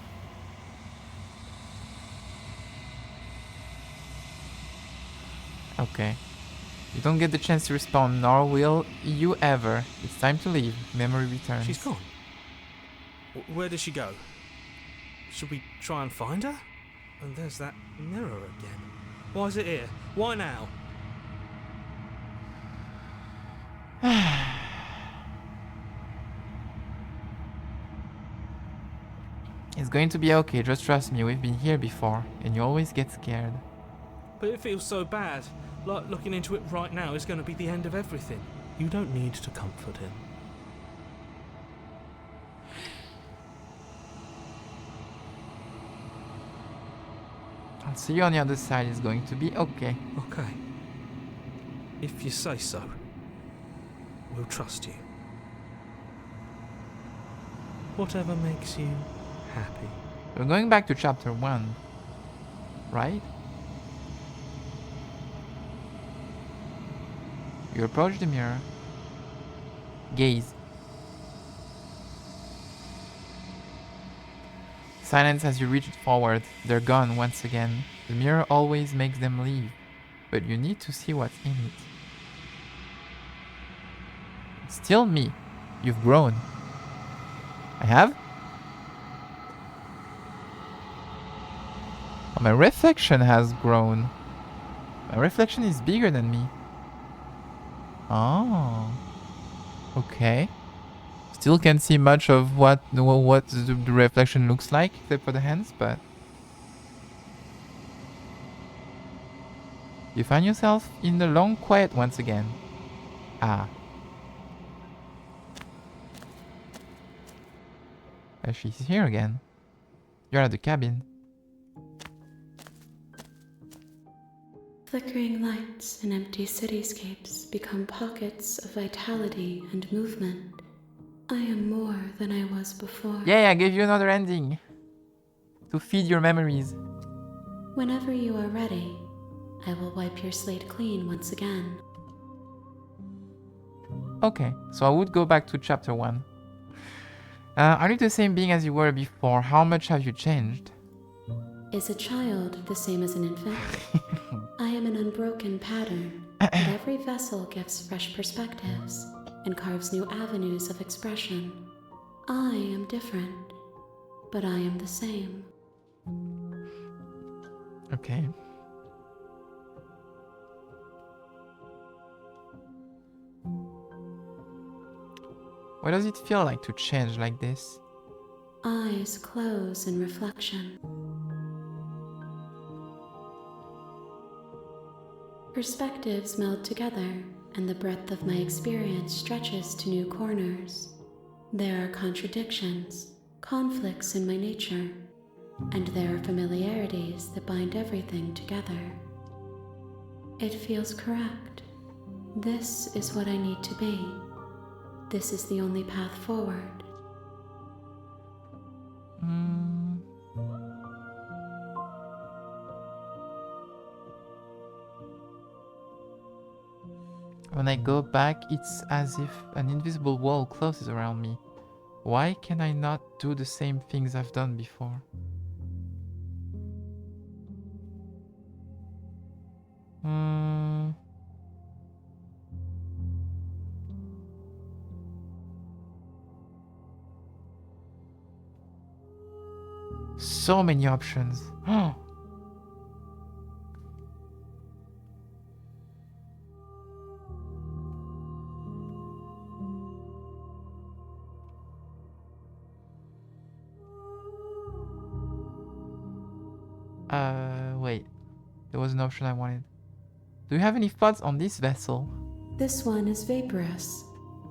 Speaker 1: Okay. You don't get the chance to respawn, nor will you ever. It's time to leave. Memory returns.
Speaker 2: She's gone. Where did she go? Should we try and find her? And there's that mirror again. Why is it here? Why now?
Speaker 1: It's going to be okay, just trust me, we've been here before, and you always get scared.
Speaker 2: But it feels so bad. Like looking into it right now is going to be the end of everything. You don't need to comfort him.
Speaker 1: I'll see you on the other side, it's going to be okay.
Speaker 2: Okay. If you say so, we'll trust you. Whatever makes you happy.
Speaker 1: We're going back to chapter 1, right? You approach the mirror. Gaze. Silence as you reach it forward. They're gone once again. The mirror always makes them leave, but you need to see what's in it. It's still me. You've grown. I have? Oh, my reflection has grown. My reflection is bigger than me. Oh. Okay. Still can't see much of what the reflection looks like, except for the hands, but... You find yourself in the long quiet once again. Ah. She's here again. You're at the cabin.
Speaker 6: Flickering lights and empty cityscapes become pockets of vitality and movement. I am more than I was before.
Speaker 1: Yay, I gave you another ending. To feed your memories.
Speaker 6: Whenever you are ready, I will wipe your slate clean once again.
Speaker 1: Okay, so I would go back to chapter 1. Are you the same being as you were before? How much have you changed?
Speaker 6: Is a child the same as an infant? I am an unbroken pattern, But every vessel gives fresh perspectives and carves new avenues of expression. I am different, but I am the same.
Speaker 1: Okay. What does it feel like to change like this?
Speaker 6: Eyes close in reflection. Perspectives meld together, and the breadth of my experience stretches to new corners. There are contradictions, conflicts in my nature, and there are familiarities that bind everything together. It feels correct. This is what I need to be. This is the only path forward.
Speaker 1: When I go back, it's as if an invisible wall closes around me. Why can I not do the same things I've done before? So many options. Wait. There was an option I wanted. Do you have any thoughts on this vessel?
Speaker 6: This one is vaporous.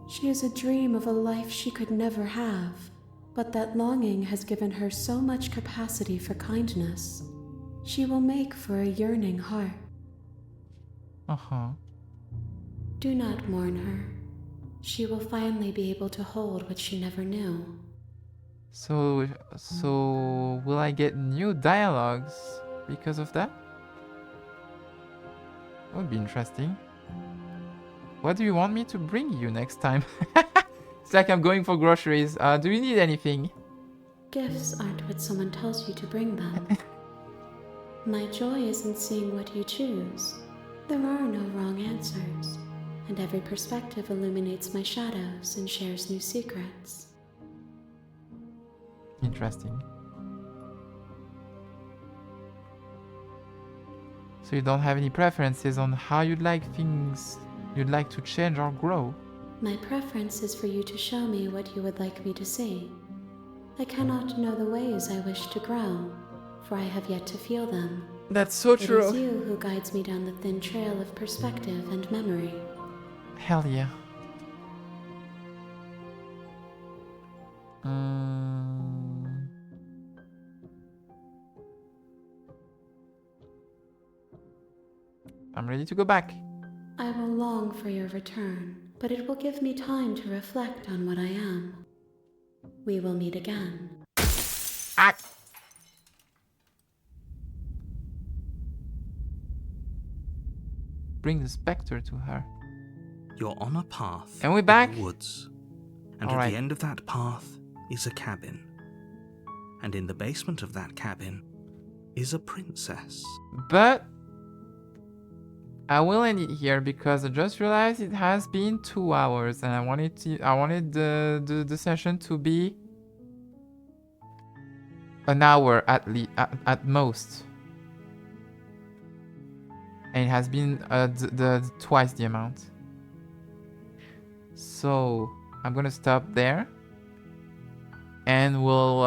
Speaker 6: She is a dream of a life she could never have, but that longing has given her so much capacity for kindness. She will make for a yearning heart. Do not mourn her. She will finally be able to hold what she never knew.
Speaker 1: So will I get new dialogues because of that? That would be interesting. What do you want me to bring you next time? It's like I'm going for groceries. Do you need anything?
Speaker 6: Gifts aren't what someone tells you to bring them. My joy is in seeing what you choose. There are no wrong answers, and every perspective illuminates my shadows and shares new secrets.
Speaker 1: Interesting. So you don't have any preferences on how you'd like things you'd like to change or grow?
Speaker 6: My preference is for you to show me what you would like me to see. I cannot know the ways I wish to grow, for I have yet to feel them.
Speaker 1: That's so true.
Speaker 6: It is you who guides me down the thin trail of perspective and memory.
Speaker 1: Hell yeah. I'm ready to go back.
Speaker 6: I will long for your return, but it will give me time to reflect on what I am. We will meet again.
Speaker 1: Ah! Bring the spectre to her.
Speaker 2: You're on a path
Speaker 1: And we're
Speaker 2: in
Speaker 1: back?
Speaker 2: the woods, and
Speaker 1: All
Speaker 2: at
Speaker 1: right.
Speaker 2: the end of that path is a cabin. And in the basement of that cabin is a princess.
Speaker 1: But I will end it here because I just realized it has been 2 hours and I wanted the session to be an hour at most. And it has been the twice the amount. So I'm gonna stop there. And we'll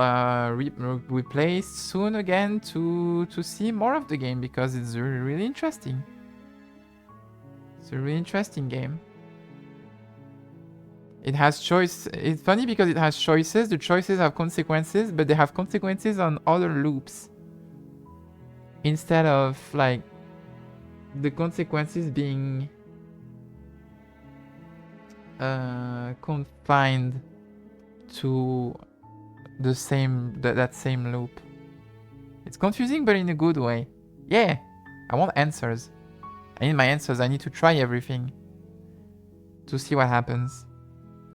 Speaker 1: replay soon again to see more of the game because it's really, really interesting. It's a really interesting game. It has choice. It's funny because it has choices. The choices have consequences, but they have consequences on other loops. Instead of like the consequences being confined to the same that same loop. It's confusing, but in a good way. Yeah, I want answers. I need my answers. I need to try everything to see what happens.